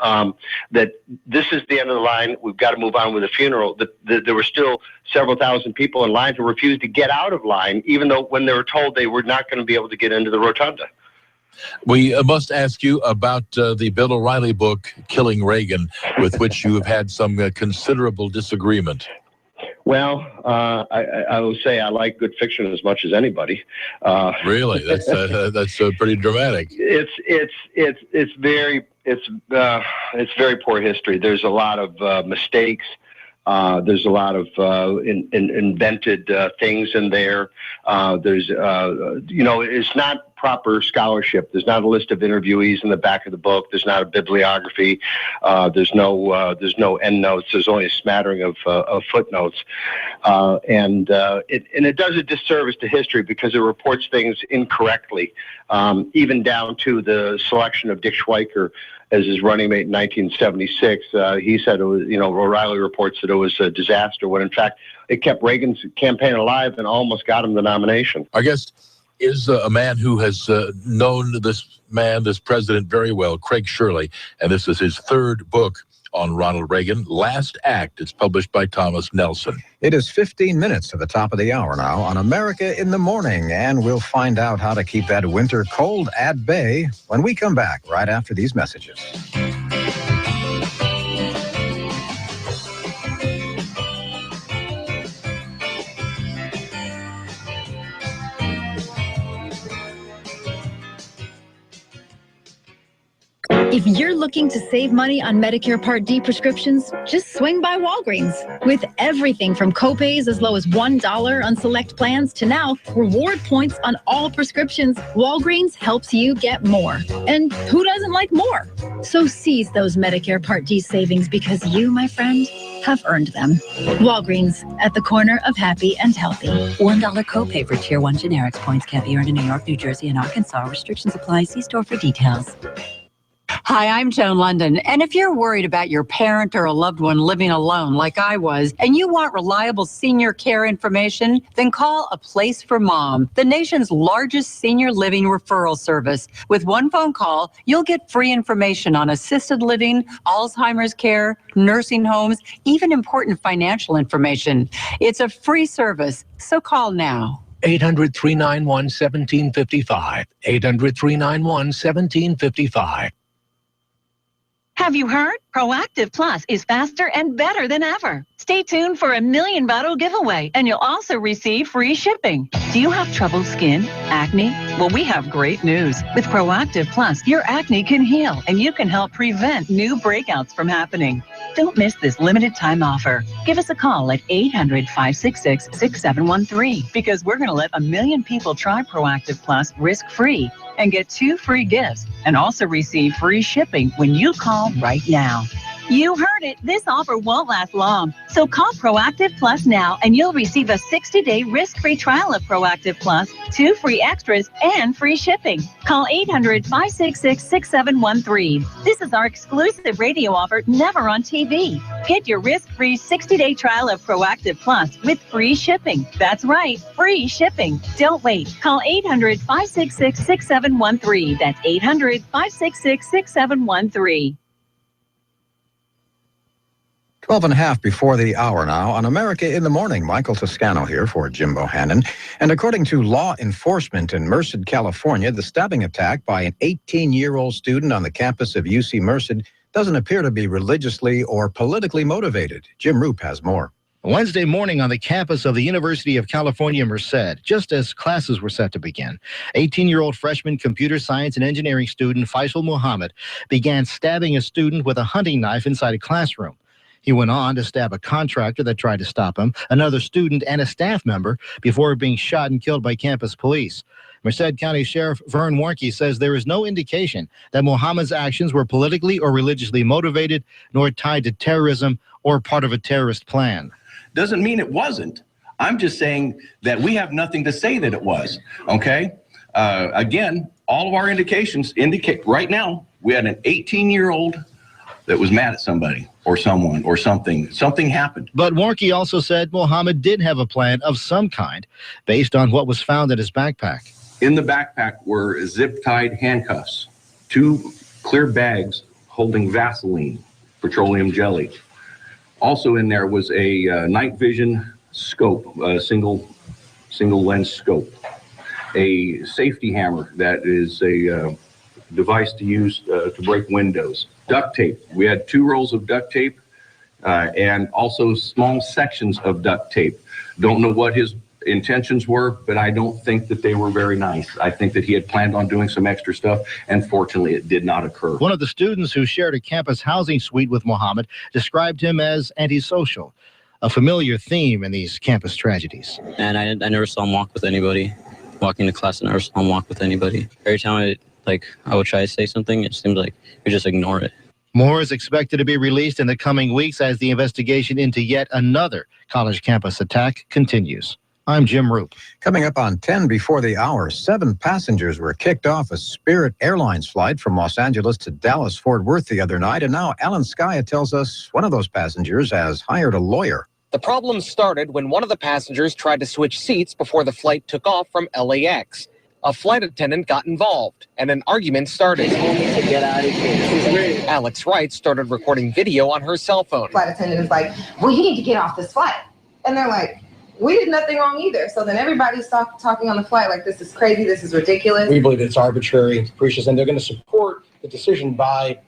that this is the end of the line. We've got to move on with the funeral. There were still several thousand people in line who refused to get out of line, even though when they were told they were not going to be able to get into the rotunda. We must ask you about the Bill O'Reilly book, Killing Reagan, with which you have had some considerable disagreement. Well, I will say I like good fiction as much as anybody. Really, that's pretty dramatic. It's very poor history. There's a lot of mistakes. There's a lot of invented things in there. It's not proper scholarship. There's not a list of interviewees in the back of the book. There's not a bibliography. There's no endnotes. There's only a smattering of footnotes, and it does a disservice to history because it reports things incorrectly, even down to the selection of Dick Schweiker as his running mate in 1976. He said it was, O'Reilly reports that it was a disaster, when in fact it kept Reagan's campaign alive and almost got him the nomination. Our guest is a man who has known this president very well, Craig Shirley, and this is his third book on Ronald Reagan, Last Act. It's published by Thomas Nelson. It is 15 minutes to the top of the hour now on America in the Morning, and we'll find out how to keep that winter cold at bay when we come back right after these messages. If you're looking to save money on Medicare Part D prescriptions, just swing by Walgreens. With everything from copays as low as $1 on select plans to now reward points on all prescriptions, Walgreens helps you get more. And who doesn't like more? So seize those Medicare Part D savings because you, my friend, have earned them. Walgreens, at the corner of happy and healthy. $1 copay for Tier 1 generics. Points can't be earned in New York, New Jersey, and Arkansas. Restrictions apply. See store for details. Hi, I'm Joan London, and if you're worried about your parent or a loved one living alone like I was, and you want reliable senior care information, then call A Place for Mom, the nation's largest senior living referral service. With one phone call, you'll get free information on assisted living, Alzheimer's care, nursing homes, even important financial information. It's a free service, so call now. 800-391-1755. 800-391-1755. Have you heard? Proactive Plus is faster and better than ever. Stay tuned for a $1 million bottle giveaway, and you'll also receive free shipping. Do you have troubled skin? Acne? Well, we have great news. With Proactive Plus, your acne can heal, and you can help prevent new breakouts from happening. Don't miss this limited time offer. Give us a call at 800-566-6713, because we're going to let 1 million people try Proactive Plus risk-free and get 2 free gifts, and also receive free shipping when you call right now. You heard it. This offer won't last long. So call Proactive Plus now, and you'll receive a 60-day risk-free trial of Proactive Plus, 2 free extras, and free shipping. Call 800-566-6713. This is our exclusive radio offer, never on TV. Get your risk-free 60-day trial of Proactive Plus with free shipping. That's right, free shipping. Don't wait. Call 800-566-6713. That's 800-566-6713. 12 and a half before the hour now on America in the Morning. Michael Toscano here for Jim Bohannon. And according to law enforcement in Merced, California, the stabbing attack by an 18-year-old student on the campus of UC Merced doesn't appear to be religiously or politically motivated. Jim Roop has more. Wednesday morning on the campus of the University of California, Merced, just as classes were set to begin, 18-year-old freshman computer science and engineering student Faisal Muhammad began stabbing a student with a hunting knife inside a classroom. He went on to stab a contractor that tried to stop him, another student, and a staff member before being shot and killed by campus police. Merced County Sheriff Vern Warnke says there is no indication that Muhammad's actions were politically or religiously motivated, nor tied to terrorism or part of a terrorist plan. Doesn't mean it wasn't. I'm just saying that we have nothing to say that it was, okay? Again, all of our indications indicate right now we had an 18-year-old that was mad at somebody or someone or something. Something happened. But Warnke also said Muhammad did have a plan of some kind based on what was found in his backpack. In the backpack were zip-tied handcuffs, 2 clear bags holding Vaseline, petroleum jelly. Also in there was a night vision scope, single lens scope, a safety hammer that is a device to use to break windows, duct tape. We had 2 rolls of duct tape and also small sections of duct tape. Don't know what his intentions were, but I don't think that they were very nice. I think that he had planned on doing some extra stuff, and fortunately it did not occur. One of the students who shared a campus housing suite with Muhammad described him as antisocial, a familiar theme in these campus tragedies. And I never saw him walk with anybody. Walking to class, I never saw him walk with anybody. Every time I would try to say something, it seemed like we just ignore it. More is expected to be released in the coming weeks as the investigation into yet another college campus attack continues. I'm Jim Roop. Coming up on 10 before the hour, 7 passengers were kicked off a Spirit Airlines flight from Los Angeles to Dallas-Fort Worth the other night, and now Alan Skaya tells us one of those passengers has hired a lawyer. The problem started when one of the passengers tried to switch seats before the flight took off from LAX. A flight attendant got involved, and an argument started. Get out of here. Alex Wright started recording video on her cell phone. Flight attendant is like, well, you need to get off this flight. And they're like, we did nothing wrong either. So then everybody's talking on the flight like, this is crazy, this is ridiculous. We believe it's arbitrary and capricious, and they're going to support the decision by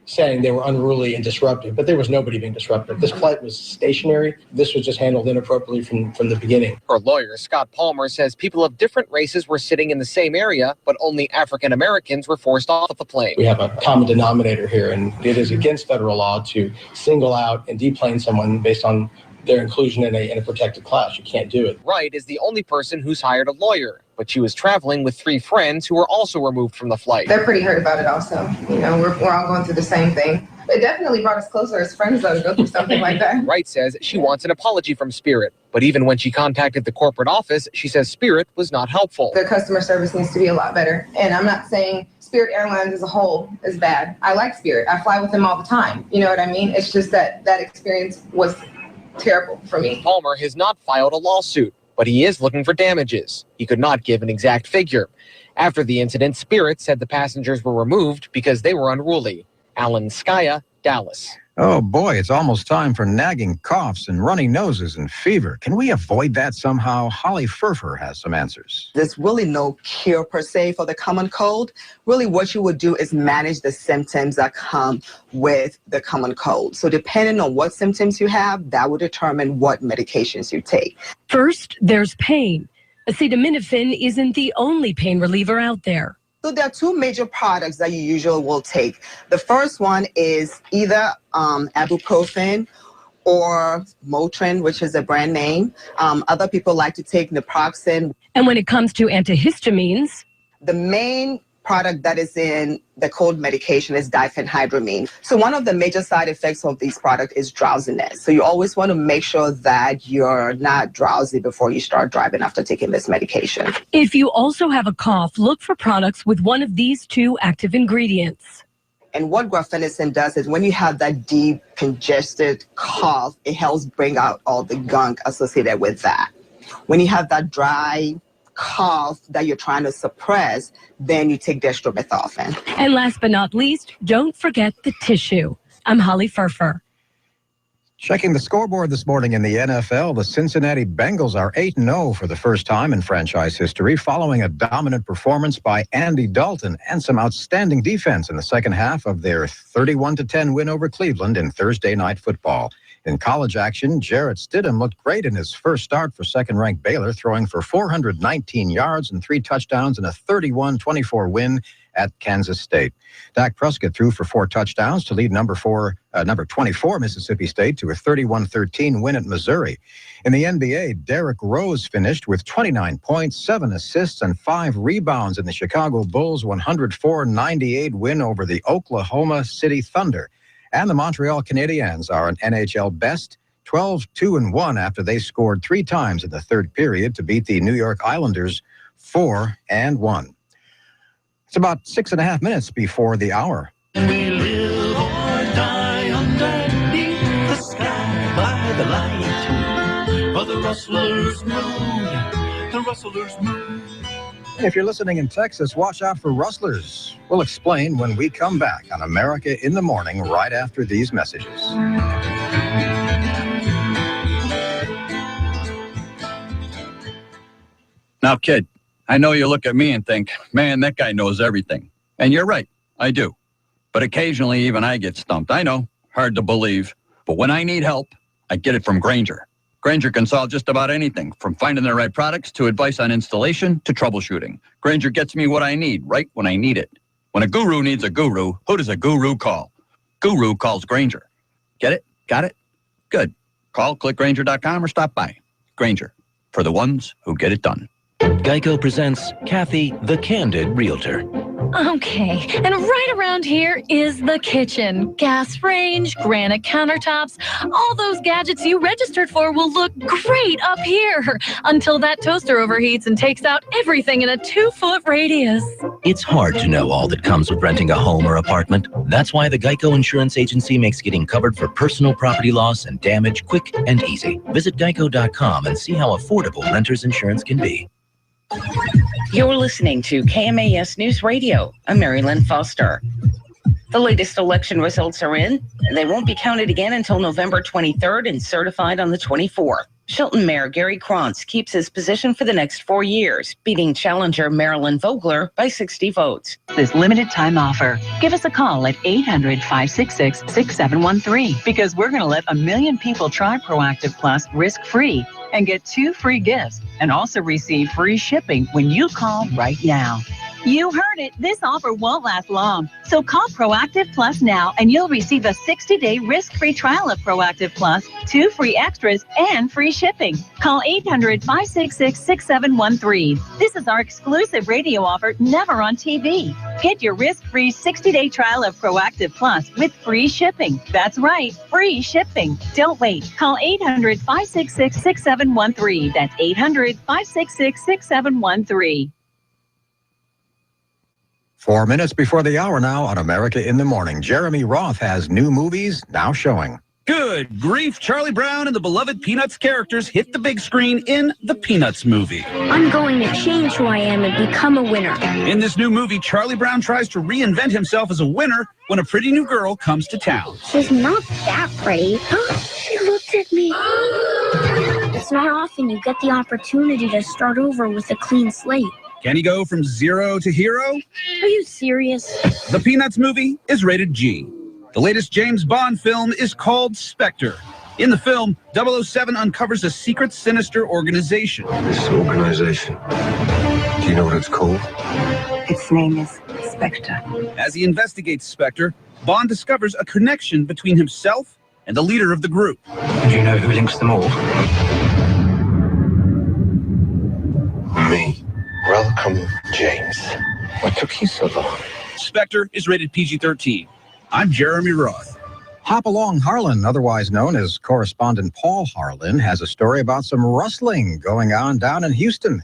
saying they were unruly and disruptive, but there was nobody being disruptive. This flight was stationary. This was just handled inappropriately from the beginning. Her lawyer, Scott Palmer, says people of different races were sitting in the same area, but only African Americans were forced off the plane. We have a common denominator here, and it is against federal law to single out and deplane someone based on their inclusion in a protected class. You can't do it. Wright is the only person who's hired a lawyer, but she was traveling with 3 friends who were also removed from the flight. They're pretty hurt about it also. You know, we're all going through the same thing. It definitely brought us closer as friends, though, to go through something like that. Wright says she wants an apology from Spirit, but even when she contacted the corporate office, she says Spirit was not helpful. Their customer service needs to be a lot better. And I'm not saying Spirit Airlines as a whole is bad. I like Spirit. I fly with them all the time. You know what I mean? It's just that experience was terrible for me. Palmer has not filed a lawsuit, but he is looking for damages. He could not give an exact figure. After the incident, Spirit said the passengers were removed because they were unruly. Alan Skaya, Dallas. Oh boy, it's almost time for nagging coughs and runny noses and fever. Can we avoid that somehow? Holly Furfer has some answers. There's really no cure per se for the common cold. Really what you would do is manage the symptoms that come with the common cold. So depending on what symptoms you have, that will determine what medications you take. First, there's pain. Acetaminophen isn't the only pain reliever out there. So there are 2 major products that you usually will take. The first one is either ibuprofen or Motrin, which is a brand name. Other people like to take naproxen. And when it comes to antihistamines, the main product that is in the cold medication is diphenhydramine. So one of the major side effects of these products is drowsiness. So you always want to make sure that you're not drowsy before you start driving after taking this medication. If you also have a cough, look for products with one of these 2 active ingredients. And what guaifenesin does is when you have that deep congested cough, it helps bring out all the gunk associated with that. When you have that dry cough that you're trying to suppress, then you take dextromethorphan. And last but not least, don't forget the tissue. I'm Holly Furfer. Checking the scoreboard this morning in the NFL, the Cincinnati Bengals are 8-0 for the first time in franchise history, following a dominant performance by Andy Dalton and some outstanding defense in the second half of their 31-10 win over Cleveland in Thursday Night Football. In college action, Jarrett Stidham looked great in his first start for second-ranked Baylor, throwing for 419 yards and 3 touchdowns in a 31-24 win at Kansas State. Dak Prescott threw for 4 touchdowns to lead number 24 Mississippi State to a 31-13 win at Missouri. In the NBA, Derrick Rose finished with 29 points, 7 assists, and 5 rebounds in the Chicago Bulls' 104-98 win over the Oklahoma City Thunder. And the Montreal Canadiens are an NHL best, 12-2-1 after they scored 3 times in the third period to beat the New York Islanders 4-1. It's about 6.5 minutes before the hour. We live or die underneath the sky by the light of the Rustler's Moon, the Rustler's Moon. If you're listening in Texas, watch out for rustlers. We'll explain when we come back on America in the Morning right after these messages. Now, kid, I know you look at me and think, man, that guy knows everything. And you're right, I do. But occasionally even I get stumped. I know, hard to believe. But when I need help, I get it from Grainger. Grainger can solve just about anything, from finding the right products to advice on installation to troubleshooting. Grainger gets me what I need right when I need it. When a guru needs a guru, who does a guru call? Guru calls Grainger. Get it? Got it? Good. Call, click Grainger.com or stop by. Grainger, for the ones who get it done. Geico presents Kathy, the Candid Realtor. Okay, and right around here is the kitchen. Gas range, granite countertops, all those gadgets you registered for will look great up here until that toaster overheats and takes out everything in a 2-foot radius. It's hard to know all that comes with renting a home or apartment. That's why the Geico Insurance Agency makes getting covered for personal property loss and damage quick and easy. Visit geico.com and see how affordable renter's insurance can be. You're listening to KMAS News Radio. I'm Marilyn Foster. The latest election results are in. They won't be counted again until November 23rd and certified on the 24th. Shelton Mayor Gary Krantz keeps his position for the next 4 years, beating challenger Marilyn Vogler by 60 votes. This limited time offer. Give us a call at 800-566-6713 because we're going to let 1 million people try Proactive Plus risk-free and get 2 free gifts and also receive free shipping when you call right now. You heard it. This offer won't last long. So call Proactive Plus now and you'll receive a 60-day risk-free trial of Proactive Plus, 2 free extras, and free shipping. Call 800-566-6713. This is our exclusive radio offer, never on TV. Get your risk-free 60-day trial of Proactive Plus with free shipping. That's right, free shipping. Don't wait. Call 800-566-6713. That's 800-566-6713. 4 minutes before the hour now on America in the Morning. Jeremy Roth has new movies now showing. Good grief, Charlie Brown and the beloved Peanuts characters hit the big screen in the Peanuts movie. I'm going to change who I am and become a winner. In this new movie, Charlie Brown tries to reinvent himself as a winner when a pretty new girl comes to town. She's not that pretty. She looked at me. It's not often you get the opportunity to start over with a clean slate. Can he go from zero to hero? Are you serious? The Peanuts movie is rated G. The latest James Bond film is called Spectre. In the film, 007 uncovers a secret, sinister organization. This organization, do you know what it's called? Its name is Spectre. As he investigates Spectre, Bond discovers a connection between himself and the leader of the group. Do you know who links them all? Me. Welcome, James. What took you so long? Spectre is rated PG-13. I'm Jeremy Roth. Hop Along Harlan, otherwise known as correspondent Paul Harlan, has a story about some rustling going on down in Houston.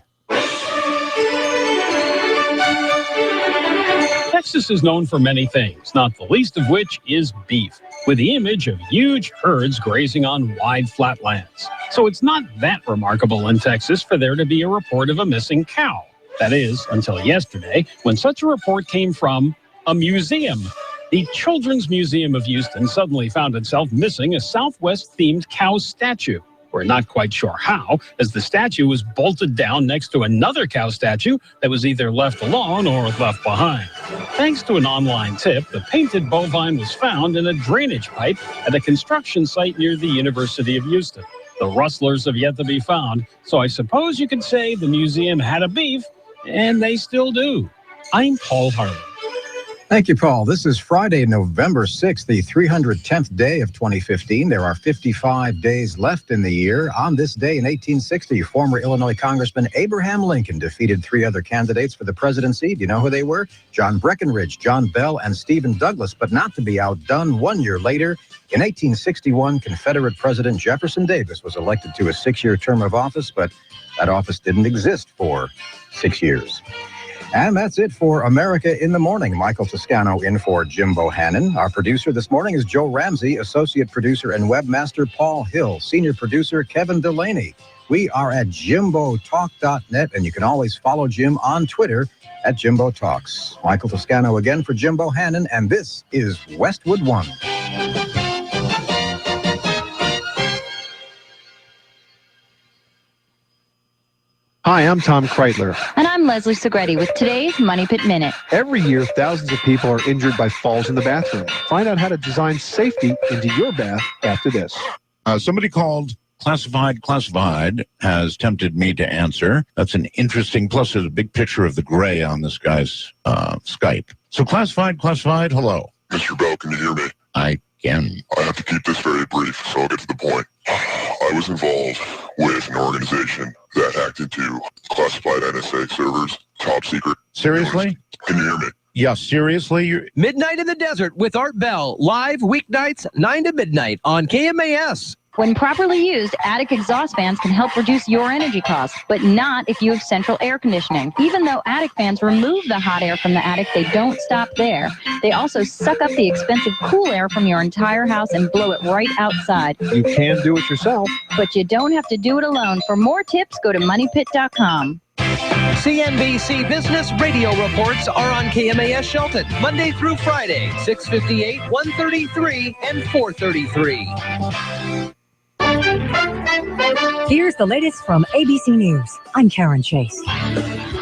Texas is known for many things, not the least of which is beef, with the image of huge herds grazing on wide flatlands. So it's not that remarkable in Texas for there to be a report of a missing cow. That is, until yesterday, when such a report came from a museum. The Children's Museum of Houston suddenly found itself missing a Southwest-themed cow statue. We're not quite sure how, as the statue was bolted down next to another cow statue that was either left alone or left behind. Thanks to an online tip, the painted bovine was found in a drainage pipe at a construction site near the University of Houston. The rustlers have yet to be found, so I suppose you could say the museum had a beef, and they still do. I'm Paul Harlan. Thank you, Paul. This is Friday, November 6th, the 310th day of 2015. There are 55 days left in the year. On this day in 1860, former Illinois Congressman Abraham Lincoln defeated 3 other candidates for the presidency. Do you know who they were? John Breckinridge, John Bell, and Stephen Douglas. But not to be outdone, 1 year later, in 1861, Confederate President Jefferson Davis was elected to a 6-year term of office, but that office didn't exist for 6 years. And that's it for America in the Morning. Michael Toscano in for Jim Bohannon. Our producer this morning is Joe Ramsey, associate producer and webmaster Paul Hill, senior producer Kevin Delaney. we are at jimbotalk.net, and you can always follow Jim on Twitter at Jimbo Talks. Michael Toscano again for Jimbo Hannon, and this is Westwood One. Hi, I'm Tom Kreitler. And I'm Leslie Segretti with today's Money Pit Minute. Every year, thousands of people are injured by falls in the bathroom. Find out how to design safety into your bath after this. Somebody called Classified has tempted me to answer. That's an interesting, plus there's a big picture of the gray on this guy's Skype. So Classified, hello. Mr. Bell, can you hear me? I can. I have to keep this very brief, so I'll get to the point. I was involved with an organization that hacked into classified NSA servers, top secret. Seriously? Can you hear me? Yeah, seriously? Midnight in the Desert with Art Bell, live weeknights 9 to midnight on KMAS. When properly used, attic exhaust fans can help reduce your energy costs, but not if you have central air conditioning. Even though attic fans remove the hot air from the attic, they don't stop there. They also suck up the expensive cool air from your entire house and blow it right outside. You can do it yourself. But you don't have to do it alone. For more tips, go to moneypit.com. CNBC Business Radio reports are on KMAS Shelton, Monday through Friday, 6:58, 1:33, and 4:33. Here's the latest from ABC News. I'm Karen Chase.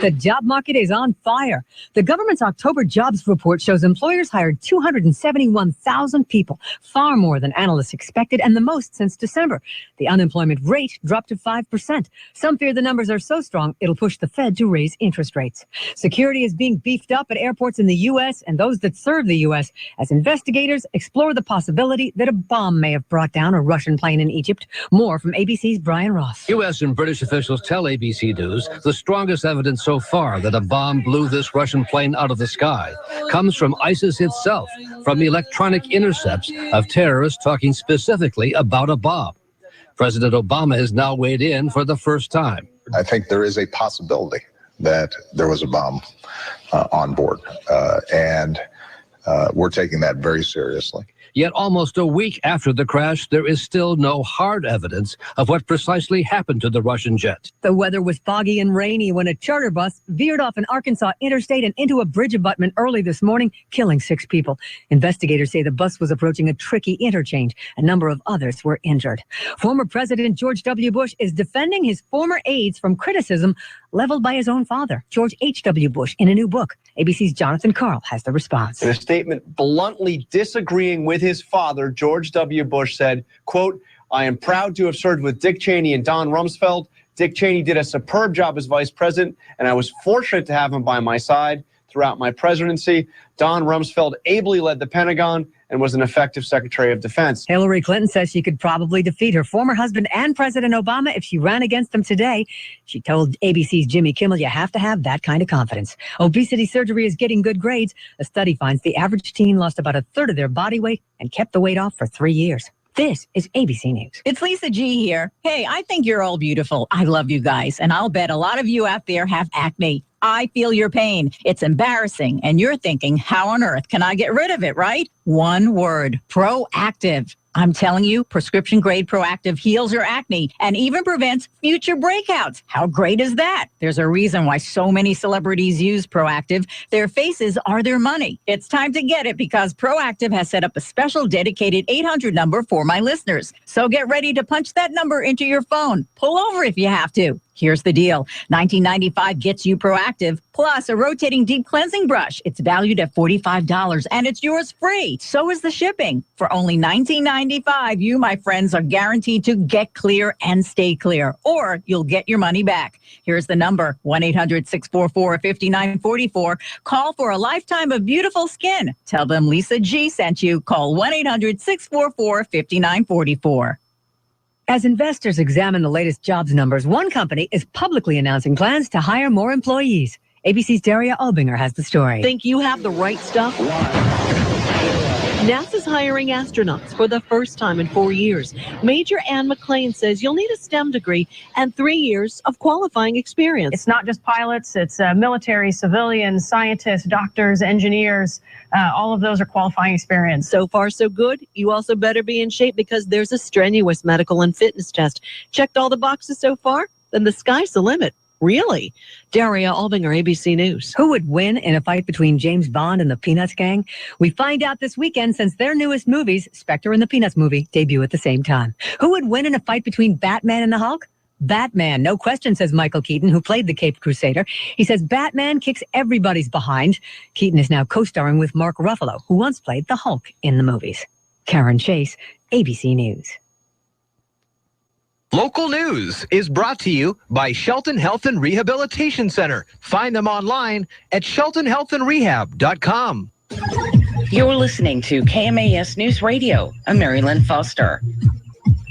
The job market is on fire. The government's October jobs report shows employers hired 271,000 people, far more than analysts expected and the most since December. The unemployment rate dropped to 5%. Some fear the numbers are so strong it'll push the Fed to raise interest rates. Security is being beefed up at airports in the U.S. and those that serve the U.S. as investigators explore the possibility that a bomb may have brought down a Russian plane in Egypt. More from ABC's Brian Ross. U.S. and British officials tell ABC News the strongest evidence so far that a bomb blew this Russian plane out of the sky comes from ISIS itself, from electronic intercepts of terrorists talking specifically about a bomb. President Obama has now weighed in for the first time. I think there is a possibility that there was a bomb on board, and we're taking that very seriously. Yet almost a week after the crash, there is still no hard evidence of what precisely happened to the Russian jet. The weather was foggy and rainy when a charter bus veered off an Arkansas interstate and into a bridge abutment early this morning, killing 6 people. Investigators say the bus was approaching a tricky interchange. A number of others were injured. Former President George W. Bush is defending his former aides from criticism leveled by his own father, George H.W. Bush, in a new book. ABC's Jonathan Karl has the response. In a statement bluntly disagreeing with his father, George W. Bush said, quote, "I am proud to have served with Dick Cheney and Don Rumsfeld. Dick Cheney did a superb job as vice president, and I was fortunate to have him by my side throughout my presidency. Don Rumsfeld ably led the Pentagon and was an effective Secretary of Defense." Hillary Clinton says she could probably defeat her former husband and President Obama if she ran against them today. She told ABC's Jimmy Kimmel, you have to have that kind of confidence. Obesity surgery is getting good grades. A study finds the average teen lost about a third of their body weight and kept the weight off for 3 years. This is ABC News. It's Lisa G here. Hey, I think you're all beautiful. I love you guys. And I'll bet a lot of you out there have acne. I feel your pain. It's embarrassing. And you're thinking, how on earth can I get rid of it, right? One word, Proactive. I'm telling you, prescription grade Proactive heals your acne and even prevents future breakouts. How great is that? There's a reason why so many celebrities use Proactive. Their faces are their money. It's time to get it because Proactive has set up a special dedicated 800 number for my listeners. So get ready to punch that number into your phone. Pull over if you have to. Here's the deal. $19.95 gets you Proactive, plus a rotating deep cleansing brush. It's valued at $45, and it's yours free. So is the shipping. For only $19.95, you, my friends, are guaranteed to get clear and stay clear, or you'll get your money back. Here's the number, 1-800-644-5944. Call for a lifetime of beautiful skin. Tell them Lisa G sent you. Call 1-800-644-5944. As investors examine the latest jobs numbers, one company is publicly announcing plans to hire more employees. ABC's Daria Albinger has the story. Think you have the right stuff? NASA's hiring astronauts for the first time in 4 years. Major Ann McLean says you'll need a STEM degree and 3 years of qualifying experience. It's not just pilots, it's military, civilians, scientists, doctors, engineers. All of those are qualifying experience. So far, so good. You also better be in shape because there's a strenuous medical and fitness test. Checked all the boxes so far? Then the sky's the limit. Really? Daria Albinger, ABC News. Who would win in a fight between James Bond and the Peanuts gang? We find out this weekend since their newest movies, Spectre and the Peanuts movie, debut at the same time. Who would win in a fight between Batman and the Hulk? Batman, no question, says Michael Keaton, who played the Caped Crusader. He says Batman kicks everybody's behind. Keaton is now co-starring with Mark Ruffalo, who once played the Hulk in the movies. Karen Chase, ABC News. Local news is brought to you by Shelton Health and Rehabilitation Center. Find them online at sheltonhealthandrehab.com. You're listening to KMAS News Radio. I'm Mary Lynn Foster.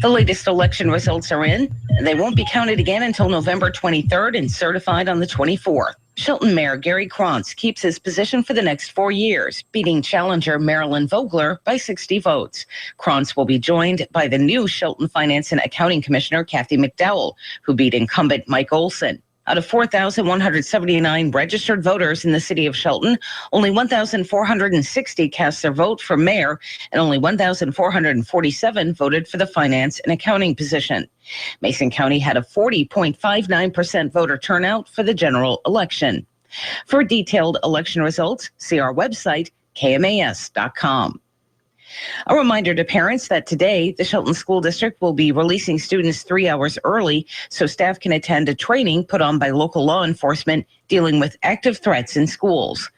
The latest election results are in. They won't be counted again until November 23rd and certified on the 24th. Shelton Mayor Gary Krantz keeps his position for the next 4 years, beating challenger Marilyn Vogler by 60 votes. Krantz will be joined by the new Shelton Finance and Accounting Commissioner Kathy McDowell, who beat incumbent Mike Olson. Out of 4,179 registered voters in the city of Shelton, only 1,460 cast their vote for mayor, and only 1,447 voted for the finance and accounting position. Mason County had a 40.59% voter turnout for the general election. For detailed election results, see our website, KMAS.com. A reminder to parents that today, the Shelton School District will be releasing students 3 hours early so staff can attend a training put on by local law enforcement dealing with active threats in schools.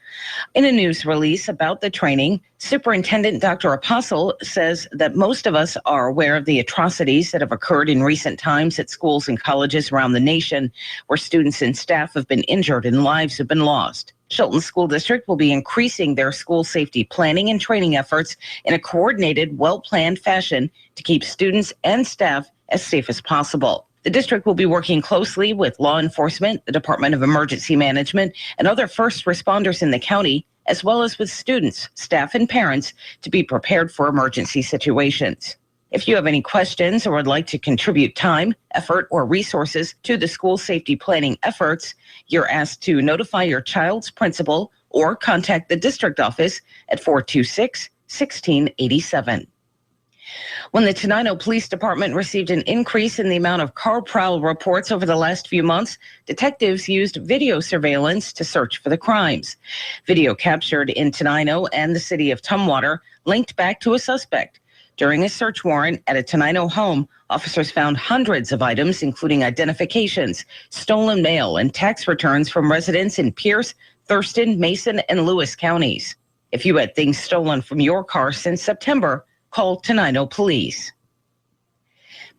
In a news release about the training, Superintendent Dr. Apostle says that most of us are aware of the atrocities that have occurred in recent times at schools and colleges around the nation, where students and staff have been injured and lives have been lost. Shelton School District will be increasing their school safety planning and training efforts in a coordinated, well-planned fashion to keep students and staff as safe as possible. The district will be working closely with law enforcement, the Department of Emergency Management, and other first responders in the county, as well as with students, staff, and parents to be prepared for emergency situations. If you have any questions or would like to contribute time, effort, or resources to the school safety planning efforts, you're asked to notify your child's principal or contact the district office at 426-1687. When the Tenino Police Department received an increase in the amount of car prowl reports over the last few months, detectives used video surveillance to search for the crimes. Video captured in Tenino and the city of Tumwater linked back to a suspect. During a search warrant at a Tenino home, officers found hundreds of items, including identifications, stolen mail, and tax returns from residents in Pierce, Thurston, Mason, and Lewis counties. If you had things stolen from your car since September, call Tenino Police.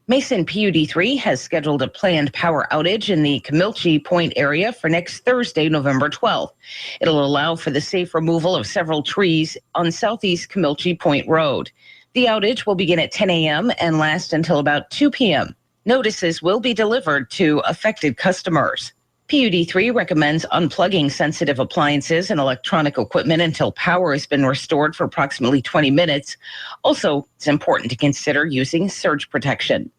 Mason PUD3 has scheduled a planned power outage in the Camilchi Point area for next Thursday, November 12th. It'll allow for the safe removal of several trees on Southeast Camilchi Point Road. The outage will begin at 10 a.m. and last until about 2 p.m. Notices will be delivered to affected customers. PUD3 recommends unplugging sensitive appliances and electronic equipment until power has been restored for approximately 20 minutes. Also, it's important to consider using surge protection.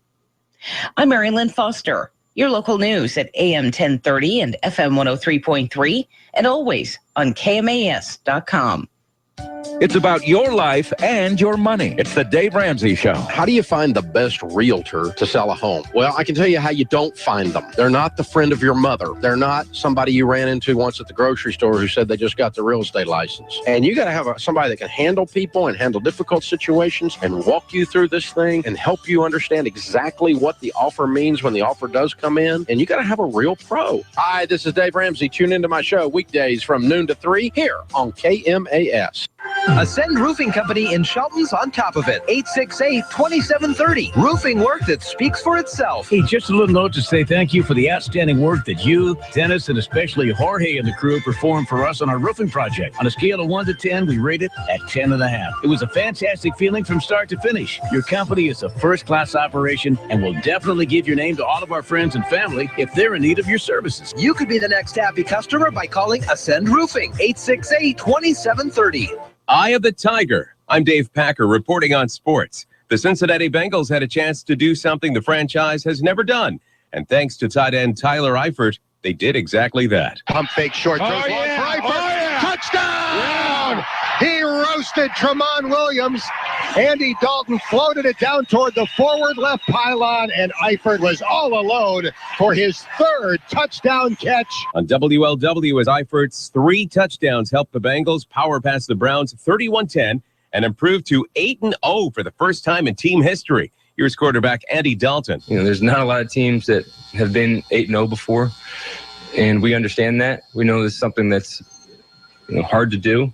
I'm Mary Lynn Foster, your local news at AM 1030 and FM 103.3, and always on KMAS.com. It's about your life and your money. It's the Dave Ramsey Show. How do you find the best realtor to sell a home? Well, I can tell you how you don't find them. They're not the friend of your mother. They're not somebody you ran into once at the grocery store who said they just got the real estate license. And you got to have somebody that can handle people and handle difficult situations and walk you through this thing and help you understand exactly what the offer means when the offer does come in. And you got to have a real pro. Hi, this is Dave Ramsey. Tune into my show weekdays from noon to 3 here on KMAS. Ascend Roofing Company in Shelton's on top of it. 868-2730. Roofing work that speaks for itself. Hey, just a little note to say thank you for the outstanding work that you, Dennis, and especially Jorge and the crew performed for us on our roofing project. On a scale of 1 to 10, we rate it at 10.5. It was a fantastic feeling from start to finish. Your company is a first-class operation and will definitely give your name to all of our friends and family if they're in need of your services. You could be the next happy customer by calling Ascend Roofing. 868-2730. Eye of the Tiger, I'm Dave Packer reporting on sports. The Cincinnati Bengals had a chance to do something the franchise has never done. And thanks to tight end Tyler Eifert, they did exactly that. Pump fake short, throws long for Eifert. Touchdown! Yeah. He roasted Tramon Williams. Andy Dalton floated it down toward the forward left pylon, and Eifert was all alone for his third touchdown catch. On WLW, as Eifert's 3 touchdowns helped the Bengals power past the Browns 31-10 and improve to 8-0 for the first time in team history. Here's quarterback Andy Dalton. There's not a lot of teams that have been 8-0 before, and we understand that. We know this is something that's hard to do,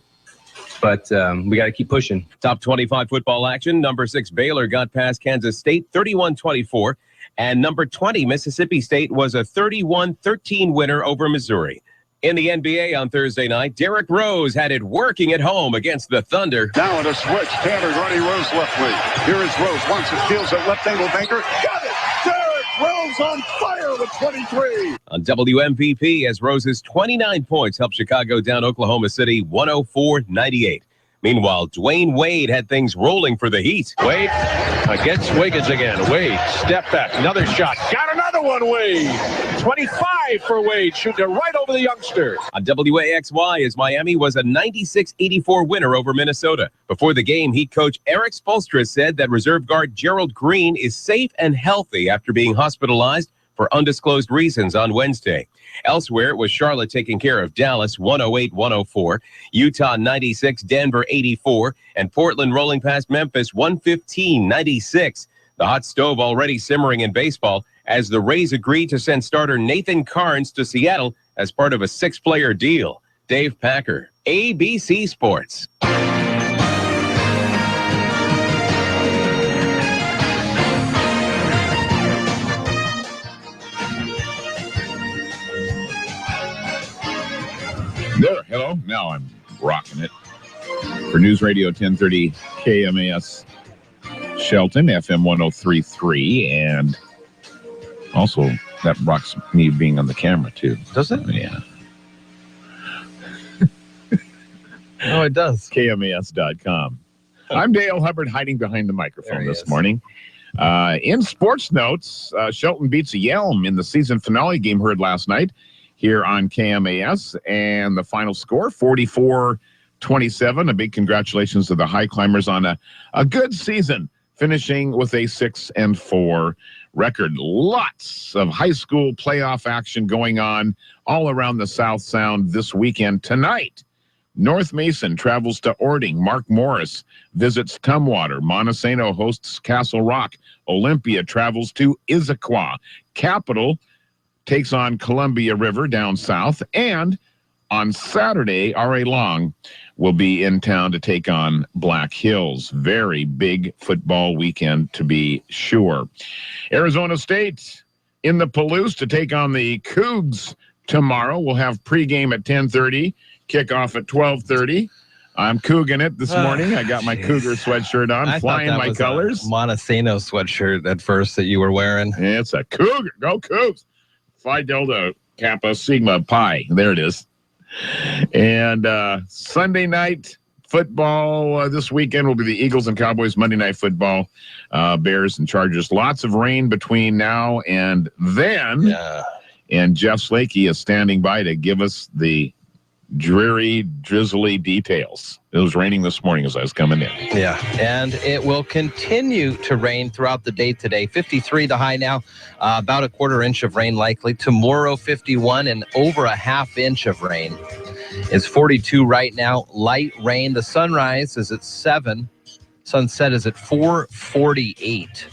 but we got to keep pushing. Top 25 football action. Number 6 Baylor got past Kansas State 31-24, and number 20 Mississippi State was a 31-13 winner over Missouri. In the NBA on Thursday night, Derrick Rose had it working at home against the Thunder. Now in a switch, Tanner Roddy Rose left wing. Here is Rose, wants it, steals it, left angle banker. Got it! Derrick Rose on fire with 23. On WMVP, as Rose's 29 points helped Chicago down Oklahoma City 104-98. Meanwhile, Dwayne Wade had things rolling for the Heat. Wade against Wiggins again. Wade, step back, another shot. Got another one, Wade. 25 for Wade, shooting it right over the youngster. On WAXY, as Miami was a 96-84 winner over Minnesota. Before the game, Heat coach Eric Spoelstra said that reserve guard Gerald Green is safe and healthy after being hospitalized for undisclosed reasons on Wednesday. Elsewhere, it was Charlotte taking care of Dallas 108-104, Utah 96, Denver 84, and Portland rolling past Memphis 115-96. The hot stove already simmering in baseball as the Rays agreed to send starter Nathan Carnes to Seattle as part of a 6-player deal. Dave Packer, ABC Sports. There, hello. Now I'm rocking it. For Newsradio 1030 KMAS Shelton, FM 103.3, and also that rocks me being on the camera, too. Does it? Yeah. Oh, it does. KMAS.com. I'm Dale Hubbard, hiding behind the microphone this morning. In sports notes, Shelton beats Yelm in the season finale game heard last night here on KMAS, and the final score, 44-27. A big congratulations to the High Climbers on a good season, finishing with a 6-4 record. Lots of high school playoff action going on all around the South Sound this weekend. Tonight, North Mason travels to Ording. Mark Morris visits Tumwater. Montesano hosts Castle Rock. Olympia travels to Issaquah. Capital takes on Columbia River down south. And on Saturday, R.A. Long will be in town to take on Black Hills. Very big football weekend, to be sure. Arizona State in the Palouse to take on the Cougs tomorrow. We'll have pregame at 10:30, kickoff at 12:30. I'm Couging it this morning. I got my Cougar sweatshirt on, flying my colors. Montesano sweatshirt at first that you were wearing. It's a Cougar. Go Cougs. Phi Delta Kappa Sigma Pi. There it is. And Sunday night football this weekend will be the Eagles and Cowboys. Monday Night Football, Bears and Chargers. Lots of rain between now and then. Yeah. And Jeff Slakey is standing by to give us the dreary, drizzly details. It was raining this morning as I was coming in. Yeah, and it will continue to rain throughout the day today. 53 the high now, about a quarter inch of rain likely. Tomorrow, 51 and over a half inch of rain. It's 42 right now, light rain. The sunrise is at 7. Sunset is at 4:48.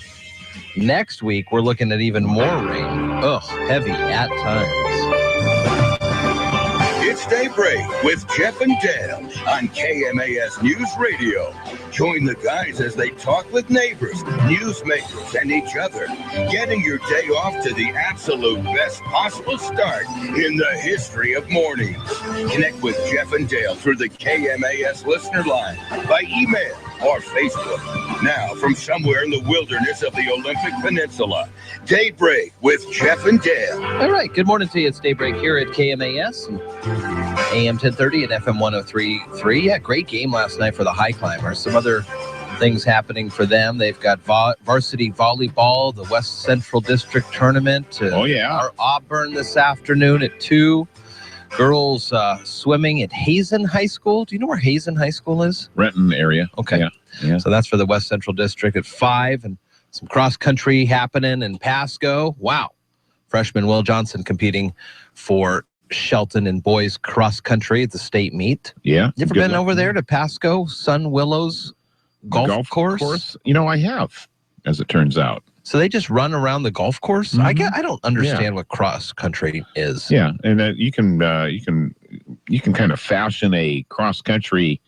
Next week, we're looking at even more rain. Heavy at times. It's Daybreak with Jeff and Dale on KMAS News Radio. Join the guys as they talk with neighbors, newsmakers, and each other, getting your day off to the absolute best possible start in the history of mornings. Connect with Jeff and Dale through the KMAS listener line, by email, or Facebook. Now, from somewhere in the wilderness of the Olympic Peninsula, Daybreak with Jeff and Dale. All right, good morning to you. It's Daybreak here at KMAS. AM 1030 and FM 103.3. Yeah, great game last night for the High Climbers. Some other things happening for them. They've got varsity volleyball, the West Central District Tournament. Our Auburn this afternoon at 2. Girls swimming at Hazen High School. Do you know where Hazen High School is? Renton area. Okay. Yeah. So that's for the West Central District at 5. And some cross country happening in Pasco. Wow. Freshman Will Johnson competing for Shelton and boys cross country at the state meet. Yeah. You ever been over there to Pasco, Sun Willows golf course? You know, I have, as it turns out. So they just run around the golf course? Mm-hmm. I don't understand what cross country is. Yeah, and you can kind of fashion a cross country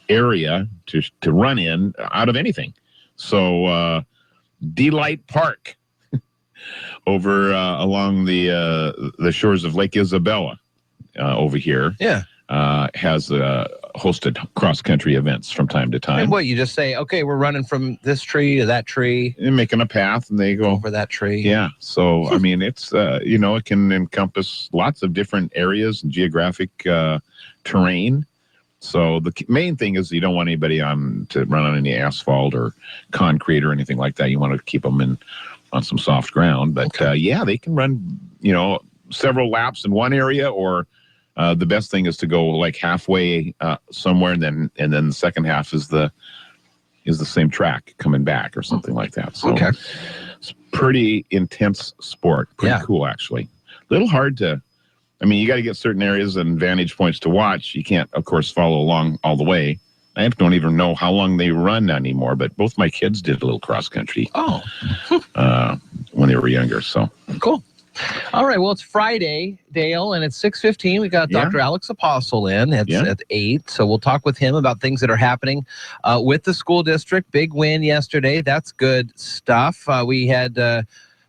area to run in out of anything. So Delight Park over along the shores of Lake Isabella over here. Yeah. Has hosted cross-country events from time to time. And what, you just say, okay, we're running from this tree to that tree. And making a path, and they go over that tree. Yeah. So, I mean, it's, it can encompass lots of different areas and geographic terrain. So the main thing is you don't want anybody to run on any asphalt or concrete or anything like that. You want to keep them on some soft ground. But, they can run, several laps in one area, or the best thing is to go like halfway somewhere, and then the second half is the same track coming back or something like that. So it's pretty intense sport. Pretty cool, actually. A little hard to. I mean, you got to get certain areas and vantage points to watch. You can't, of course, follow along all the way. I don't even know how long they run anymore, but both my kids did a little cross country. When they were younger. So cool. All right, well, it's Friday, Dale, and it's 6:15. We got Dr. Alex Apostle in at 8, so we'll talk with him about things that are happening with the school district. Big win yesterday. That's good stuff. We had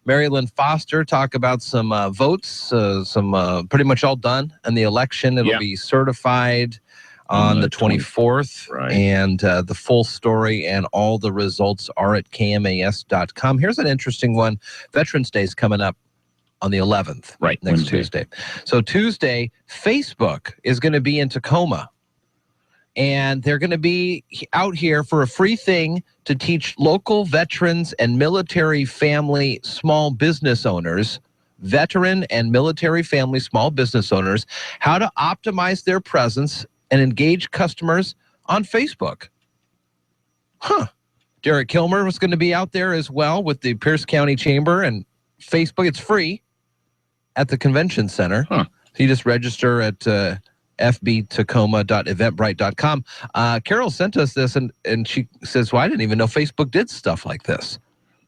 Marilyn Foster talk about some votes, some pretty much all done in the election. It'll be certified on the 24th, and the full story and all the results are at KMAS.com. Here's an interesting one. Veterans Day is coming up on the 11th, next Tuesday. So Tuesday, Facebook is going to be in Tacoma, and they're going to be out here for a free thing to teach local veterans and military family small business owners, veteran and military family small business owners, how to optimize their presence and engage customers on Facebook. Derek Kilmer was going to be out there as well with the Pierce County Chamber and Facebook. It's free at the convention center. So you just register at fbtacoma.eventbrite.com. Carol sent us this, and she says, well, I didn't even know Facebook did stuff like this.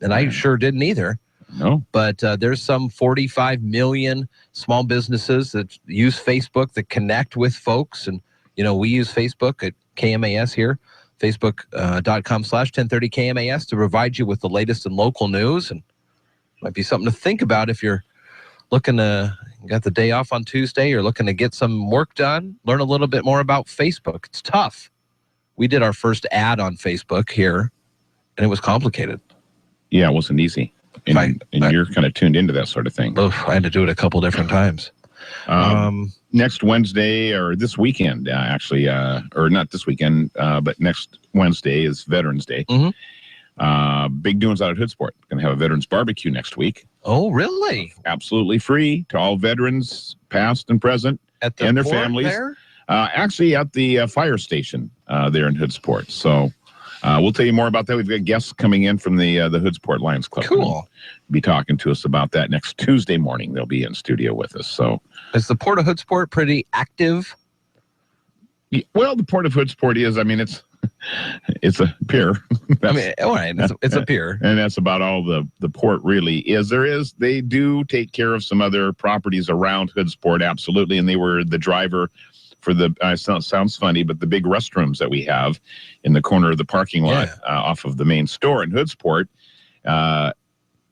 And I sure didn't either. No. But there's some 45 million small businesses that use Facebook, that connect with folks. And, we use Facebook at KMAS here, facebook.com/1030KMAS to provide you with the latest in local news. And might be something to think about if you're looking to, got the day off on Tuesday, you're looking to get some work done, learn a little bit more about Facebook. It's tough. We did our first ad on Facebook here, and it was complicated. Yeah, it wasn't easy. And you're kind of tuned into that sort of thing. I had to do it a couple different times. Next Wednesday, or this weekend, actually, or not this weekend, but next Wednesday is Veterans Day. Big doings out at Hoodsport. Going to have a veterans barbecue next week. Oh, really? Absolutely free to all veterans, past and present, and their families. There? Actually, at the fire station there in Hoodsport. So we'll tell you more about that. We've got guests coming in from the Hoodsport Lions Club. Cool. Be talking to us about that next Tuesday morning. They'll be in studio with us. So, is the Port of Hoodsport pretty active? Well, the Port of Hoodsport is. I mean, it's a pier. All right, it's a pier, and that's about all the port really is. They do take care of some other properties around Hoodsport, absolutely, and they were the driver for the. Sounds funny, but the big restrooms that we have in the corner of the parking lot off of the main store in Hoodsport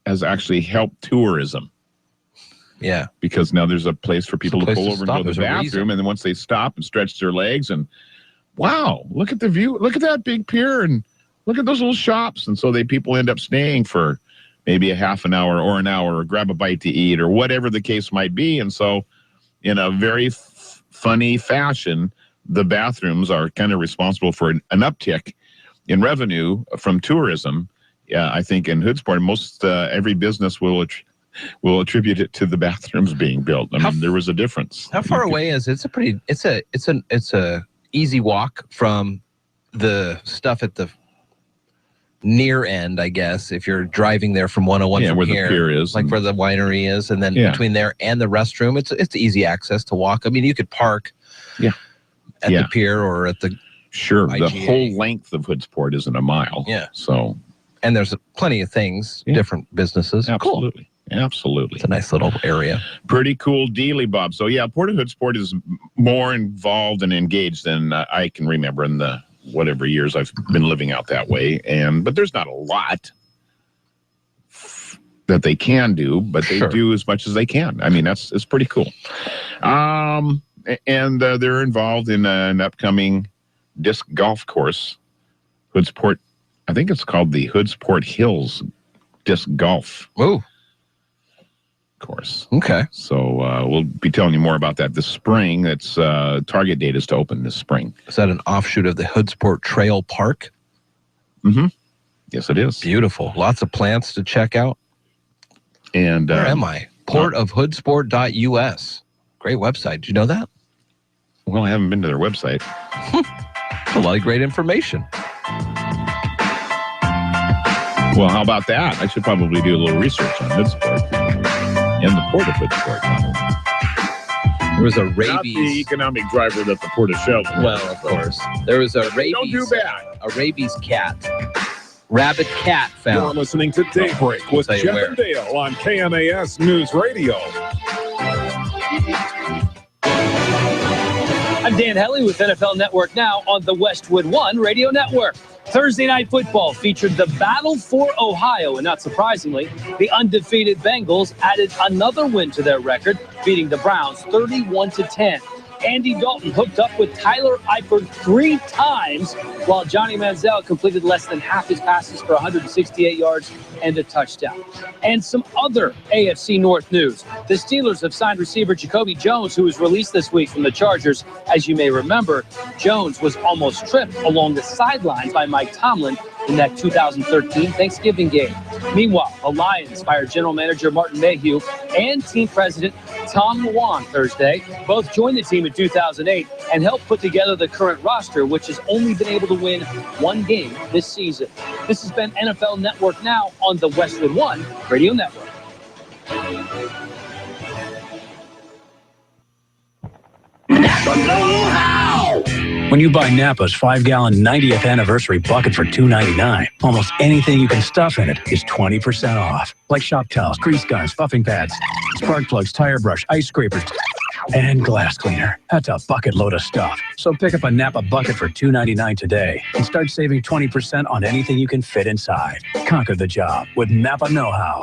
has actually helped tourism. Yeah, because now there's a place for people to pull over and go to the bathroom, and then once they stop and stretch their legs, and wow, look at the view, look at that big pier, and look at those little shops, and so people end up staying for maybe a half an hour or an hour, or grab a bite to eat, or whatever the case might be. And so in a very funny fashion, the bathrooms are kind of responsible for an uptick in revenue from tourism. I think in Hoodsport, most every business will attribute it to the bathrooms being built. I mean, there was a difference. How far away is it? It's a easy walk from the stuff at the near end, I guess, if you're driving there from 101 from where here, the pier is, like where the winery is, and then between there and the restroom, it's easy access to walk. I mean, you could park at the pier or at the the IGA. whole length of Hoodsport isn't a mile. Yeah. So, and there's plenty of things, different businesses. Absolutely. Cool. Absolutely. It's a nice little area. Pretty cool dealy, Bob. So, Port of Hoodsport is more involved and engaged than I can remember in the whatever years I've been living out that way. But there's not a lot that they can do, but they do as much as they can. I mean, it's pretty cool. And they're involved in an upcoming disc golf course, Hoodsport. I think it's called the Hoodsport Hills Disc Golf course. Okay. So we'll be telling you more about that this spring. Its target date is to open this spring. Is that an offshoot of the Hoodsport Trail Park? Mm-hmm. Yes, it is. Beautiful. Lots of plants to check out. And where am I? portofhoodsport.us. Great website. Did you know that? Well, I haven't been to their website. A lot of great information. Well, how about that? I should probably do a little research on Hoodsport and the Port of Hoodsport. There was a rabies. Not the economic driver that the Port of Shelton. Well, of course. There was a rabies. Don't do bad. A rabies cat. Rabid cat found. You're listening to Daybreak with Jeff and Dale on KMAS News Radio. I'm Dan Helly with NFL Network Now on the Westwood One Radio Network. Thursday Night Football featured the battle for Ohio, and not surprisingly, the undefeated Bengals added another win to their record, beating the Browns 31-10. Andy Dalton hooked up with Tyler Eifert 3 times, while Johnny Manziel completed less than half his passes for 168 yards and a touchdown. And some other AFC North news. The Steelers have signed receiver Jacoby Jones, who was released this week from the Chargers. As you may remember, Jones was almost tripped along the sidelines by Mike Tomlin in that 2013 Thanksgiving game. Meanwhile, the Lions fired general manager Martin Mayhew and team president Tom Luan Thursday. Both joined the team in 2008 and helped put together the current roster, which has only been able to win 1 game this season. This has been NFL Network Now on the Westwood One Radio Network. When you buy Napa's 5-gallon 90th anniversary bucket for $2.99, almost anything you can stuff in it is 20% off. Like shop towels, grease guns, buffing pads, spark plugs, tire brush, ice scrapers, and glass cleaner. That's a bucket load of stuff. So pick up a Napa bucket for $2.99 today and start saving 20% on anything you can fit inside. Conquer the job with Napa Know-How.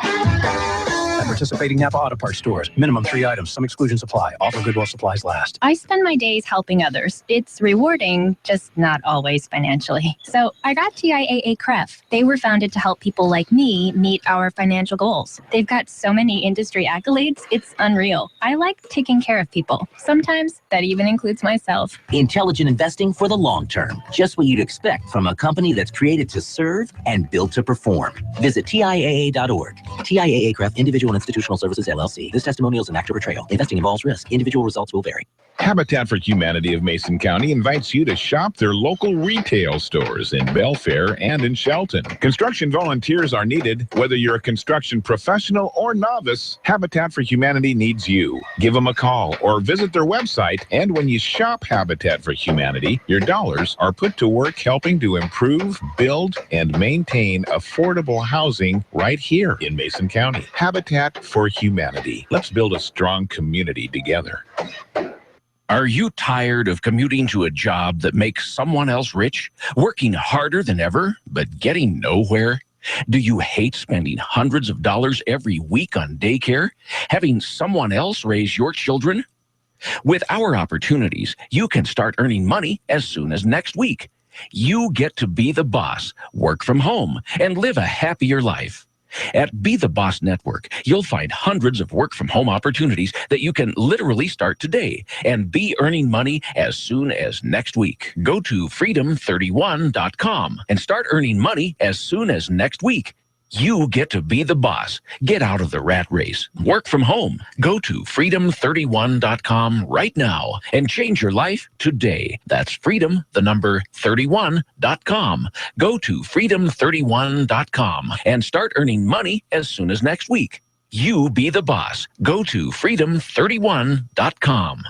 At participating Napa Auto Parts stores. Minimum 3 items. Some exclusions apply. Offer good while supplies last. I spend my days helping others. It's rewarding, just not always financially. So I got TIAA CREF. They were founded to help people like me meet our financial goals. They've got so many industry accolades, it's unreal. I like taking care of people. Sometimes that even includes myself. Intelligent investing for the long term. Just what you'd expect from a company that's created to serve and built to perform. Visit TIAA.org. TIAA CREF Individual Institutional Services, LLC. This testimonial is an actor portrayal. Investing involves risk. Individual results will vary. Habitat for Humanity of Mason County invites you to shop their local retail stores in Belfair and in Shelton. Construction volunteers are needed. Whether you're a construction professional or novice, Habitat for Humanity needs you. Give them a call or visit their website, and when you shop Habitat for Humanity, your dollars are put to work helping to improve, build, and maintain affordable housing right here in Mason County. Habitat for Humanity. Let's build a strong community together. Are you tired of commuting to a job that makes someone else rich, working harder than ever, but getting nowhere? Do you hate spending hundreds of dollars every week on daycare, having someone else raise your children? With our opportunities, you can start earning money as soon as next week. You get to be the boss, work from home, and live a happier life. At Be the Boss Network, you'll find hundreds of work-from-home opportunities that you can literally start today and be earning money as soon as next week. Go to freedom31.com and start earning money as soon as next week. You get to be the boss. Get out of the rat race. Work from home. Go to freedom31.com right now and change your life today. That's freedom31.com. Go to freedom31.com and start earning money as soon as next week. You be the boss. Go to freedom31.com.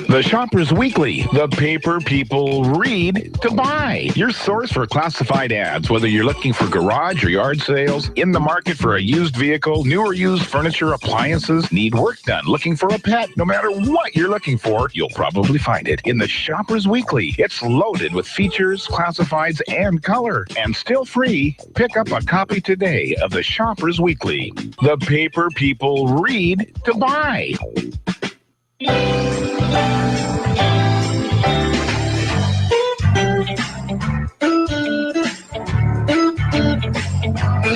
The Shoppers Weekly, the paper people read to buy. Your source for classified ads, whether you're looking for garage or yard sales, in the market for a used vehicle, new or used furniture, appliances, need work done, looking for a pet. No matter what you're looking for, you'll probably find it in the Shoppers Weekly. It's loaded with features, classifieds, and color, and still free. Pick up a copy today of the Shoppers Weekly, the paper people read to buy.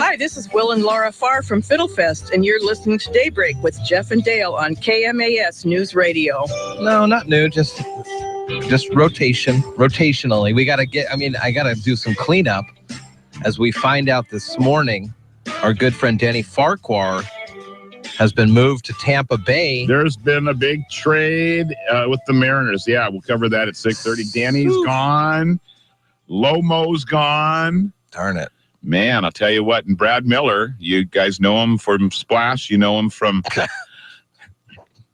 Hi, this is Will and Laura Farr from Fiddlefest, and you're listening to Daybreak with Jeff and Dale on KMAS News Radio. No, not new, just rotationally. We got to I got to do some cleanup as we find out this morning our good friend Danny Farquhar has been moved to Tampa Bay. There's been a big trade with the Mariners. Yeah, we'll cover that at 6:30. Danny's gone. Lomo's gone. Darn it. Man, I'll tell you what. And Brad Miller, you guys know him from Splash. You know him from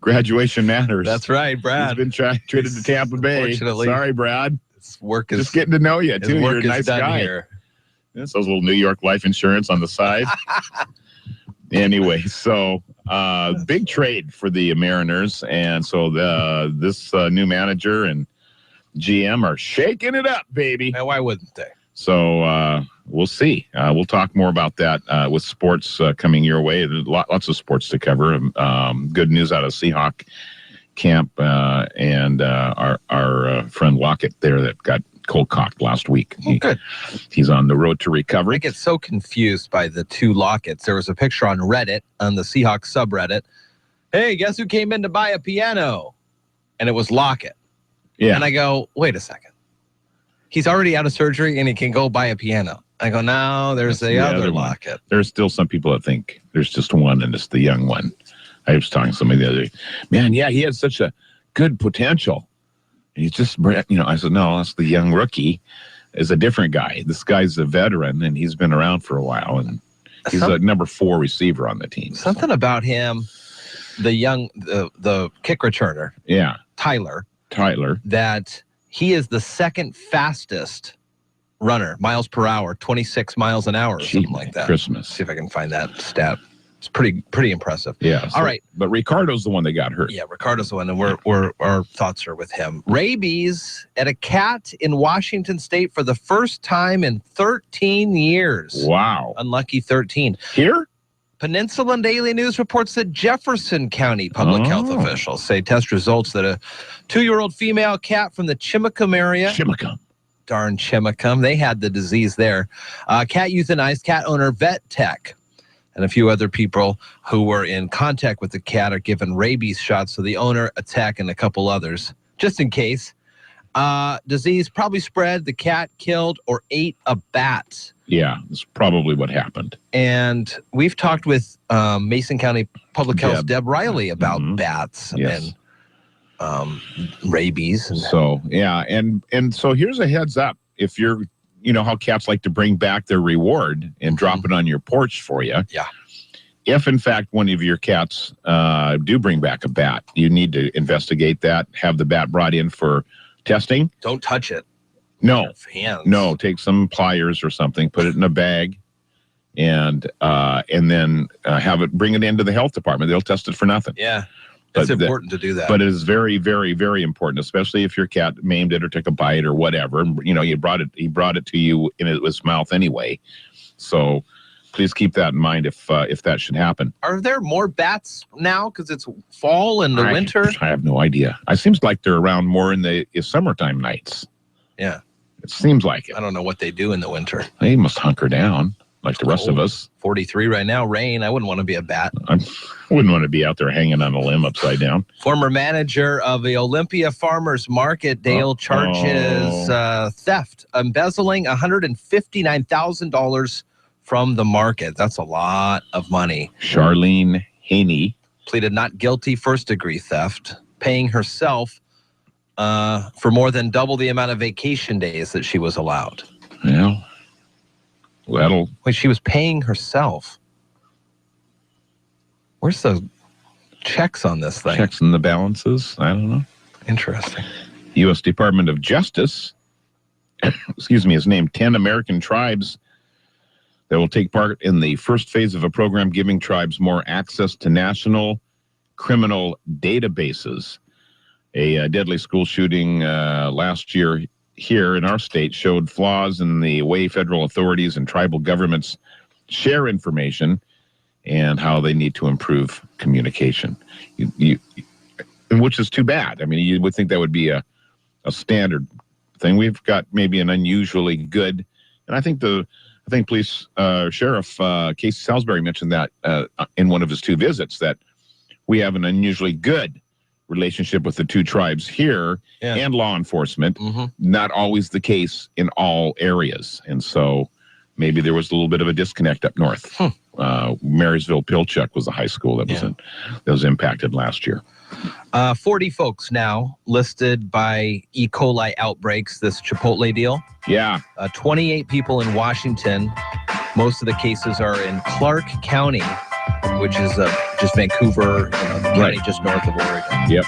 Graduation Matters. That's right, Brad. He's been traded to Tampa Bay. Sorry, Brad. His work is just getting to know you, too. You're a nice guy. Here. That's those little New York life insurance on the side. Anyway, so big trade for the Mariners, and so this new manager and GM are shaking it up, baby. Now, why wouldn't they? So we'll see. We'll talk more about that with sports coming your way. There's lots of sports to cover. Good news out of Seahawk camp and our friend Lockett there that got cold-cocked last week. Good. He's on the road to recovery. I get so confused by the two Locketts. There was a picture on Reddit, on the Seahawks subreddit. Hey, guess who came in to buy a piano? And it was Lockett. Yeah. And I go, wait a second. He's already out of surgery and he can go buy a piano. I go, no, there's the other Lockett. There's still some people that think there's just one and it's the young one. I was talking to somebody the other day. Man, yeah, he had such a good potential. He's just, I said, no, that's the young rookie. Is a different guy. This guy's a veteran, and he's been around for a while, and he's a number 4 receiver on the team. Something about him, the kick returner. Yeah. Tyler. That he is the second fastest runner, miles per hour, 26 miles an hour, or something like that. Christmas. See if I can find that stat. It's pretty impressive. Yeah. All right. But Ricardo's the one that got hurt. Yeah, Ricardo's the one, and our thoughts are with him. Rabies at a cat in Washington State for the first time in 13 years. Wow. Unlucky 13. Here? Peninsula Daily News reports that Jefferson County public health officials say test results that a 2-year-old female cat from the Chimacum area. Darn Chimacum. They had the disease there. Cat euthanized, cat owner Vet Tech. And a few other people who were in contact with the cat are given rabies shots. So the owner, a tech, and a couple others, just in case. Disease probably spread. The cat killed or ate a bat. Yeah, that's probably what happened. And we've talked with Mason County Public Health Deb Riley about bats and rabies. And so, yeah, and so here's a heads up. If you're how cats like to bring back their reward and drop it on your porch for you. Yeah. If, in fact, one of your cats do bring back a bat, you need to investigate that, have the bat brought in for testing. Don't touch it. No. Hands. No, take some pliers or something, put it in a bag, and then bring it into the health department. They'll test it for nothing. Yeah. It's important to do that. But it is very, very, very important, especially if your cat maimed it or took a bite or whatever. He brought it to you in his mouth anyway. So please keep that in mind if that should happen. Are there more bats now because it's fall and the winter? I have no idea. It seems like they're around more in the summertime nights. Yeah. It seems like it. I don't know what they do in the winter. They must hunker down. like the rest of us. 43 right now, rain. I wouldn't want to be a bat. I wouldn't want to be out there hanging on a limb upside down. Former manager of the Olympia Farmers Market, Dale, charges theft, embezzling $159,000 from the market. That's a lot of money. Charlene Haney pleaded not guilty, first-degree theft, paying herself for more than double the amount of vacation days that she was allowed. Yeah. Wait, she was paying herself. Where's the checks on this thing? Checks and the balances? I don't know. Interesting. U.S. Department of Justice, has named 10 American tribes that will take part in the first phase of a program giving tribes more access to national criminal databases. A deadly school shooting last year here in our state showed flaws in the way federal authorities and tribal governments share information and how they need to improve communication, which is too bad. I mean, you would think that would be a standard thing. We've got maybe an unusually good, and I think police sheriff Casey Salisbury mentioned that in one of his 2 visits, that we have an unusually good relationship with the 2 tribes here and law enforcement. Not always the case in all areas. And so maybe there was a little bit of a disconnect up north. Marysville Pilchuck was a high school that was impacted last year. 40 folks now listed by E. coli outbreaks, this Chipotle deal. Yeah. 28 people in Washington. Most of the cases are in Clark County, which is just Vancouver, county just north of Oregon. Yep.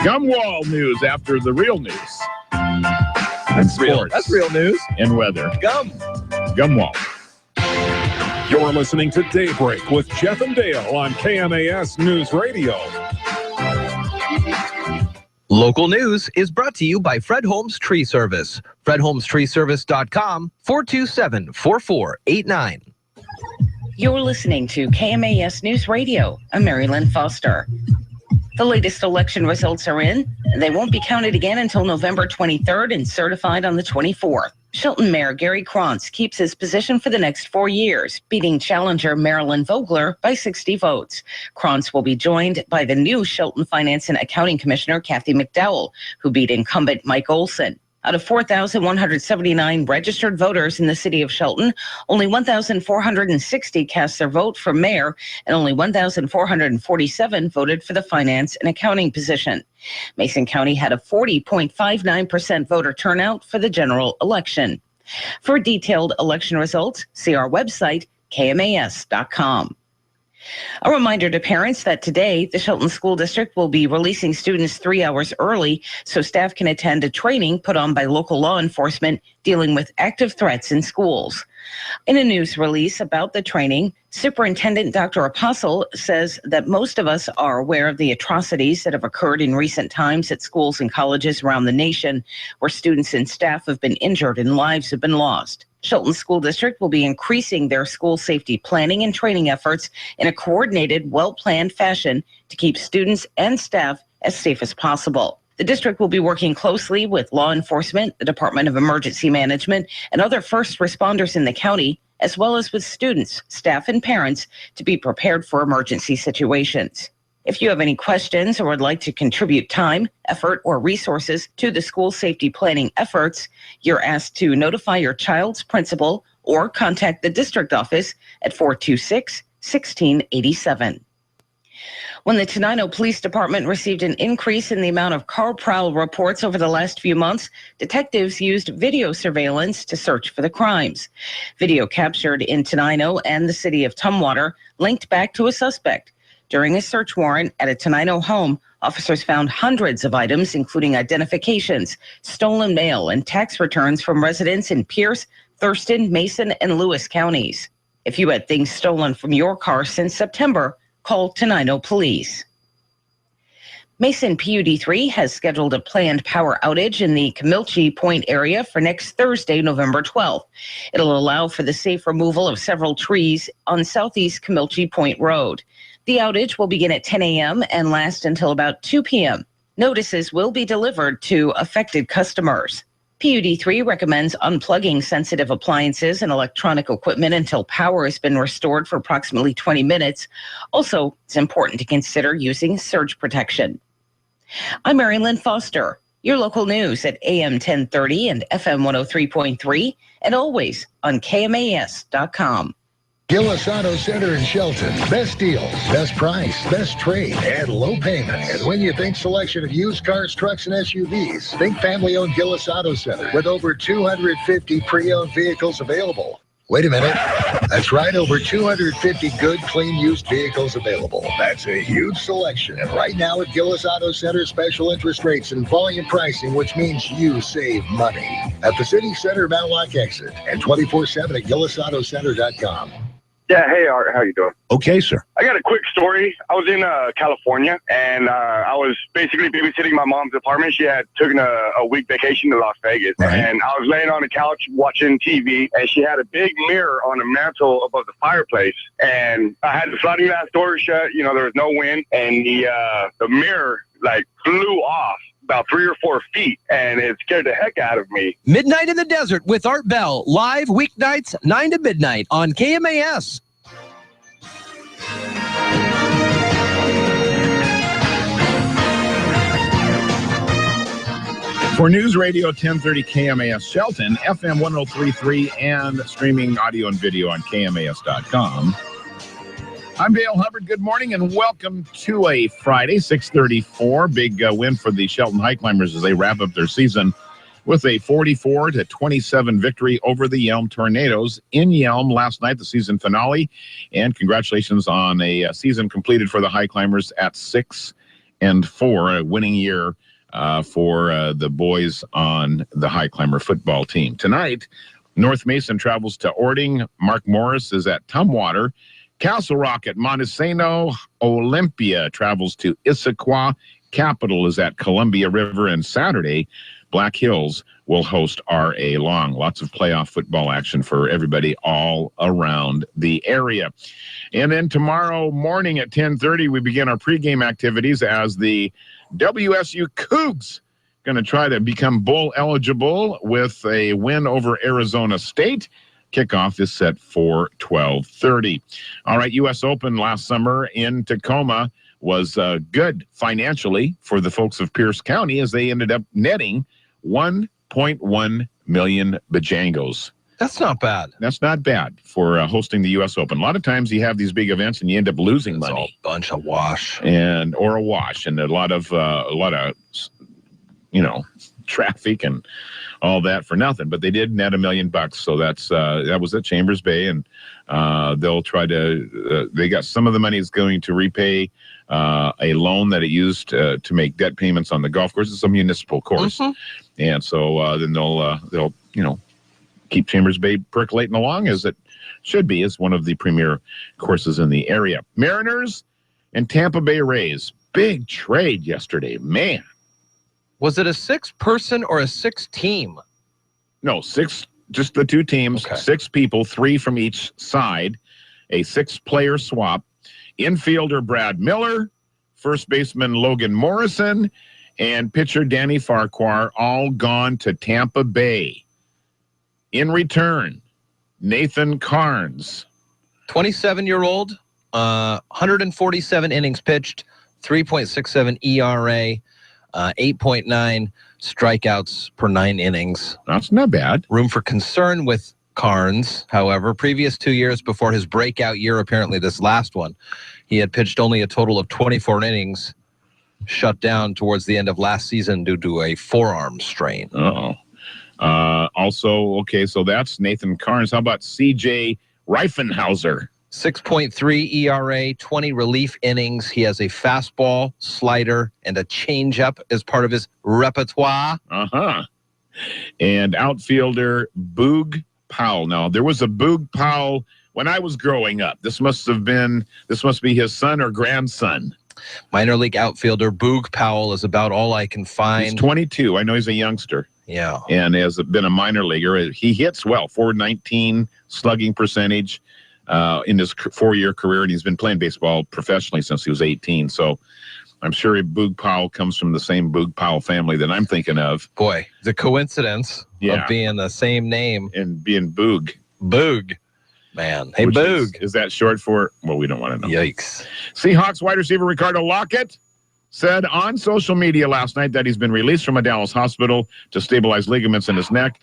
Gumwall news after the real news. That's real. That's real news. And weather. Gumwall. You're listening to Daybreak with Jeff and Dale on KMAS News Radio. Local news is brought to you by Fred Holmes Tree Service. FredHolmesTreeService.com, 427-4489. You're listening to KMAS News Radio. I'm Mary Lynn Foster. The latest election results are in. They won't be counted again until November 23rd and certified on the 24th. Shelton Mayor Gary Krantz keeps his position for the next 4 years, beating challenger Marilyn Vogler by 60 votes. Krantz will be joined by the new Shelton Finance and Accounting Commissioner Kathy McDowell, who beat incumbent Mike Olson. Out of 4,179 registered voters in the city of Shelton, only 1,460 cast their vote for mayor, and only 1,447 voted for the finance and accounting position. Mason County had a 40.59% voter turnout for the general election. For detailed election results, see our website, KMAS.com. A reminder to parents that today, the Shelton School District will be releasing students 3 hours early so staff can attend a training put on by local law enforcement dealing with active threats in schools. In a news release about the training, Superintendent Dr. Apostle says that most of us are aware of the atrocities that have occurred in recent times at schools and colleges around the nation, where students and staff have been injured and lives have been lost. Shelton School District will be increasing their school safety planning and training efforts in a coordinated, well-planned fashion to keep students and staff as safe as possible. The district will be working closely with law enforcement, the Department of Emergency Management, and other first responders in the county, as well as with students, staff, and parents to be prepared for emergency situations. If you have any questions or would like to contribute time, effort, or resources to the school safety planning efforts, you're asked to notify your child's principal or contact the district office at 426-1687. When the Tenino Police Department received an increase in the amount of car prowl reports over the last few months, detectives used video surveillance to search for the crimes. Video captured in Tenino and the city of Tumwater linked back to a suspect. During a search warrant at a Tenino home, officers found hundreds of items, including identifications, stolen mail, and tax returns from residents in Pierce, Thurston, Mason, and Lewis counties. If you had things stolen from your car since September, call Tenino Police. Mason PUD3 has scheduled a planned power outage in the Camilchi Point area for next Thursday, November 12th. It'll allow for the safe removal of several trees on Southeast Camilchi Point Road. The outage will begin at 10 a.m. and last until about 2 p.m. Notices will be delivered to affected customers. PUD3 recommends unplugging sensitive appliances and electronic equipment until power has been restored for approximately 20 minutes. Also, it's important to consider using surge protection. I'm Mary Lynn Foster, your local news at AM 1030 and FM 103.3, and always on KMAS.com. Gillis Auto Center in Shelton. Best deals, best price, best trade, and low payments. And when you think selection of used cars, trucks, and SUVs, think family-owned Gillis Auto Center with over 250 pre-owned vehicles available. Wait a minute. That's right, over 250 good, clean, used vehicles available. That's a huge selection. And right now at Gillis Auto Center, special interest rates and volume pricing, which means you save money. At the City Center Mount Lock exit and 24/7 at GillisAutoCenter.com. Yeah, hey, Art, how you doing? Okay, sir. I got a quick story. I was in California, and I was basically babysitting my mom's apartment. She had taken a week vacation to Las Vegas, and I was laying on the couch watching TV, and she had a big mirror on the mantle above the fireplace, and I had the sliding glass door shut. You know, there was no wind, and the mirror, like, flew off about 3 or 4 feet, and it scared the heck out of me. Midnight in the Desert with Art Bell, live weeknights 9 to midnight on KMAS. For Newsradio 1030 KMAS Shelton, FM 103.3, and streaming audio and video on KMAS.com. I'm Dale Hubbard. Good morning and welcome to a Friday, 6:34. Big win for the Shelton High Climbers as they wrap up their season with a 44-27 victory over the Yelm Tornadoes in Yelm last night, the season finale. And congratulations on a season completed for the High Climbers at 6-4, a winning year for the boys on the High Climber football team. Tonight, North Mason travels to Ording. Mark Morris is at Tumwater. Castle Rock at Montesano. Olympia travels to Issaquah. Capital is at Columbia River. And Saturday, Black Hills will host R.A. Long. Lots of playoff football action for everybody all around the area. And then tomorrow morning at 10:30, we begin our pregame activities as the WSU Cougs going to try to become bowl eligible with a win over Arizona State. Kickoff is set for 12:30. All right, U.S. Open last summer in Tacoma was good financially for the folks of Pierce County as they ended up netting 1.1 million bajangos. That's not bad. That's not bad for hosting the U.S. Open. A lot of times you have these big events and you end up losing money. A bunch of wash. Or a wash, and a lot of traffic and all that for nothing. But they did net $1 million, so that was at Chambers Bay, and they'll try to. They got some of the money is going to repay a loan that it used to make debt payments on the golf course. It's a municipal course, and so then they'll keep Chambers Bay percolating along as it should be. It's one of the premier courses in the area. Mariners and Tampa Bay Rays, big trade yesterday, man. Was it a 6-person or a 6-team? No, 6, just the 2 teams, okay. 6 people, 3 from each side, a 6-player swap. Infielder Brad Miller, first baseman Logan Morrison, and pitcher Danny Farquhar all gone to Tampa Bay. In return, Nathan Carnes. 27-year-old, 147 innings pitched, 3.67 ERA. 8.9 strikeouts per 9 innings. That's not bad. Room for concern with Carnes, however. Previous 2 years before his breakout year, apparently this last one, he had pitched only a total of 24 innings, shut down towards the end of last season due to a forearm strain. Also, okay, so that's Nathan Carnes. How about C.J. Reifenhauser? 6.3 ERA, 20 relief innings. He has a fastball, slider, and a changeup as part of his repertoire. And outfielder Boog Powell. Now, there was a Boog Powell when I was growing up. This must be his son or grandson. Minor league outfielder Boog Powell is about all I can find. He's 22. I know he's a youngster. Yeah. And has been a minor leaguer. He hits well, .419 slugging percentage. In his 4-year career, and he's been playing baseball professionally since he was 18. So I'm sure Boog Powell comes from the same Boog Powell family that I'm thinking of. Boy, the coincidence of being the same name. And being Boog. Boog. Man. Hey, Boog. Is that short for? Well, we don't want to know. Yikes. Seahawks wide receiver Ricardo Lockett said on social media last night that he's been released from a Dallas hospital to stabilize ligaments in his neck.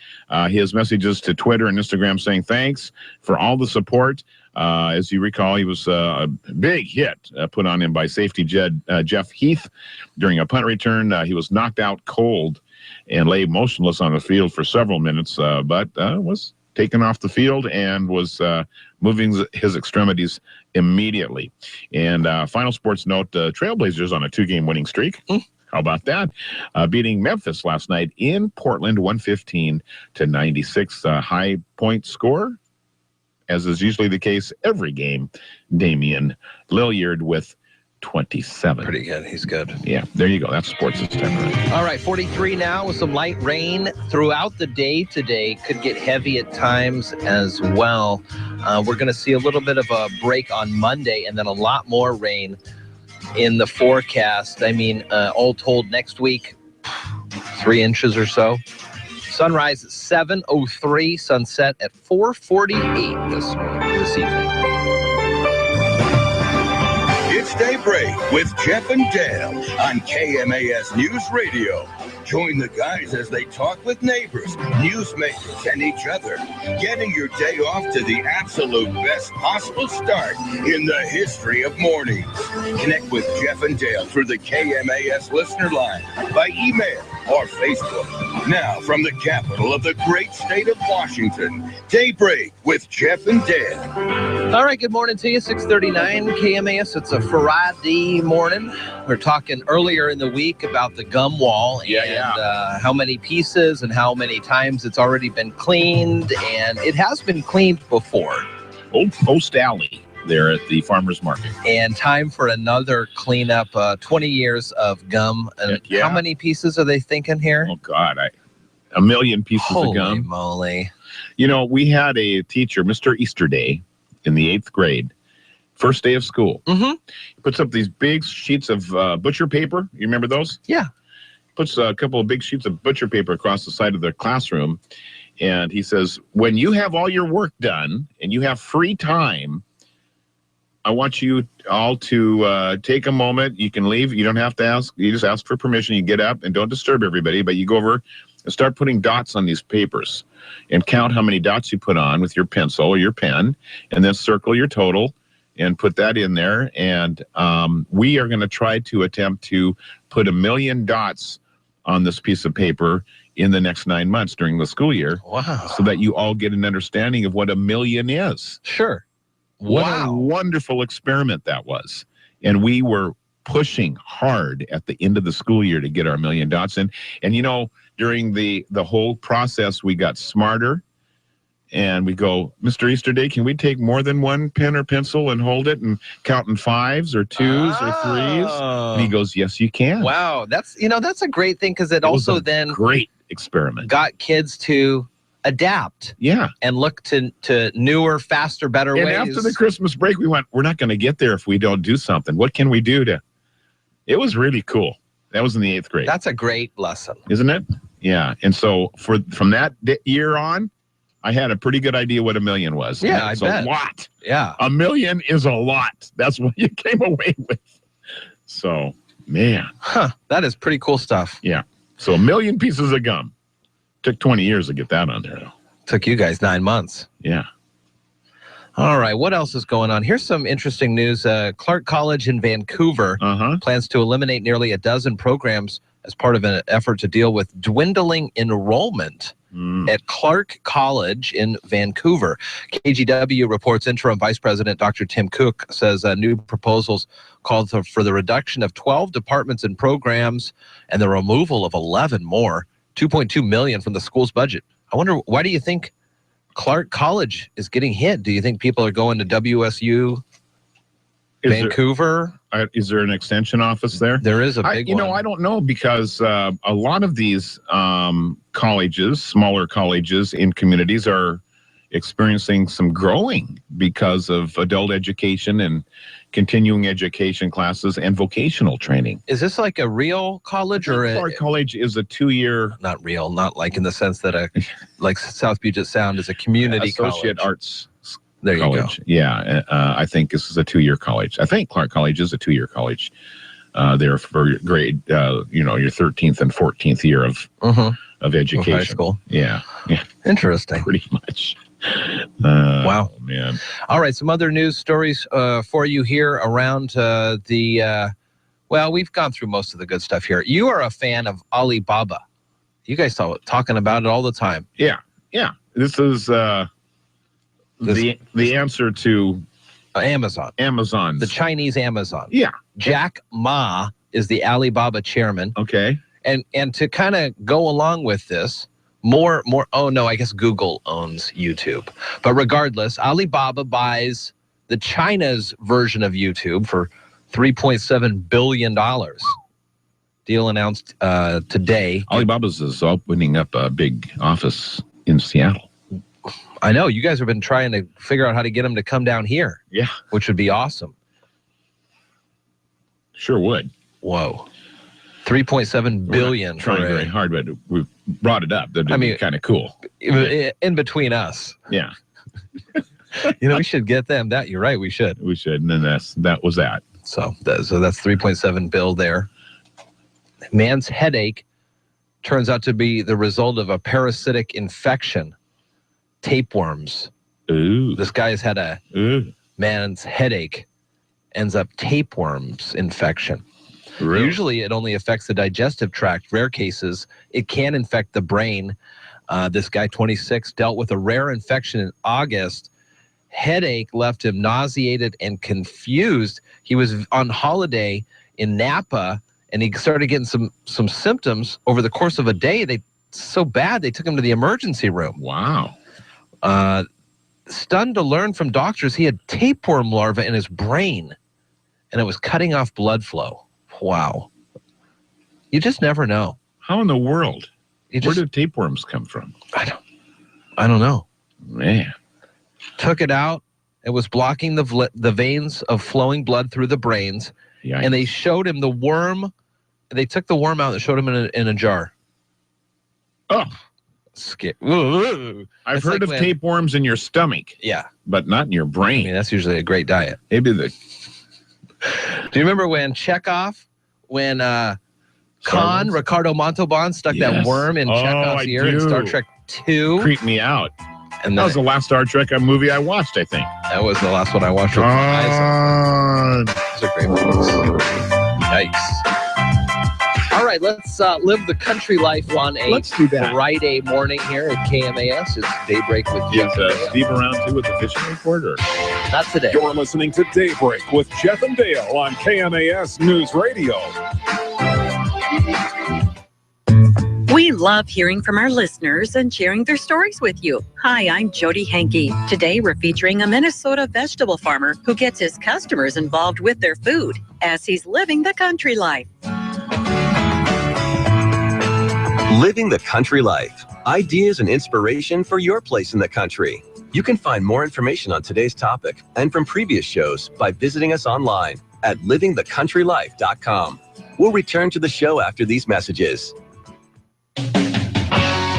His messages to Twitter and Instagram saying thanks for all the support. As you recall, he was a big hit put on him by safety Jeff Heath during a punt return. He was knocked out cold and lay motionless on the field for several minutes, but was taken off the field and was moving his extremities immediately. And final sports note, Trailblazers on a 2-game winning streak. How about that? Beating Memphis last night in Portland, 115-96. High point score, as is usually the case every game. Damian Lillard with 27. Pretty good. He's good. Yeah, there you go. That's sports this time around. All right, 43 now with some light rain throughout the day today. Could get heavy at times as well. We're going to see a little bit of a break on Monday and then a lot more rain in the forecast. I mean, all told, next week, 3 inches or so. Sunrise at 7:03, sunset at 4:48 this evening. It's Daybreak with Jeff and Dale on KMAS News Radio. Join the guys as they talk with neighbors, newsmakers, and each other, getting your day off to the absolute best possible start in the history of mornings. Connect with Jeff and Dale through the KMAS listener line, by email or Facebook. Now, from the capital of the great state of Washington, Daybreak with Jeff and Dale. All right, good morning to you, 6:39 KMAS. It's a Friday morning. We're talking earlier in the week about the gum wall and how many pieces and how many times it's already been cleaned, and it has been cleaned before. Old Post Alley there at the farmer's market. And time for another cleanup, 20 years of gum. And how many pieces are they thinking here? Oh, God, a million pieces of gum. Holy moly. You know, we had a teacher, Mr. Easterday, in the 8th grade, first day of school. He puts up these big sheets of butcher paper. You remember those? Yeah. Puts a couple of big sheets of butcher paper across the side of the classroom. And he says, when you have all your work done and you have free time, I want you all to take a moment. You can leave. You don't have to ask. You just ask for permission. You get up and don't disturb everybody, but you go over and start putting dots on these papers and count how many dots you put on with your pencil or your pen, and then circle your total and put that in there. And we are going to try to attempt to put 1 million dots on this piece of paper in the next 9 months during the school year. Wow. So that you all get an understanding of what 1 million is. Sure. What a wonderful experiment that was. And we were pushing hard at the end of the school year to get our 1 million dots in. And, you know, during the whole process, we got smarter. And we go, Mr. Easterday, can we take more than one pen or pencil and hold it and count in 5s or 2s or 3s? And he goes, yes, you can. Wow. That's a great thing, because it also then great experiment got kids to adapt. Yeah. And look to newer, faster, better ways. And after the Christmas break, we went, we're not going to get there if we don't do something. What can we do to? It was really cool. That was in the 8th grade. That's a great lesson. Isn't it? Yeah. And so from that year on, I had a pretty good idea what 1 million was. Yeah, it's I bet. a lot. Yeah. 1 million is a lot. That's what you came away with. So, man. That is pretty cool stuff. Yeah. So 1 million pieces of gum. Took 20 years to get that on there, though. Took you guys 9 months. Yeah. All right. What else is going on? Here's some interesting news. Clark College in Vancouver plans to eliminate nearly a dozen programs as part of an effort to deal with dwindling enrollment at Clark College in Vancouver. KGW reports interim Vice President Dr. Tim Cook says new proposals called for the reduction of 12 departments and programs and the removal of 11 more, $2.2 million from the school's budget. I wonder, why do you think Clark College is getting hit? Do you think people are going to WSU, Vancouver? Is there an extension office there? There is a big one. I don't know, because a lot of these colleges, smaller colleges in communities, are experiencing some growing because of adult education and continuing education classes and vocational training. Is this like a real college or Clark College is a 2-year? Not real, not like in the sense that like South Puget Sound is a community associate college. Arts there college. You go. Yeah, I think this is a 2-year college. I think Clark College is a 2-year college. There for grade, your 13th and 14th year of education. High school. Yeah. Interesting. Pretty much. Wow, man. All right, some other news stories for you here around well, we've gone through most of the good stuff here. You are a fan of Alibaba. You guys talking about it all the time. Yeah. This is the answer to Amazon. The Chinese Amazon. Yeah. Jack Ma is the Alibaba chairman. Okay. And to kind of go along with this, I guess Google owns YouTube. But regardless, Alibaba buys the China's version of YouTube for $3.7 billion. Deal announced today. Alibaba's is opening up a big office in Seattle. I know. You guys have been trying to figure out how to get them to come down here. Yeah. Which would be awesome. Sure would. Whoa. $3.7 billion. Trying very hard, but we brought it up. That'd be kind of cool. In between us. Yeah. We should get them. You're right. We should. And then that was that. So that's $3.7 billion there. Man's headache turns out to be the result of a parasitic infection. Tapeworms. Ooh. This guy's had a man's headache. Ends up tapeworms infection. Really? Usually it only affects the digestive tract. Rare cases, it can infect the brain. This guy, 26, dealt with a rare infection in August. Headache left him nauseated and confused. He was on holiday in Napa, and he started getting some symptoms over the course of a day. So bad, they took him to the emergency room. Wow. Stunned to learn from doctors he had tapeworm larvae in his brain, and it was cutting off blood flow. Wow. You just never know. How in the world? Where did tapeworms come from? I don't know. Man. Took it out. It was blocking the veins of flowing blood through the brains. Yikes. And they showed him the worm. They took the worm out and showed him in a jar. Oh. I've heard of tapeworms in your stomach. Yeah. But not in your brain. I mean, that's usually a great diet. Maybe Do you remember when Chekhov, Ricardo Montalban stuck that worm in Chekhov's ear in Star Trek 2? Creeped me out. And that was the last Star Trek movie I watched, I think. That was the last one I watched. Those are great movies. Yikes. All right, let's live the country life on a Friday morning here at KMAS. It's Daybreak with Jeff. Is Steve around too with the fishing report? Or? Not today. You're listening to Daybreak with Jeff and Dale on KMAS News Radio. We love hearing from our listeners and sharing their stories with you. Hi, I'm Jody Henke. Today, we're featuring a Minnesota vegetable farmer who gets his customers involved with their food as he's living the country life. Living the country life. Ideas and inspiration for your place in the country. You can find more information on today's topic and from previous shows by visiting us online at livingthecountrylife.com. We'll return to the show after these messages.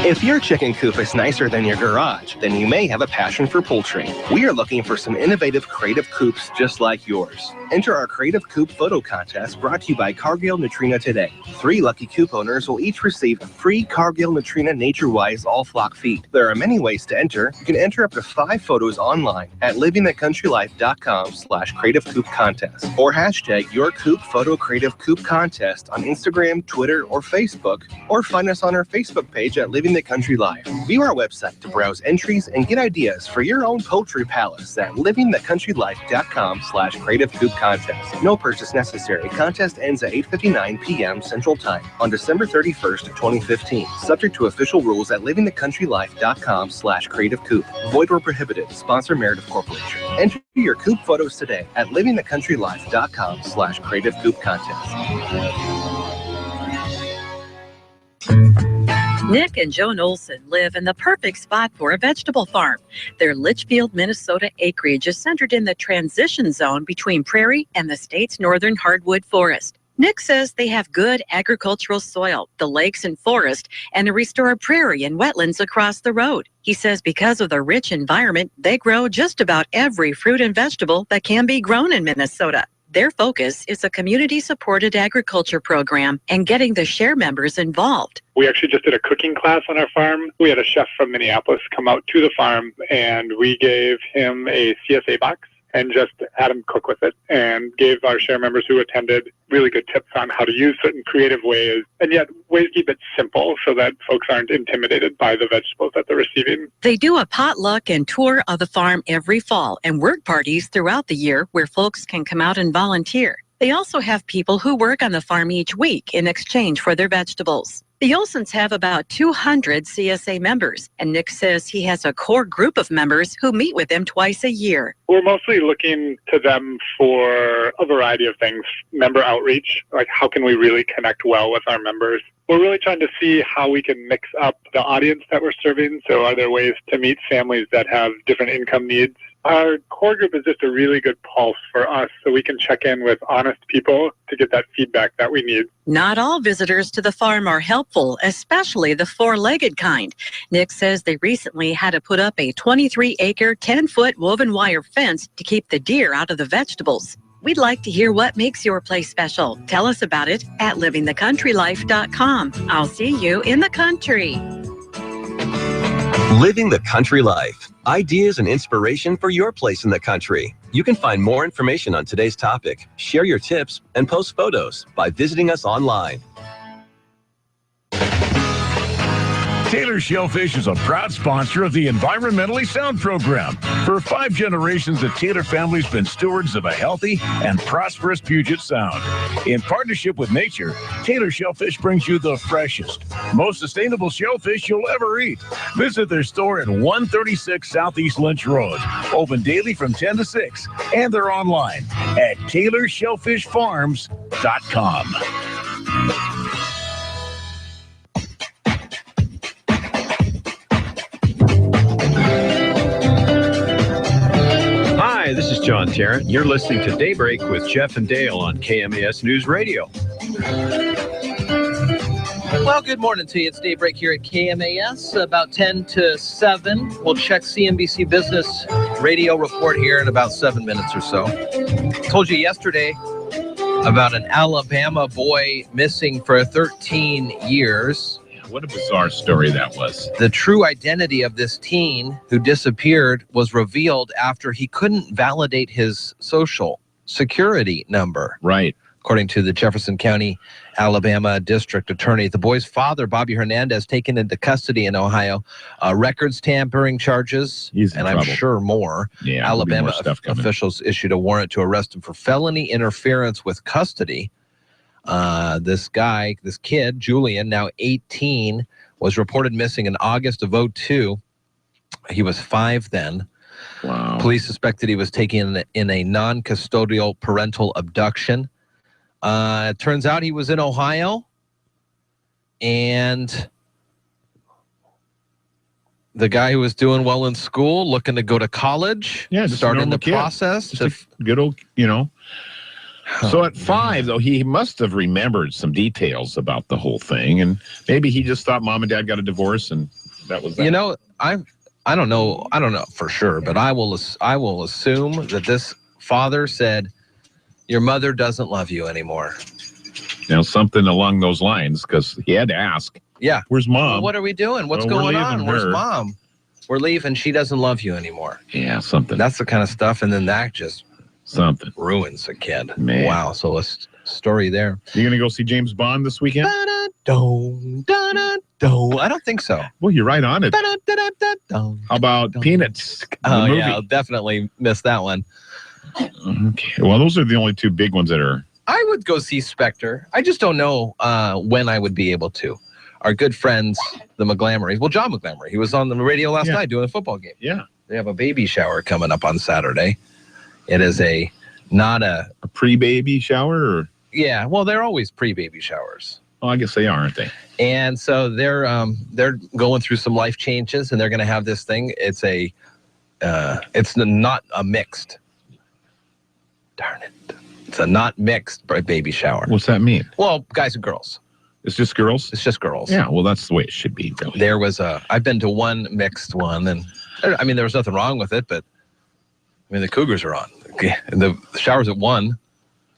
If your chicken coop is nicer than your garage, then you may have a passion for poultry. We are looking for some innovative creative coops just like yours. Enter our Creative Coop Photo Contest brought to you by Cargill Neutrina Today. 3 lucky coop owners will each receive free Cargill Neutrina Nature-Wise all-flock feed. There are many ways to enter. You can enter up to 5 photos online at livingthecountrylife.com/Creative Coop Contest or hashtag your Coop Photo Creative Coop Contest on Instagram, Twitter, or Facebook, or find us on our Facebook page at Living the Country Life. View our website to browse entries and get ideas for your own poultry palace at livingthecountrylife.com/Creative Coop Contest. No purchase necessary. Contest ends at 8:59 p.m. Central Time on December 31st, 2015. Subject to official rules at livingthecountrylife.com/Creative Coop. Void or prohibited. Sponsor Meredith Corporation. Enter your coop photos today at livingthecountrylife.com/Creative Coop Contest. Nick and Joan Olson live in the perfect spot for a vegetable farm. Their Litchfield, Minnesota acreage is centered in the transition zone between prairie and the state's northern hardwood forest. Nick says they have good agricultural soil, the lakes and forest, and a restored prairie and wetlands across the road. He says because of the rich environment, they grow just about every fruit and vegetable that can be grown in Minnesota. Their focus is a community-supported agriculture program and getting the share members involved. We actually just did a cooking class on our farm. We had a chef from Minneapolis come out to the farm, and we gave him a CSA box and just had him cook with it, and gave our share members who attended really good tips on how to use it in creative ways, and yet ways to keep it simple so that folks aren't intimidated by the vegetables that they're receiving. They do a potluck and tour of the farm every fall and work parties throughout the year where folks can come out and volunteer. They also have people who work on the farm each week in exchange for their vegetables. The Olsons have about 200 CSA members, and Nick says he has a core group of members who meet with him twice a year. We're mostly looking to them for a variety of things. Member outreach, like how can we really connect well with our members? We're really trying to see how we can mix up the audience that we're serving. So are there ways to meet families that have different income needs? Our core group is just a really good pulse for us so we can check in with honest people to get that feedback that we need. Not all visitors to the farm are helpful, especially the four-legged kind. Nick says they recently had to put up a 23-acre, 10-foot woven wire fence to keep the deer out of the vegetables. We'd like to hear what makes your place special. Tell us about it at livingthecountrylife.com. I'll see you in the country. Living the country life. Ideas and inspiration for your place in the country. You can find more information on today's topic, share your tips, and post photos by visiting us online. Taylor Shellfish is a proud sponsor of the Environmentally Sound program. For 5 generations, the Taylor family's been stewards of a healthy and prosperous Puget Sound. In partnership with nature, Taylor Shellfish brings you the freshest, most sustainable shellfish you'll ever eat. Visit their store at 136 Southeast Lynch Road. Open daily from 10 to 6, and they're online at TaylorShellfishFarms.com. Hi, this is John Tarrant. You're listening to Daybreak with Jeff and Dale on KMAS News Radio. Well, good morning to you. It's Daybreak here at KMAS, about 10 to 7. We'll check CNBC Business Radio report here in about 7 minutes or so. Told you yesterday about an Alabama boy missing for 13 years. What a bizarre story that was. The true identity of this teen who disappeared was revealed after he couldn't validate his social security number. Right. According to the Jefferson County, Alabama District Attorney. The boy's father, Bobby Hernandez, taken into custody in Ohio. Records tampering charges, and trouble. I'm sure more. Yeah, Alabama more officials issued a warrant to arrest him for felony interference with custody. This kid, Julian, now 18, was reported missing in August of 2002. He was 5 then. Wow. Police suspected he was taken in a non-custodial parental abduction. It turns out he was in Ohio, and the guy who was doing well in school, looking to go to college, starting the process. Good old, So at 5, though, he must have remembered some details about the whole thing, and maybe he just thought mom and dad got a divorce, and that was that. I don't know for sure, but I will assume that this father said, "Your mother doesn't love you anymore." Now, something along those lines, because he had to ask. Yeah. Where's mom? Well, what are we doing? What's going on? Where's mom? We're leaving. She doesn't love you anymore. Yeah, something. That's the kind of stuff, and then that just ruins a kid. Man. Wow. So a story there. You gonna go see James Bond this weekend? I don't think so. Well, you're right on it. How about Peanuts? Oh, yeah, I'll definitely miss that one. Okay. Well, those are the only 2 big ones that are. I would go see Spectre. I just don't know when I would be able to. Our good friends, the McGlamories. Well, John McGlamory. He was on the radio last night doing a football game. Yeah. They have a baby shower coming up on Saturday. It is not a pre-baby shower? Or? Yeah, well, they're always pre-baby showers. Oh, I guess they are, aren't they? And so they're going through some life changes, and they're going to have this thing. It's not a mixed. Darn it. It's a not mixed baby shower. What's that mean? Well, guys and girls. It's just girls? It's just girls. Yeah, well, that's the way it should be, really. I've been to one mixed one, and I mean, there was nothing wrong with it, but I mean, the Cougars are on. The shower's at 1.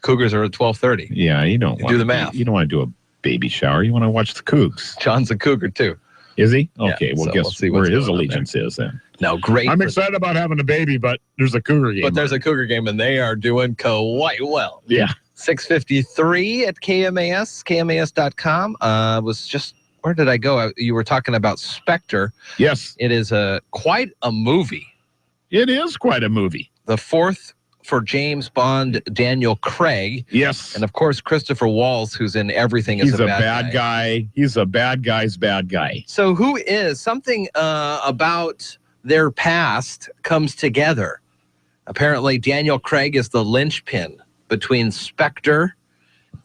Cougars are at 12:30. Yeah, you don't do the math. You don't want to do a baby shower. You want to watch the Cougs. John's a Cougar, too. Is he? Okay, Yeah, well, so guess we'll see where what's his going on allegiance is then. No, great. I'm excited about having a baby, but there's a Cougar game. But there's a Cougar game, and they are doing quite well. Yeah. 6:53 at KMAS, KMAS.com. Where did I go? You were talking about Spectre. Yes. It is quite a movie. It is quite a movie. The fourth for James Bond, Daniel Craig. Yes. And, of course, Christopher Waltz, who's in everything as He's a bad guy. He's a bad guy's bad guy. So who is something about their past comes together. Apparently, Daniel Craig is the linchpin between Spectre,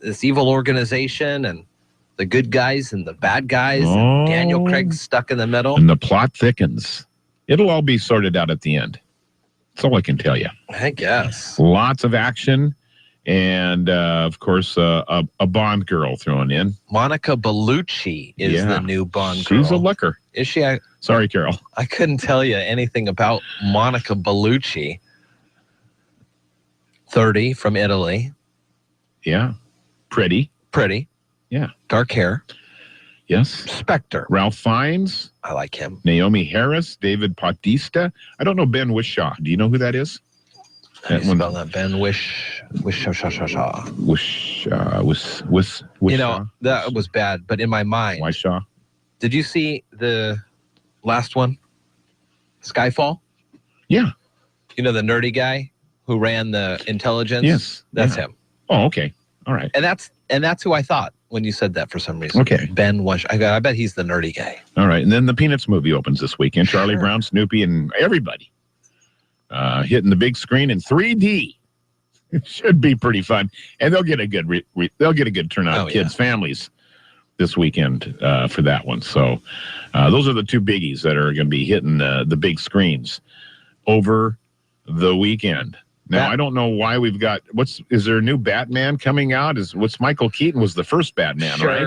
this evil organization, and the good guys and the bad guys. Oh. And Daniel Craig's stuck in the middle. And the plot thickens. It'll all be sorted out at the end. That's all I can tell you. I guess. Lots of action. And, of course, a Bond girl thrown in. Monica Bellucci is the new Bond girl. She's a looker. Is she? Sorry, Carol. I couldn't tell you anything about Monica Bellucci. 30 from Italy. Yeah. Pretty. Yeah. Dark hair. Yes. Spectre. Ralph Fiennes. I like him. Naomi Harris. David Bautista. I don't know Ben Whishaw. Do you know who that is? How do you spell that? Ben Whishaw. You know, that was bad, but in my mind. Whishaw. Did you see the last one? Skyfall? Yeah. You know the nerdy guy who ran the intelligence? Yes. That's him. Oh, okay. All right. And that's who I thought when you said that for some reason. Okay. Ben Whishaw. I bet he's the nerdy guy. All right. And then the Peanuts movie opens this weekend. Charlie Brown, Snoopy, and everybody hitting the big screen in 3D. It should be pretty fun. And they'll get a good turnout of kids' families this weekend for that one. So those are the two biggies that are going to be hitting the big screens over the weekend. Now, I don't know why we've got, is there a new Batman coming out? Michael Keaton was the first Batman, right?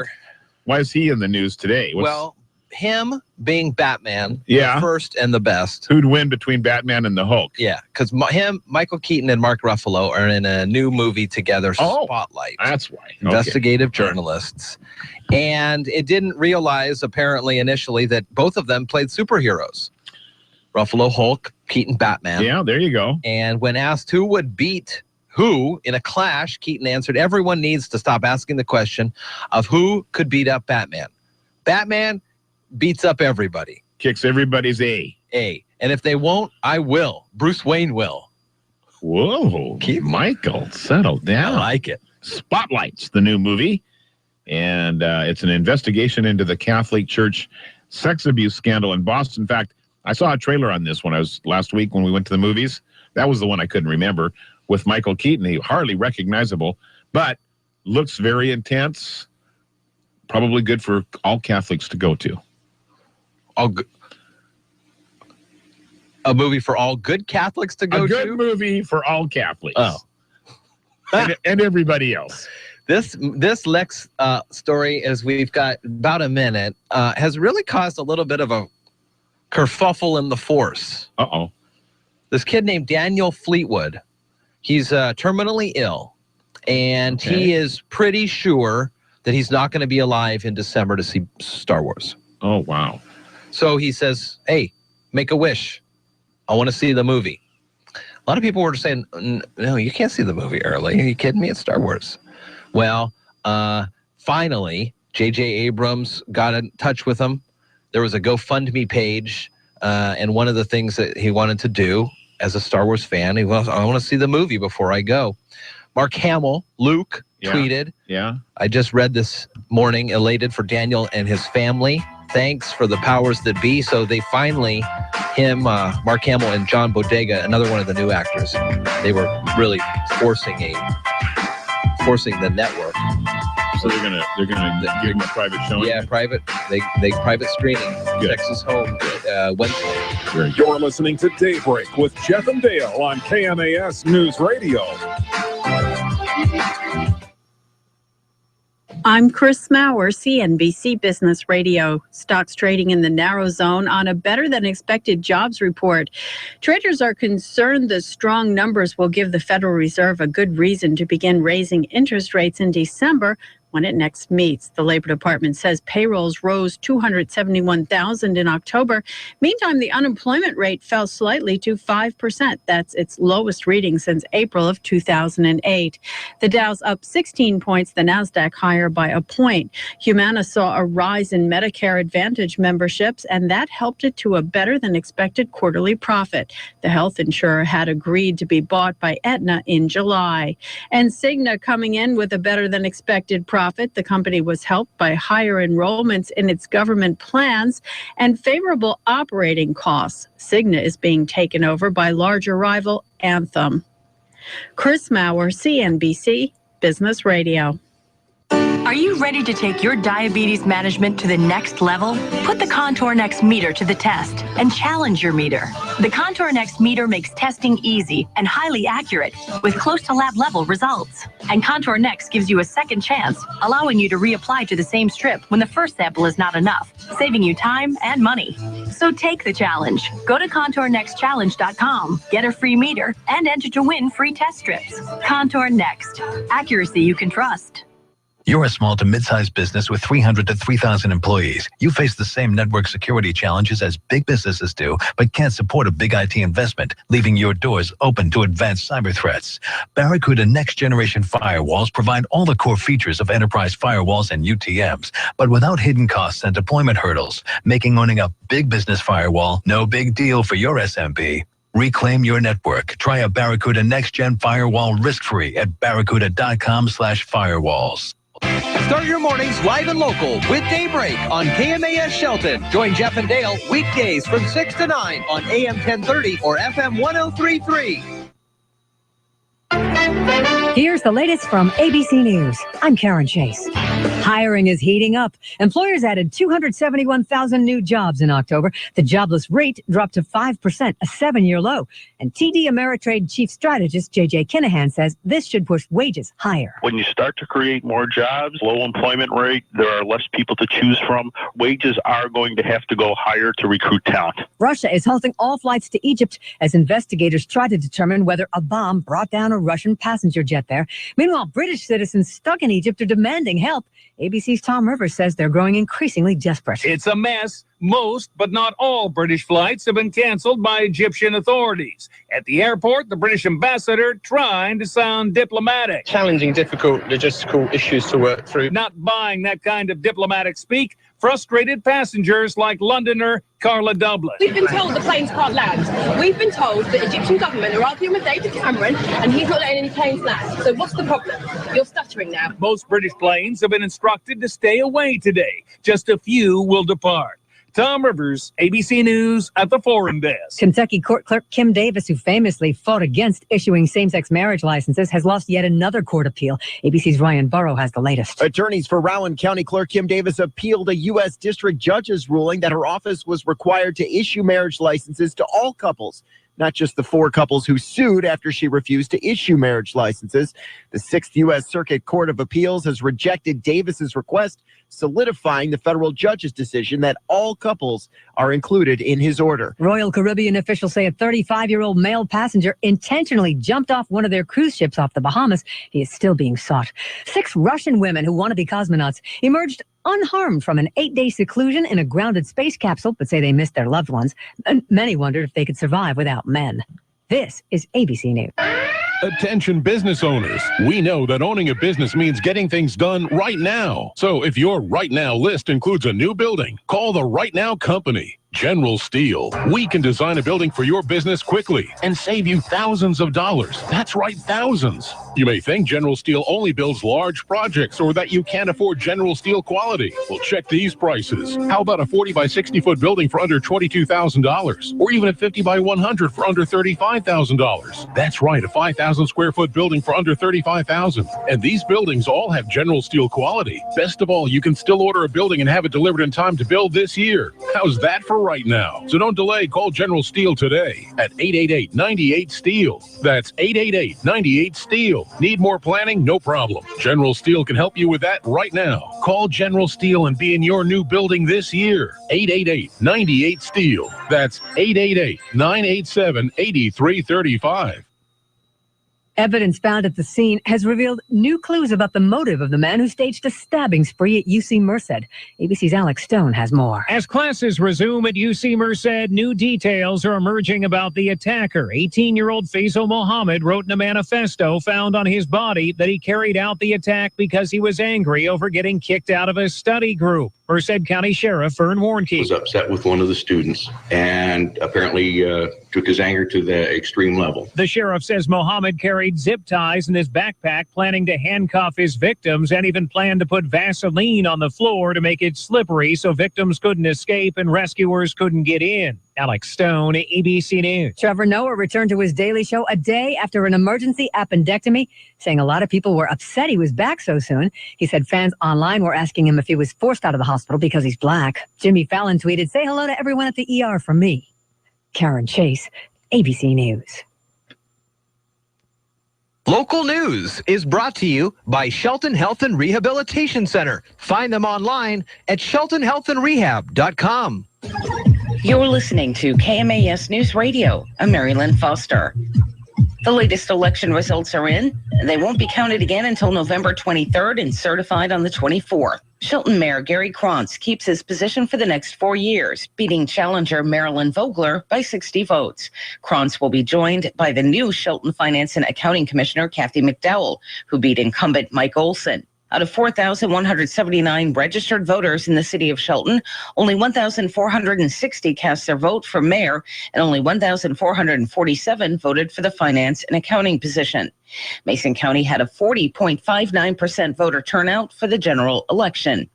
Why is he in the news today? Well, him being Batman, Yeah. the first and the best. Who'd win between Batman and the Hulk? Yeah, because Michael Keaton and Mark Ruffalo are in a new movie together, Spotlight. That's why. Okay. Investigative journalists. And it didn't realize, apparently, initially, that both of them played superheroes. Ruffalo Hulk, Keaton Batman. Yeah, there you go. And when asked who would beat who in a clash, Keaton answered, everyone needs to stop asking the question of who could beat up Batman. Batman beats up everybody. Kicks everybody's A. And if they won't, I will. Bruce Wayne will. Whoa. Michael, settle down. I like it. Spotlight's the new movie. And it's an investigation into the Catholic Church sex abuse scandal in Boston. In fact, I saw a trailer on this one. Last week when we went to the movies. That was the one I couldn't remember. With Michael Keaton, he hardly recognizable, but looks very intense. Probably good for all Catholics to go to. A movie for all good Catholics to go to? A good movie for all Catholics. Oh. and everybody else. This Lex story, as we've got about a minute, has really caused a little bit of a kerfuffle in the force. Uh-oh. This kid named Daniel Fleetwood, he's terminally ill, and he is pretty sure that he's not going to be alive in December to see Star Wars. Oh, wow. So he says, hey, make a wish. I want to see the movie. A lot of people were saying, no, you can't see the movie early. Are you kidding me? It's Star Wars. Well, finally, J.J. Abrams got in touch with him. There was a GoFundMe page, and one of the things that he wanted to do as a Star Wars fan, I want to see the movie before I go. Mark Hamill, Luke, tweeted, I just read this morning, elated for Daniel and his family. Thanks for the powers that be. So they finally, Mark Hamill and John Bodega, another one of the new actors, they were really forcing the network. So they're gonna give them a private showing. Yeah, private. They private screening. Good. Texas home Wednesday. You're listening to Daybreak with Jeff and Dale on KMAS News Radio. I'm Chris Maurer, CNBC Business Radio. Stocks trading in the narrow zone on a better-than-expected jobs report. Traders are concerned the strong numbers will give the Federal Reserve a good reason to begin raising interest rates in December when it next meets. The Labor Department says payrolls rose 271,000 in October. Meantime, the unemployment rate fell slightly to 5%. That's its lowest reading since April of 2008. The Dow's up 16 points, the Nasdaq higher by a point. Humana saw a rise in Medicare Advantage memberships, and that helped it to a better-than-expected quarterly profit. The health insurer had agreed to be bought by Aetna in July. And Cigna coming in with a better-than-expected profit. The company was helped by higher enrollments in its government plans and favorable operating costs. Cigna is being taken over by larger rival Anthem. Chris Maurer, CNBC Business Radio. Are you ready to take your diabetes management to the next level? Put the Contour Next meter to the test and challenge your meter. The Contour Next meter makes testing easy and highly accurate with close to lab level results. And Contour Next gives you a second chance, allowing you to reapply to the same strip when the first sample is not enough, saving you time and money. So take the challenge. Go to ContourNextChallenge.com, get a free meter, and enter to win free test strips. Contour Next. Accuracy you can trust. You're a small to mid-sized business with 300 to 3,000 employees. You face the same network security challenges as big businesses do, but can't support a big IT investment, leaving your doors open to advanced cyber threats. Barracuda next-generation firewalls provide all the core features of enterprise firewalls and UTMs, but without hidden costs and deployment hurdles, making owning a big business firewall no big deal for your SMB. Reclaim your network. Try a Barracuda next-gen firewall risk-free at barracuda.com/firewalls. Start your mornings live and local with Daybreak on KMAS Shelton. Join Jeff and Dale weekdays from 6 to 9 on AM 1030 or FM 1033. Here's the latest from ABC News. I'm Karen Chase. Hiring is heating up. Employers added 271,000 new jobs in October. The jobless rate dropped to 5%, a 7-year low. And TD Ameritrade Chief Strategist J.J. Kinahan says this should push wages higher. When you start to create more jobs, low employment rate, there are less people to choose from. Wages are going to have to go higher to recruit talent. Russia is halting all flights to Egypt as investigators try to determine whether a bomb brought down a Russian passenger jet there. Meanwhile, British citizens stuck in Egypt are demanding help. ABC's Tom Rivers says they're growing increasingly desperate. It's a mess. Most, but not all, British flights have been canceled by Egyptian authorities. At the airport, the British ambassador trying to sound diplomatic. Challenging, difficult logistical issues to work through. Not buying that kind of diplomatic speak. Frustrated passengers like Londoner Carla Dublin. We've been told the planes can't land. We've been told the Egyptian government are arguing with David Cameron and he's not letting any planes land. So what's the problem? You're stuttering now. Most British planes have been instructed to stay away today. Just a few will depart. Tom Rivers, ABC News at the Foreign Desk. Kentucky court clerk Kim Davis, who famously fought against issuing same-sex marriage licenses, has lost yet another court appeal. ABC's Ryan Burrow has the latest. Attorneys for Rowan County Clerk Kim Davis appealed a U.S. District Judge's ruling that her office was required to issue marriage licenses to all couples, not just the 4 couples who sued after she refused to issue marriage licenses. The 6th U.S. Circuit Court of Appeals has rejected Davis's request, solidifying the federal judge's decision that all couples are included in his order. Royal Caribbean officials say a 35-year-old male passenger intentionally jumped off one of their cruise ships off the Bahamas. He is still being sought. 6 Russian women who want to be cosmonauts emerged unharmed from an 8-day seclusion in a grounded space capsule, but say they missed their loved ones. And many wondered if they could survive without men. This is ABC News. Attention business owners. We know that owning a business means getting things done right now. So if your right now list includes a new building, call the Right Now Company. General Steel. We can design a building for your business quickly and save you thousands of dollars. That's right, thousands. You may think General Steel only builds large projects or that you can't afford General Steel quality. Well, check these prices. How about a 40 by 60 foot building for under $22,000? Or even a 50 by 100 for under $35,000? That's right, a 5,000 square foot building for under $35,000. And these buildings all have General Steel quality. Best of all, you can still order a building and have it delivered in time to build this year. How's that for right now? So don't delay. Call General Steel today at 888-98-STEEL. That's 888-98-STEEL. Need more planning? No problem. General Steel can help you with that right now. Call General Steel and be in your new building this year. 888-98-STEEL. That's 888-987-8335. Evidence found at the scene has revealed new clues about the motive of the man who staged a stabbing spree at UC Merced. ABC's Alex Stone has more. As classes resume at UC Merced, new details are emerging about the attacker. 18-year-old Faisal Mohammed wrote in a manifesto found on his body that he carried out the attack because he was angry over getting kicked out of a study group. Merced County Sheriff Vern Warnke was upset with one of the students and apparently took his anger to the extreme level. The sheriff says Mohammed carried zip ties in his backpack, planning to handcuff his victims, and even planned to put Vaseline on the floor to make it slippery so victims couldn't escape and rescuers couldn't get in. Alex Stone, ABC News. Trevor Noah returned to his Daily Show a day after an emergency appendectomy, saying a lot of people were upset he was back so soon. He said fans online were asking him if he was forced out of the hospital because he's black. Jimmy Fallon tweeted, "Say hello to everyone at the ER from me." Karen Chase, ABC News. Local news is brought to you by Shelton Health and Rehabilitation Center. Find them online at sheltonhealthandrehab.com. You're listening to KMAS News Radio. I'm Mary Lynn Foster. The latest election results are in. They won't be counted again until November 23rd and certified on the 24th. Shelton Mayor Gary Krantz keeps his position for the next 4 years, beating challenger Marilyn Vogler by 60 votes. Krantz will be joined by the new Shelton Finance and Accounting Commissioner Kathy McDowell, who beat incumbent Mike Olson. Out of 4,179 registered voters in the city of Shelton, only 1,460 cast their vote for mayor, and only 1,447 voted for the finance and accounting position. Mason County had a 40.59% voter turnout for the general election.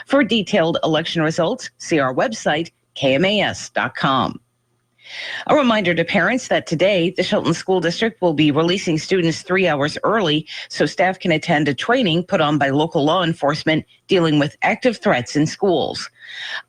For detailed election results, see our website, KMAS.com. A reminder to parents that today the Shelton School District will be releasing students 3 hours early so staff can attend a training put on by local law enforcement dealing with active threats in schools.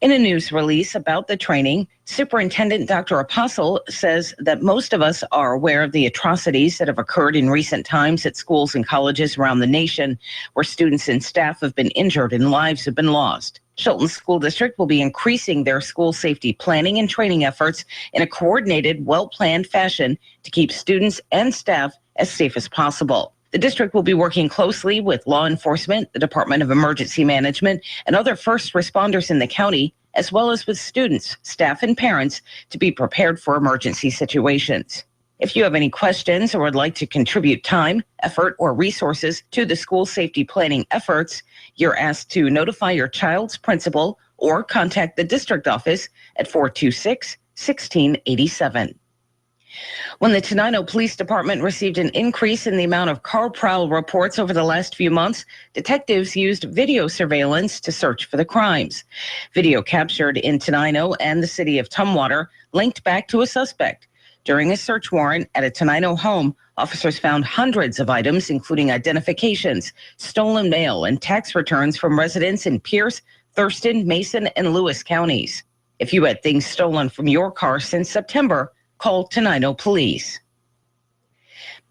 In a news release about the training, Superintendent Dr. Apostle says that most of us are aware of the atrocities that have occurred in recent times at schools and colleges around the nation where students and staff have been injured and lives have been lost. Shelton School District will be increasing their school safety planning and training efforts in a coordinated, well-planned fashion to keep students and staff as safe as possible. The district will be working closely with law enforcement, the Department of Emergency Management, and other first responders in the county, as well as with students, staff, and parents to be prepared for emergency situations. If you have any questions or would like to contribute time, effort, or resources to the school safety planning efforts, you're asked to notify your child's principal or contact the district office at 426-1687. When the Tenino Police Department received an increase in the amount of car prowl reports over the last few months, detectives used video surveillance to search for the crimes. Video captured in Tenino and the city of Tumwater linked back to a suspect. During a search warrant at a Tenino home, officers found hundreds of items, including identifications, stolen mail, and tax returns from residents in Pierce, Thurston, Mason, and Lewis counties. If you had things stolen from your car since September, call Tenino Police.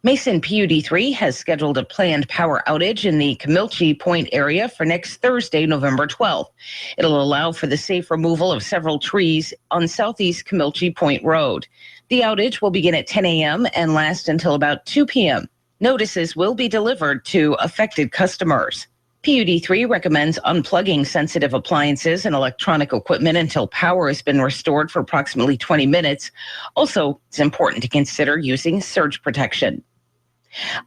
Mason PUD3 has scheduled a planned power outage in the Camilchi Point area for next Thursday, November 12th. It'll allow for the safe removal of several trees on Southeast Camilchi Point Road. The outage will begin at 10 a.m. and last until about 2 p.m. Notices will be delivered to affected customers. PUD3 recommends unplugging sensitive appliances and electronic equipment until power has been restored for approximately 20 minutes. Also, it's important to consider using surge protection.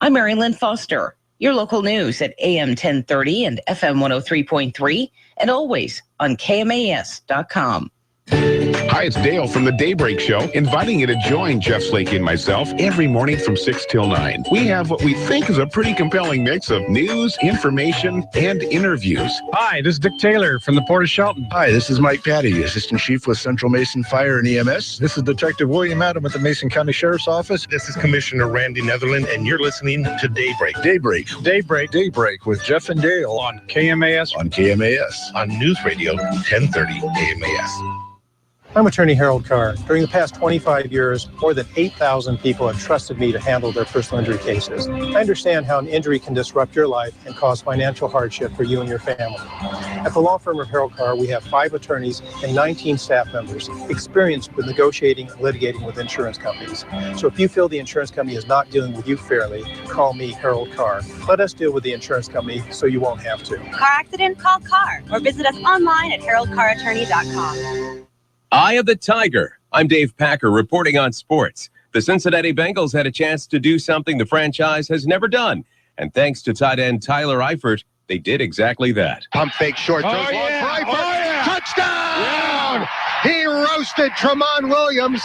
I'm Mary Lynn Foster, your local news at AM 1030 and FM 103.3, and always on KMAS.com. Hi, it's Dale from the Daybreak Show, inviting you to join Jeff Slakey and myself every morning from 6 till 9. We have what we think is a pretty compelling mix of news, information, and interviews. Hi, this is Dick Taylor from the Port of Shelton. Hi, this is Mike Patty, Assistant Chief with Central Mason Fire and EMS. This is Detective William Adam at the Mason County Sheriff's Office. This is Commissioner Randy Netherland, and you're listening to Daybreak. Daybreak with Jeff and Dale on KMAS. On KMAS. On Newsradio 1030 KMAS. I'm Attorney Harold Carr. During the past 25 years, more than 8,000 people have trusted me to handle their personal injury cases. I understand how an injury can disrupt your life and cause financial hardship for you and your family. At the law firm of Harold Carr, we have 5 attorneys and 19 staff members experienced with negotiating and litigating with insurance companies. So if you feel the insurance company is not dealing with you fairly, call me, Harold Carr. Let us deal with the insurance company so you won't have to. Car accident? Call Carr or visit us online at haroldcarrattorney.com. Eye of the Tiger. I'm Dave Packer reporting on sports. The Cincinnati Bengals had a chance to do something the franchise has never done. And thanks to tight end Tyler Eifert, they did exactly that. Pump fake short. Throws long for Eifert. Touchdown! He roasted Tramon Williams.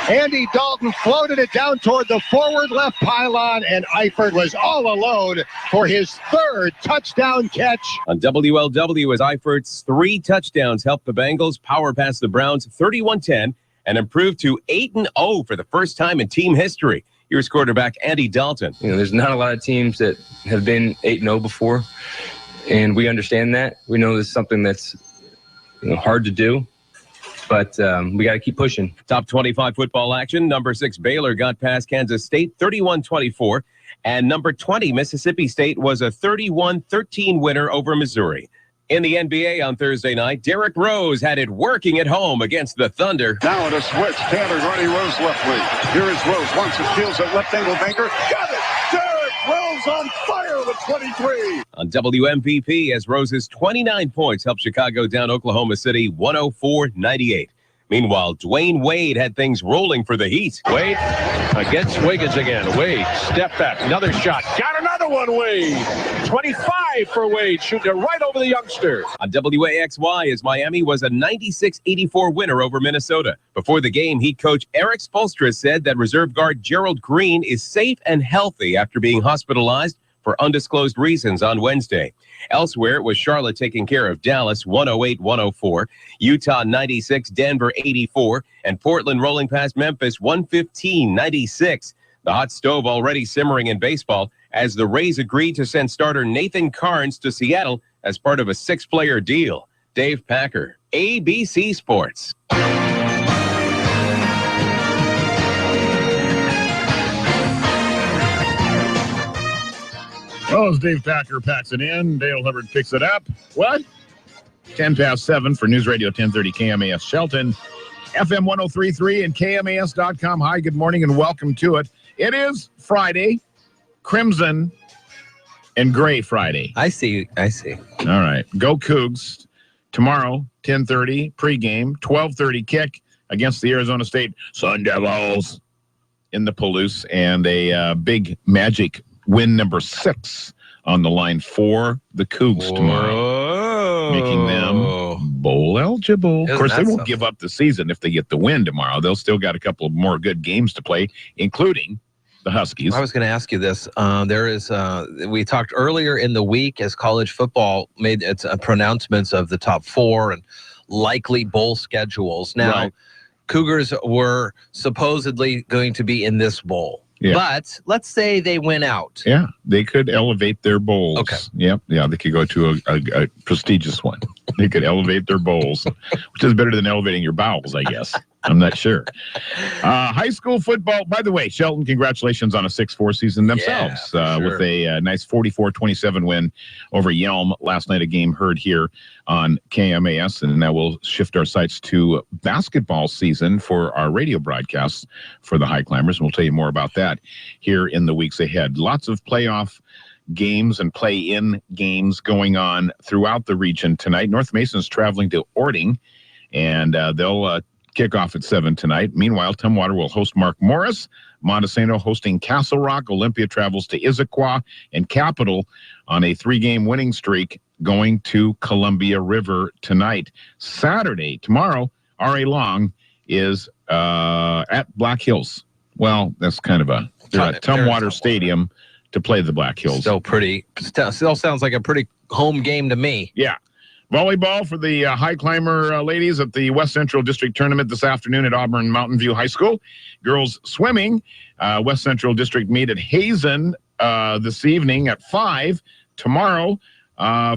Andy Dalton floated it down toward the forward left pylon, and Eifert was all alone for his 3rd touchdown catch. On WLW, as Eifert's 3 touchdowns helped the Bengals power past the Browns 31-10 and improve to 8-0 for the first time in team history. Here's quarterback Andy Dalton. There's not a lot of teams that have been 8-0 before, and we understand that. We know this is something that's hard to do, but we got to keep pushing. Top 25 football action. Number 6 Baylor got past Kansas State 31-24, and number 20 Mississippi State was a 31-13 winner over Missouri. In the NBA on Thursday night, Derrick Rose had it working at home against the Thunder. Now to switch, Tanner running Rose left wing. Here is Rose, wants it, steals it, left angle banker. Got it! Derrick Rose on fire with 23. On WMVP, as Rose's 29 points helped Chicago down Oklahoma City 104-98. Meanwhile, Dwayne Wade had things rolling for the Heat. Wade against Wiggins again. Wade, step back, another shot. Got another one, Wade. 25 for Wade, shooting it right over the youngster. On WAXY, as Miami was a 96-84 winner over Minnesota. Before the game, Heat coach Eric Spoelstra said that reserve guard Gerald Green is safe and healthy after being hospitalized for undisclosed reasons on Wednesday. Elsewhere, it was Charlotte taking care of Dallas 108-104, Utah 96, Denver 84, and Portland rolling past Memphis 115-96. The hot stove already simmering in baseball as the Rays agreed to send starter Nathan Carnes to Seattle as part of a 6-player deal. Dave Packer, ABC Sports. Oh, as Dave Packer packs it in, Dale Hubbard picks it up. What? 10 past 7 for Newsradio 1030 KMAS Shelton, FM 103.3 and KMAS.com. Hi, good morning, and welcome to it. It is Friday, Crimson and Gray Friday. I see. All right. Go Cougs. Tomorrow, 10:30 pregame, 12:30 kick against the Arizona State Sun Devils in the Palouse, and a big Magic win number 6 on the line for the Cougs tomorrow, making them bowl eligible. Of course, they won't give up the season if they get the win tomorrow. They'll still got a couple of more good games to play, including the Huskies. I was going to ask you this. We talked earlier in the week as college football made its pronouncements of the top 4 and likely bowl schedules. Now, right. Cougars were supposedly going to be in this bowl. Yeah. But let's say they win out. Yeah, they could elevate their bowls. Okay. Yep. Yeah, they could go to a prestigious one. They could elevate their bowls, which is better than elevating your bowels, I guess. I'm not sure. High school football, by the way, Shelton, congratulations on a 6-4 season themselves with a nice 44-27 win over Yelm last night, a game heard here on KMAS. And now we'll shift our sights to basketball season for our radio broadcasts for the High Climbers. And we'll tell you more about that here in the weeks ahead. Lots of playoff games and play-in games going on throughout the region tonight. North Mason's traveling to Orting, and they'll kick off at 7 tonight. Meanwhile, Tumwater will host Mark Morris. Montesano hosting Castle Rock. Olympia travels to Issaquah, and Capital on a 3-game winning streak going to Columbia River tonight. Saturday, tomorrow, R.A. Long is at Black Hills. Well, that's kind of they're at Tumwater Stadium to play the Black Hills. Still sounds like a pretty home game to me. Yeah. Volleyball for the high climber ladies at the West Central District Tournament this afternoon at Auburn Mountain View High School. Girls swimming, West Central District meet at Hazen this evening at 5. Tomorrow,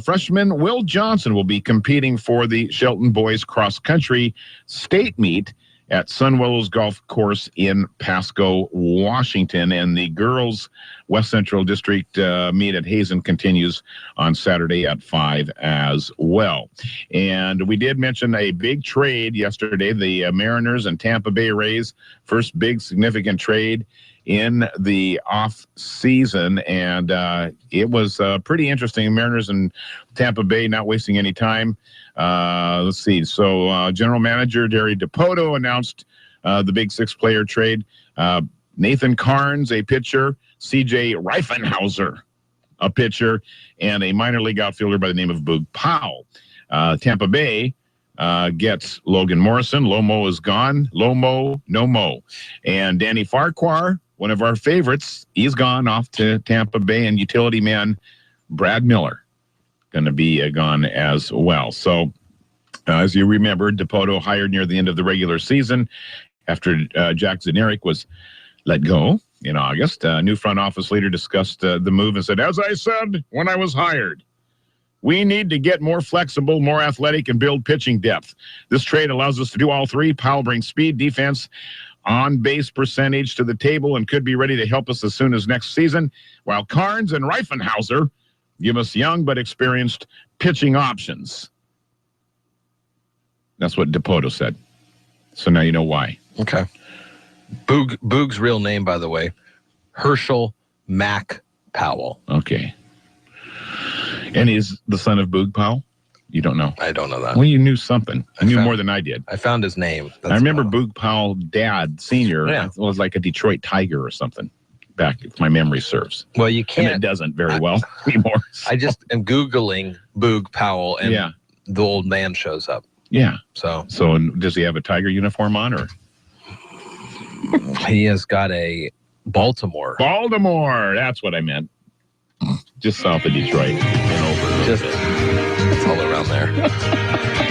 freshman Will Johnson will be competing for the Shelton Boys Cross Country State Meet at Sunwillows Golf Course in Pasco, Washington. And the girls' West Central District meet at Hazen continues on Saturday at 5 as well. And we did mention a big trade yesterday, the Mariners and Tampa Bay Rays, first big significant trade in the off season, and it was pretty interesting. Mariners and Tampa Bay not wasting any time. Let's see. So General Manager Derry DePoto announced the big 6-player trade. Nathan Carnes, a pitcher, C.J. Reifenhauser, a pitcher, and a minor league outfielder by the name of Boog Powell. Tampa Bay gets Logan Morrison. Lomo is gone. Lomo, no mo. And Danny Farquhar, one of our favorites, he's gone off to Tampa Bay, and utility man Brad Miller going to be gone as well. So, as you remember, DePoto hired near the end of the regular season after Jack Zaneric was let go in August. New front office leader discussed the move and said, as I said when I was hired, we need to get more flexible, more athletic, and build pitching depth. This trade allows us to do all three. Powell brings speed, defense, on-base percentage to the table and could be ready to help us as soon as next season, while Carnes and Reifenhauser give us young but experienced pitching options. That's what DePoto said. So now you know why. Okay. Boog's real name, by the way, Herschel Mack Powell. Okay. And he's the son of Boog Powell? You don't know? I don't know that. Well, you knew something. I knew more than I did. I found his name. I remember Boog Powell, dad, senior, was like a Detroit Tiger or something, back if my memory serves. Well, you can't. And it doesn't very well anymore. I just am Googling Boog Powell, and the old man shows up. Yeah. So does he have a Tiger uniform on, or? He has got a Baltimore. Baltimore. That's what I meant. Just south of Detroit and over. It's all around there.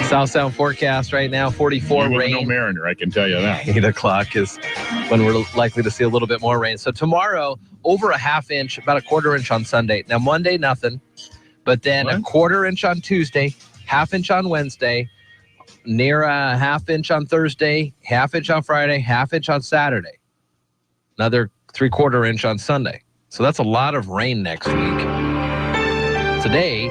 South Sound forecast right now, 44 rain. No Mariner, I can tell you that. 8 o'clock is when we're likely to see a little bit more rain. So tomorrow, over a half inch, about a quarter inch on Sunday. Now Monday, nothing. But then a quarter inch on Tuesday, half inch on Wednesday, near a half inch on Thursday, half inch on Friday, half inch on Saturday. Another 3/4 inch on Sunday. So that's a lot of rain next week. Today,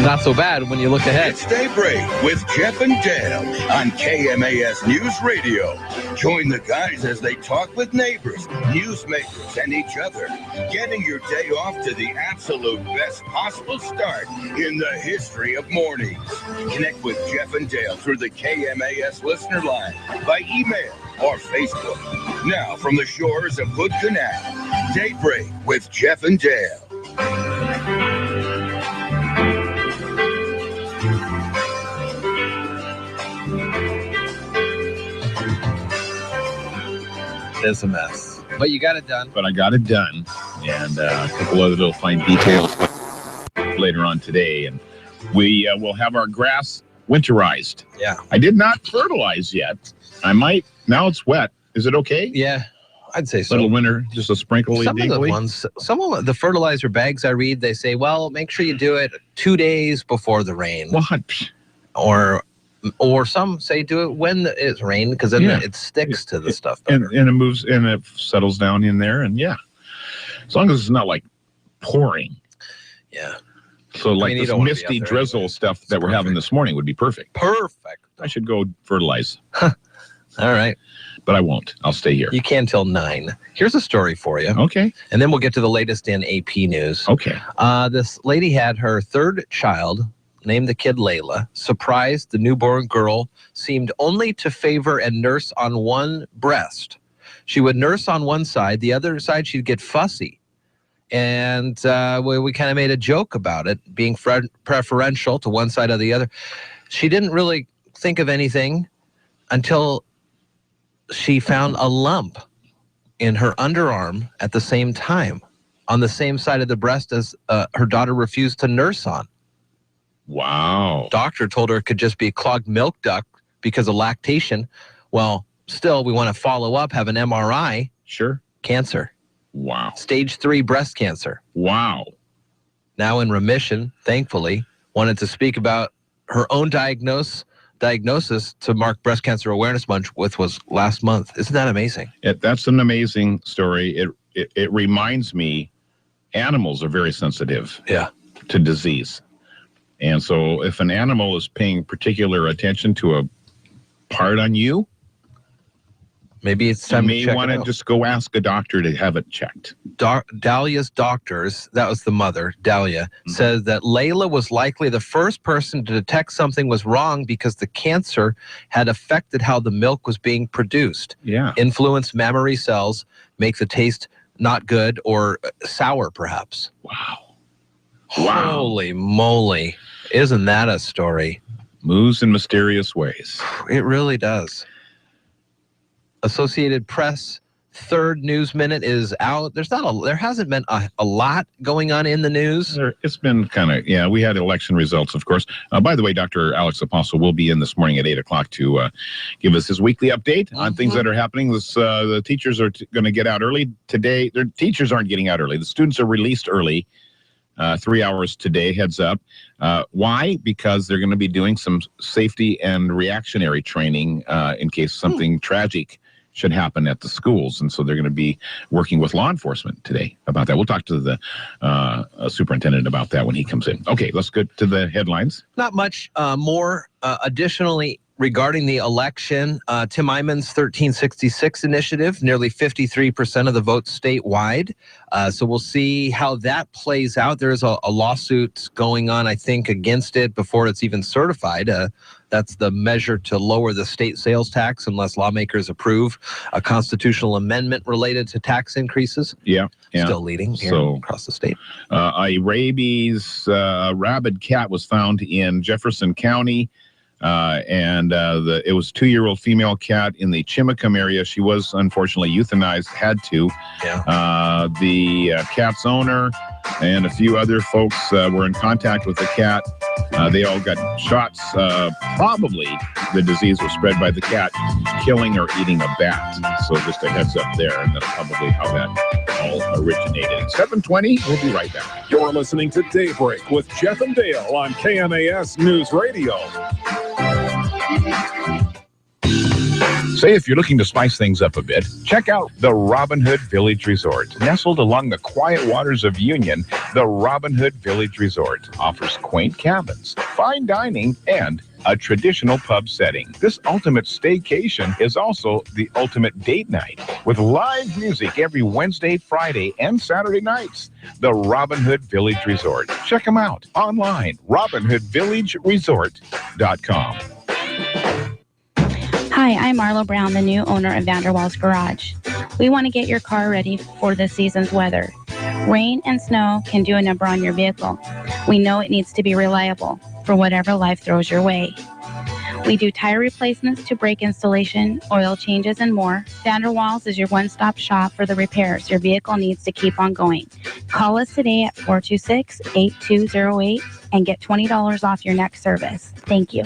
not so bad when you look ahead. It's Daybreak with Jeff and Dale on KMAS News Radio. Join the guys as they talk with neighbors, newsmakers, and each other, getting your day off to the absolute best possible start in the history of mornings. Connect with Jeff and Dale through the KMAS listener line, by email, or Facebook. Now, from the shores of Hood Canal, Daybreak with Jeff and Dale. It's a mess. But you got it done. But I got it done. And a couple other little fine details later on today. And we will have our grass winterized. Yeah. I did not fertilize yet. I might. Now it's wet. Is it okay? Yeah, I'd say so. Little winter, just a sprinkle. Some of the fertilizer bags I read, they say, well, make sure you do it 2 days before the rain. What? Or some say do it when it's rain, because then it sticks to the stuff better. And it moves and it settles down in there, and as long as it's not like pouring. Yeah. So this misty drizzle stuff that we're having this morning would be perfect. Perfect. I should go fertilize. All right. But I won't. I'll stay here. You can till 9. Here's a story for you. Okay. And then we'll get to the latest in AP news. Okay. This lady had her third child, named the kid Layla. Surprised, the newborn girl seemed only to favor and nurse on one breast. She would nurse on one side. The other side, she'd get fussy. And we kind of made a joke about it, being preferential to one side or the other. She didn't really think of anything until she found a lump in her underarm at the same time, on the same side of the breast as her daughter refused to nurse on. Wow. Doctor told her it could just be a clogged milk duct because of lactation. Well, still, we want to follow up, have an MRI. Sure. Cancer. Wow. Stage 3 breast cancer. Wow. Now in remission, thankfully. Wanted to speak about her own diagnosis to mark Breast Cancer Awareness Month, which was last month. Isn't that amazing? That's an amazing story. It reminds me, animals are very sensitive to disease. And so if an animal is paying particular attention to a part on you, maybe it's time you may want to just go ask a doctor to have it checked. Dahlia's doctors, that was the mother, Dahlia, says that Layla was likely the first person to detect something was wrong because the cancer had affected how the milk was being produced. Yeah. Influenced mammary cells, make the taste not good or sour, perhaps. Wow. Holy moly. Isn't that a story? Moves in mysterious ways. It really does. Associated Press third news minute is out. There hasn't been a lot going on in the news. It's been kind of, we had election results, of course. By the way, Dr. Alex Apostle will be in this morning at 8 o'clock to give us his weekly update on things that are happening. The teachers are going to get out early today. Their teachers aren't getting out early. The students are released early, 3 hours today, heads up. Why? Because they're going to be doing some safety and reactionary training in case something tragic should happen at the schools. And so they're going to be working with law enforcement today about that. We'll talk to the superintendent about that when he comes in. Okay, let's get to the headlines. Not much more. Additionally, regarding the election, Tim Eyman's 1366 initiative, nearly 53% of the votes statewide. So we'll see how that plays out. There's a lawsuit going on, I think, against it before it's even certified. That's the measure to lower the state sales tax unless lawmakers approve a constitutional amendment related to tax increases. Yeah. Still leading here across the state. A rabies rabid cat was found in Jefferson County. It was a 2-year-old female cat in the Chimacum area. She was unfortunately euthanized, had to. Yeah. The cat's owner and a few other folks were in contact with the cat. They all got shots. Probably the disease was spread by the cat killing or eating a bat. So just a heads up there, and that's probably how that all originated. 7:20, we'll be right back. You're listening to Daybreak with Jeff and Dale on KMAS News Radio. Say if you're looking to spice things up a bit, check out the Robin Hood Village Resort. Nestled along the quiet waters of Union, the Robin Hood Village Resort offers quaint cabins, fine dining, and a traditional pub setting. This ultimate staycation is also the ultimate date night with live music every Wednesday, Friday, and Saturday nights. The Robin Hood Village Resort. Check them out online, robinhoodvillageresort.com. Hi, I'm Marlo Brown, the new owner of Vanderwall's Garage. We want to get your car ready for this season's weather. Rain and snow can do a number on your vehicle. We know it needs to be reliable for whatever life throws your way. We do tire replacements to brake installation, oil changes, and more. Vanderwalls is your one-stop shop for the repairs your vehicle needs to keep on going. Call us today at 426-8208 and get $20 off your next service. Thank you.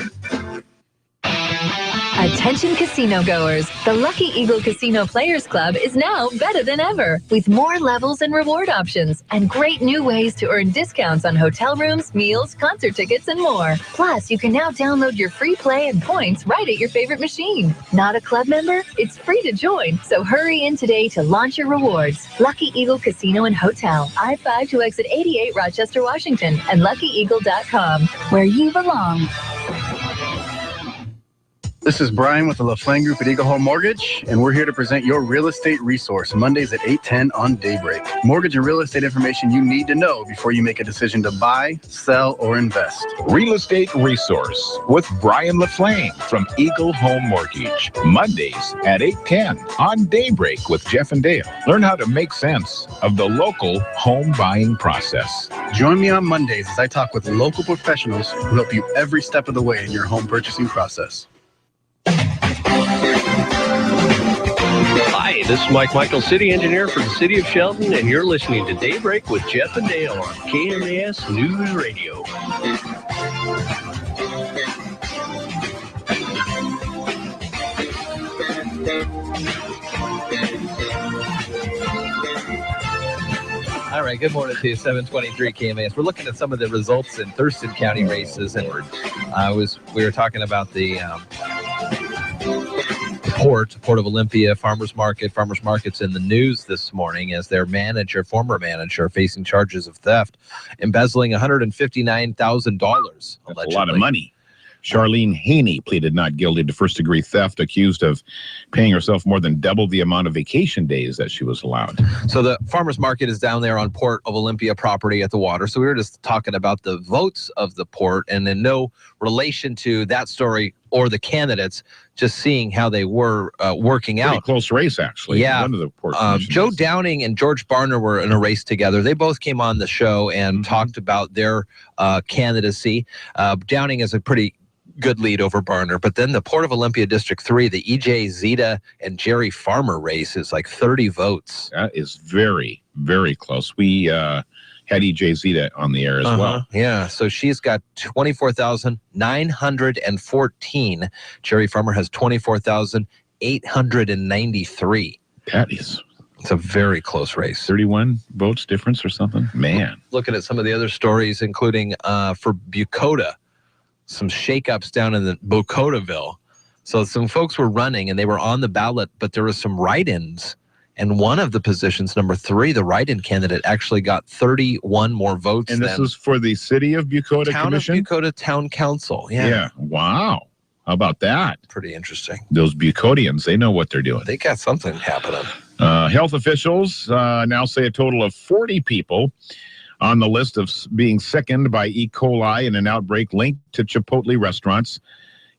Attention casino goers, the Lucky Eagle Casino Players Club is now better than ever with more levels and reward options and great new ways to earn discounts on hotel rooms, meals, concert tickets, and more. Plus, you can now download your free play and points right at your favorite machine. Not a club member? It's free to join, so hurry in today to launch your rewards. Lucky Eagle Casino and Hotel, I-5 to exit 88 Rochester, Washington, and LuckyEagle.com, where you belong. This is Brian with the LaFlame Group at Eagle Home Mortgage, and we're here to present your real estate resource Mondays at 8:10 on Daybreak. Mortgage and real estate information you need to know before you make a decision to buy, sell, or invest. Real Estate Resource with Brian LaFlame from Eagle Home Mortgage. Mondays at 8:10 on Daybreak with Jeff and Dale. Learn how to make sense of the local home buying process. Join me on Mondays as I talk with local professionals who help you every step of the way in your home purchasing process. Hi, this is Mike Michael, city engineer for the city of Shelton, and you're listening to Daybreak with Jeff and Dale on KMAS News Radio. All right, good morning to you, 723 KMAS. We're looking at some of the results in Thurston County races, and we were talking about the Port of Olympia, Farmers Market's in the news this morning as their former manager, facing charges of theft, embezzling $159,000. That's a lot of money. Charlene Haney pleaded not guilty to first-degree theft, accused of paying herself more than double the amount of vacation days that she was allowed. So the farmers market is down there on Port of Olympia property at the water. So we were just talking about the votes of the port, and in no relation to that story or the candidates, just seeing how they were working out. Pretty close race, actually. Yeah. One of the port Joe Downing and George Barner were in a race together. They both came on the show and talked about their candidacy. Downing is a pretty good lead over Barner, but then the Port of Olympia District 3, the EJ Zeta and Jerry Farmer race is like 30 votes. That is very, very close. We had EJ Zeta on the air as well. Yeah, so she's got 24,914. Jerry Farmer has 24,893. It's a very close race. 31 votes difference or something? Man. Looking at some of the other stories, including for Bucota, some shakeups down in the Bocotaville. So some folks were running and they were on the ballot, but there was some write-ins. And one of the positions, number 3, the write-in candidate, actually got 31 more votes. And this is for the City of Bucota Commission? Town of Bucota Town Council. Yeah. Wow. How about that? Pretty interesting. Those Bucotians, they know what they're doing. They got something happening. Health officials now say a total of 40 people on the list of being sickened by E. coli in an outbreak linked to Chipotle restaurants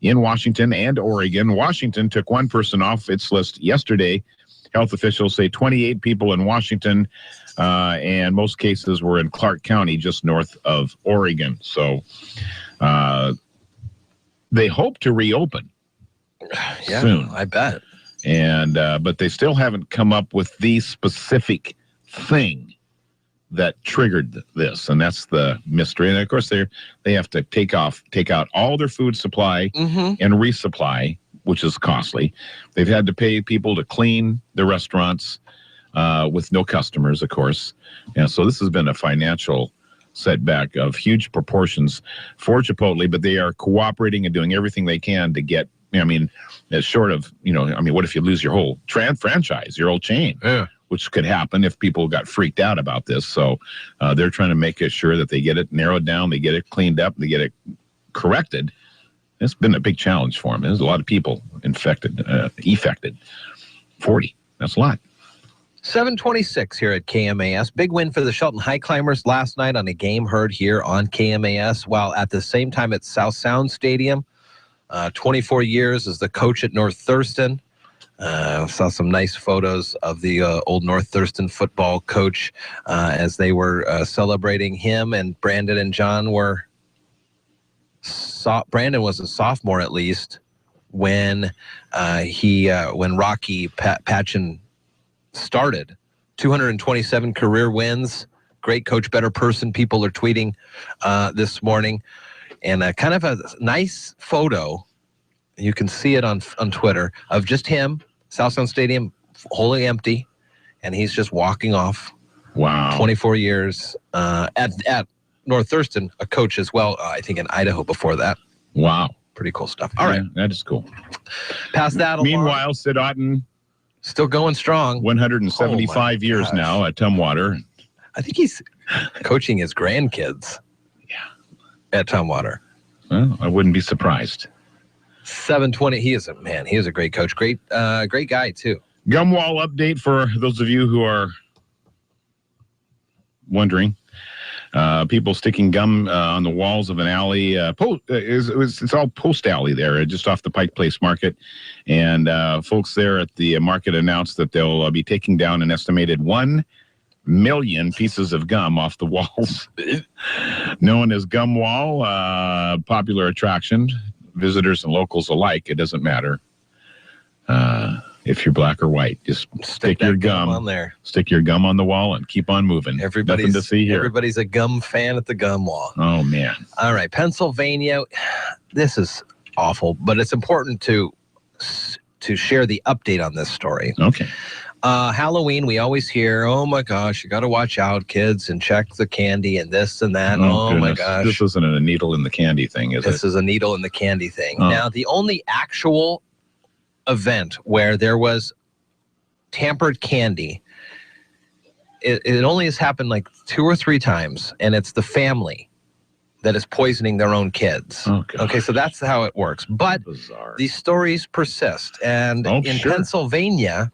in Washington and Oregon. Washington took one person off its list yesterday. Health officials say 28 people in Washington, and most cases were in Clark County, just north of Oregon. So they hope to reopen soon. I bet. And but they still haven't come up with the specific thing that triggered this, and that's the mystery. And of course, they have to take out all their food supply and resupply, which is costly. They've had to pay people to clean the restaurants with no customers, of course. And so this has been a financial setback of huge proportions for Chipotle, but they are cooperating and doing everything they can to get. I mean, as short of what if you lose your whole franchise, your whole chain? Yeah. Which could happen if people got freaked out about this. So they're trying to make sure that they get it narrowed down, they get it cleaned up, they get it corrected. It's been a big challenge for them. There's a lot of people infected. 40. That's a lot. 726 here at KMAS. Big win for the Shelton High Climbers last night on a game heard here on KMAS, while at the same time at South Sound Stadium. 24 years as the coach at North Thurston. Saw some nice photos of the old North Thurston football coach as they were celebrating him, and Brandon and John were. Brandon was a sophomore at least when when Rocky Patchen started. 227 career wins. Great coach, better person. People are tweeting this morning, and kind of a nice photo. You can see it on Twitter of just him. South Sound Stadium wholly empty, and he's just walking off. Wow. 24 years at North Thurston, a coach as well, I think in Idaho before that. Wow. Pretty cool stuff. All right. That is cool. Pass that along. Meanwhile, Sid Otten. Still going strong. 175 years now at Tumwater. I think he's coaching his grandkids. At Tumwater. Well, I wouldn't be surprised. 720. He is a great coach. Great guy too. Gumwall update for those of you who are wondering. People sticking gum on the walls of an alley. It's all Post Alley there, just off the Pike Place Market. And folks there at the market announced that they'll be taking down an estimated 1 million pieces of gum off the walls. Known as Gum Wall, popular attraction, visitors and locals alike. It doesn't matter. If you're black or white, just stick your gum on there. Stick your gum on the wall and keep on moving. Nothing to see here. Everybody's a gum fan at the gum wall. Oh, man. All right, Pennsylvania. This is awful, but it's important to share the update on this story. Okay. Halloween, we always hear, oh my gosh, you got to watch out, kids, and check the candy and this and that. Oh my gosh. This isn't a needle in the candy thing, is it? This is a needle in the candy thing. Now, the only actual event where there was tampered candy, it only has happened like 2 or 3 times, and it's the family that is poisoning their own kids. Okay, so that's how it works. But these stories persist. And in Pennsylvania,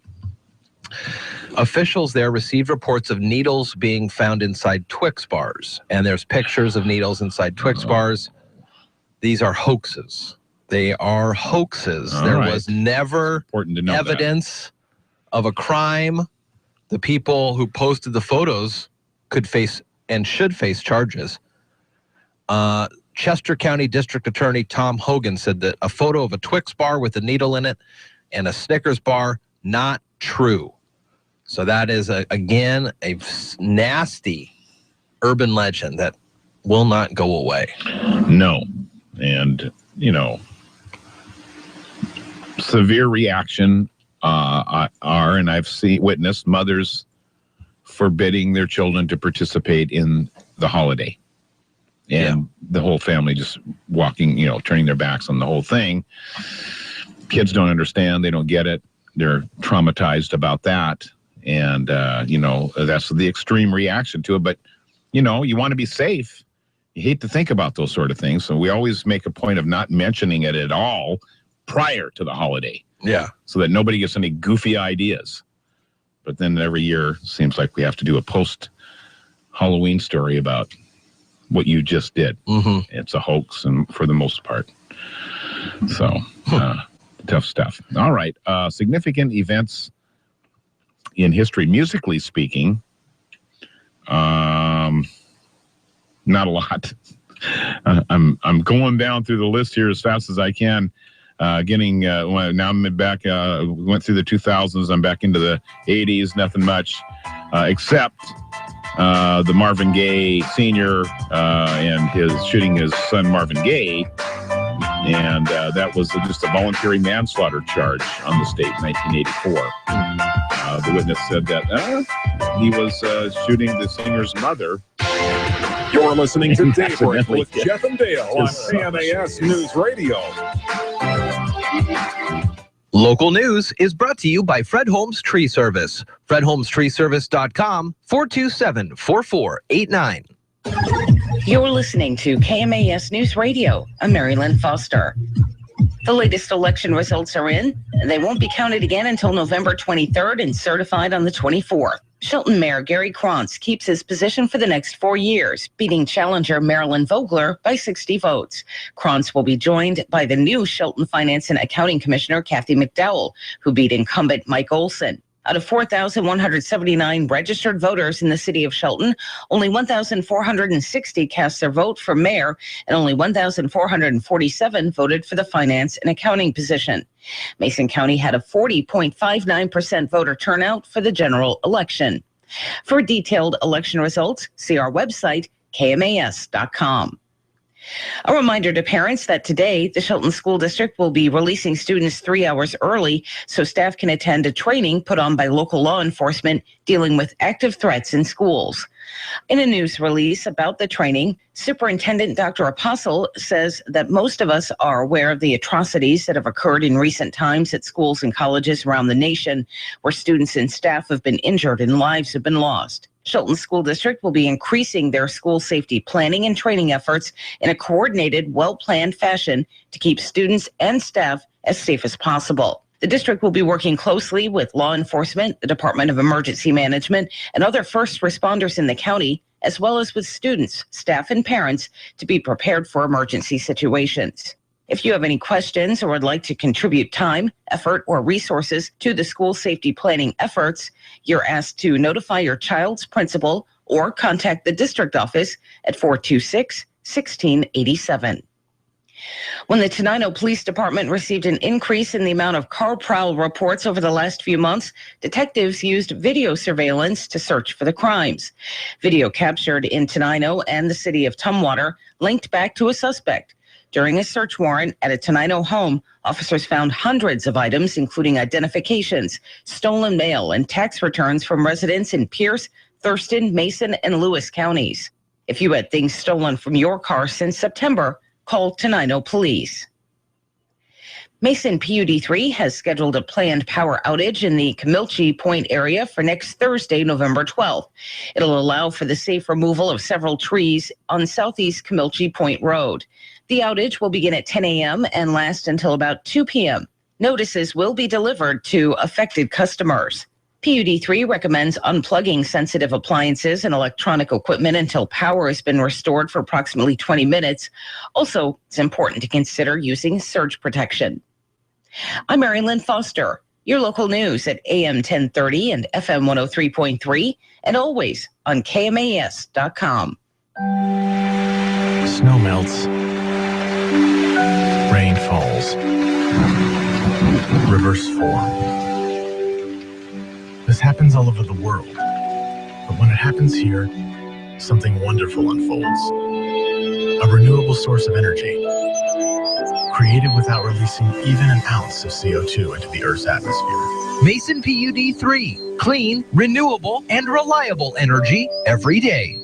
officials there received reports of needles being found inside Twix bars. And there's pictures of needles inside Twix bars. These are hoaxes. They are hoaxes. There was never evidence of a crime. The people who posted the photos could face and should face charges. Chester County District Attorney Tom Hogan said that a photo of a Twix bar with a needle in it and a Snickers bar, not true. So that is, again, a nasty urban legend that will not go away. No. And, severe reaction and I've witnessed mothers forbidding their children to participate in the holiday. And the whole family just walking, turning their backs on the whole thing. Kids don't understand. They don't get it. They're traumatized about that. And, that's the extreme reaction to it. But, you want to be safe. You hate to think about those sort of things. So we always make a point of not mentioning it at all prior to the holiday. Yeah. So that nobody gets any goofy ideas. But then every year seems like we have to do a post-Halloween story about what you just did. Mm-hmm. It's a hoax, and for the most part. So, tough stuff. All right. Significant events in history, musically speaking. Not a lot. I'm going down through the list here as fast as I can. Now I'm back, went through the 2000s. I'm back into the 80s. Nothing much, except the Marvin Gaye Sr. And his shooting his son Marvin Gaye. And that was just a voluntary manslaughter charge on the state in 1984. The witness said that he was shooting the singer's mother. You're listening to Daybreak with Jeff and Dale on KMAS News Radio. Local news is brought to you by Fred Holmes Tree Service. FredHolmesTreeService.com, 427-4489. You're listening to KMAS News Radio. I'm Marilyn Foster. The latest election results are in. They won't be counted again until November 23rd and certified on the 24th. Shelton Mayor Gary Krantz keeps his position for the next 4 years, beating challenger Marilyn Vogler by 60 votes. Krantz will be joined by the new Shelton Finance and Accounting Commissioner Kathy McDowell, who beat incumbent Mike Olson. Out of 4,179 registered voters in the city of Shelton, only 1,460 cast their vote for mayor, and only 1,447 voted for the finance and accounting position. Mason County had a 40.59% voter turnout for the general election. For detailed election results, see our website, KMAS.com. A reminder to parents that today the Shelton School District will be releasing students 3 hours early so staff can attend a training put on by local law enforcement dealing with active threats in schools. In a news release about the training, Superintendent Dr. Apostle says that most of us are aware of the atrocities that have occurred in recent times at schools and colleges around the nation where students and staff have been injured and lives have been lost. Shelton School District will be increasing their school safety planning and training efforts in a coordinated, well-planned fashion to keep students and staff as safe as possible. The district will be working closely with law enforcement, the Department of Emergency Management, and other first responders in the county, as well as with students, staff, and parents to be prepared for emergency situations. If you have any questions or would like to contribute time, effort, or resources to the school safety planning efforts, you're asked to notify your child's principal or contact the district office at 426-1687. When the Tenino Police Department received an increase in the amount of car prowl reports over the last few months, detectives used video surveillance to search for the crimes. Video captured in Tenino and the city of Tumwater linked back to a suspect. During a search warrant at a Tenino home, officers found hundreds of items, including identifications, stolen mail, and tax returns from residents in Pierce, Thurston, Mason, and Lewis counties. If you had things stolen from your car since September, call Tenino Police. Mason PUD3 has scheduled a planned power outage in the Camilchi Point area for next Thursday, November 12th. It'll allow for the safe removal of several trees on Southeast Camilchi Point Road. The outage will begin at 10 a.m. and last until about 2 p.m. Notices will be delivered to affected customers. PUD3 recommends unplugging sensitive appliances and electronic equipment until power has been restored for approximately 20 minutes. Also, it's important to consider using surge protection. I'm Mary Lynn Foster, your local news at AM 1030 and FM 103.3, and always on KMAS.com. Snow melts. Rain falls. Rivers form. This happens all over the world, but when it happens here, something wonderful unfolds. A renewable source of energy, created without releasing even an ounce of CO2 into the Earth's atmosphere. Mason PUD3, clean, renewable, and reliable energy every day.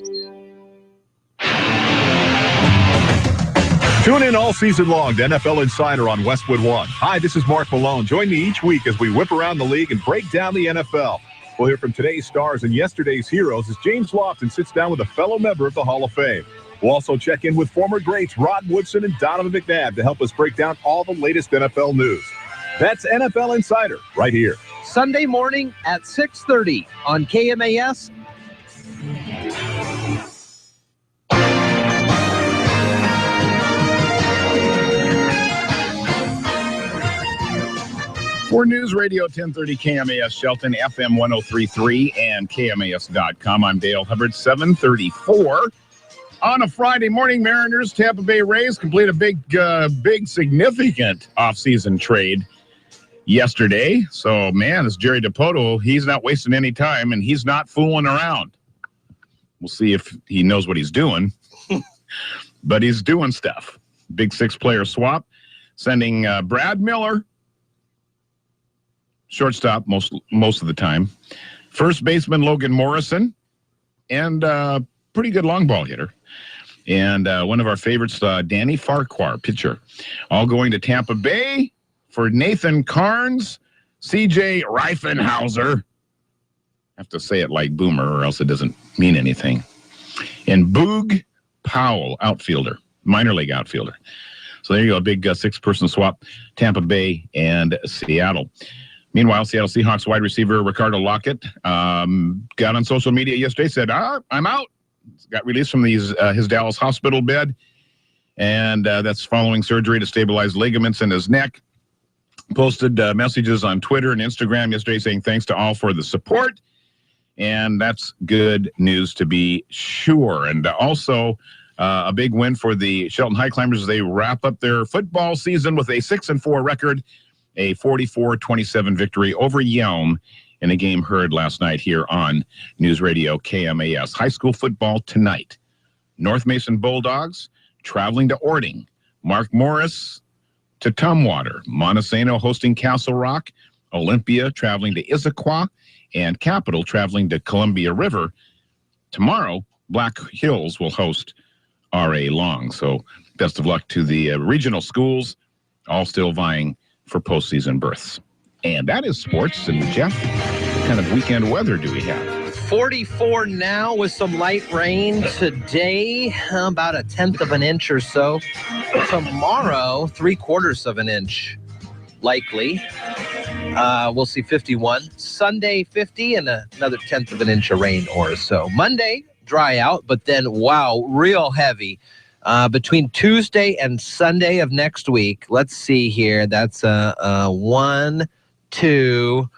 Tune in all season long to NFL Insider on Westwood One. Hi, this is Mark Malone. Join me each week as we whip around the league and break down the NFL. We'll hear from today's stars and yesterday's heroes as James Lofton sits down with a fellow member of the Hall of Fame. We'll also check in with former greats Rod Woodson and Donovan McNabb to help us break down all the latest NFL news. That's NFL Insider right here. Sunday morning at 6:30 on KMAS. For Newsradio 1030 KMAS Shelton, FM 103.3 and KMAS.com, I'm Dale Hubbard, 734. On a Friday morning, Mariners, Tampa Bay Rays complete a big significant offseason trade yesterday. So, man, this Jerry DiPoto, he's not wasting any time, and he's not fooling around. We'll see if he knows what he's doing, but he's doing stuff. Big 6-player swap, sending Brad Miller, shortstop most of the time, first baseman Logan Morrison, and pretty good long ball hitter. And one of our favorites, Danny Farquhar, pitcher, all going to Tampa Bay for Nathan Carnes, C.J. Reifenhauser. I have to say it like Boomer or else it doesn't mean anything. And Boog Powell, outfielder, minor league outfielder. So there you go, a big 6-person swap, Tampa Bay and Seattle. Meanwhile, Seattle Seahawks wide receiver Ricardo Lockett got on social media yesterday, said, I'm out. Got released from his Dallas hospital bed, and that's following surgery to stabilize ligaments in his neck. Posted messages on Twitter and Instagram yesterday saying thanks to all for the support, and that's good news to be sure. And also a big win for the Shelton High Climbers as they wrap up their football season with a 6-4 record, a 44-27 victory over Yelm in a game heard last night here on Newsradio KMAS. High school football tonight. North Mason Bulldogs traveling to Ording. Mark Morris to Tumwater. Montesano hosting Castle Rock. Olympia traveling to Issaquah. And Capital traveling to Columbia River. Tomorrow, Black Hills will host R.A. Long. So best of luck to the regional schools, all still vying for postseason berths. And that is sports. And Jeff, what kind of weekend weather do we have? 44 now with some light rain today, about 1/10 of an inch or so. Tomorrow, 3/4 of an inch likely. We'll see 51. Sunday, 50 and another 1/10 of an inch of rain or so. Monday, dry out, but then, wow, real heavy. Between Tuesday and Sunday of next week, let's see here. That's 1, 2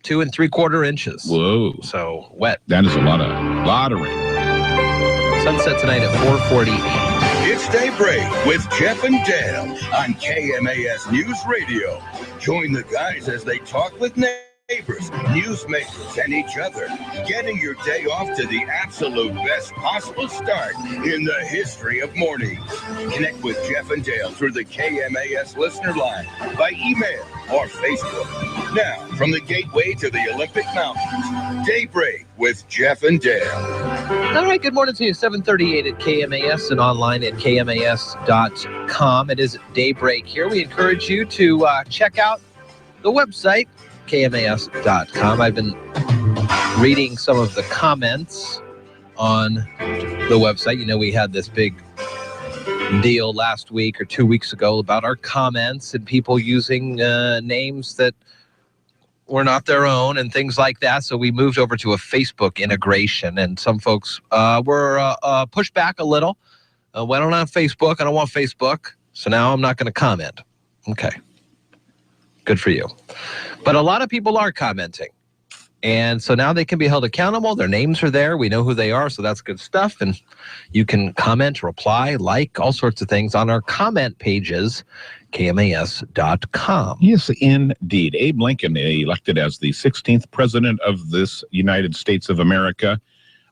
and 3/4 inches. Whoa! So wet. That is a lot of rain. Sunset tonight at 4:48. It's Daybreak with Jeff and Dale on KMAS News Radio. Join the guys as they talk with neighbors, newsmakers, and each other, getting your day off to the absolute best possible start in the history of mornings. Connect with Jeff and Dale through the KMAS listener line by email or Facebook. Now, from the gateway to the Olympic Mountains, Daybreak with Jeff and Dale. All right, good morning to you. 7:38 at KMAS and online at KMAS.com. It is Daybreak here. We encourage you to check out the website, KMAS.com. I've been reading some of the comments on the website. You know, we had this big deal last week or 2 weeks ago about our comments and people using names that were not their own and things like that. So we moved over to a Facebook integration, and some folks were pushed back a little. Went on Facebook. I don't want Facebook, so now I'm not going to comment. Okay. Good for you. But a lot of people are commenting. And so now they can be held accountable. Their names are there. We know who they are, so that's good stuff. And you can comment, reply, like, all sorts of things on our comment pages, KMAS.com. Yes, indeed. Abe Lincoln, elected as the 16th president of this United States of America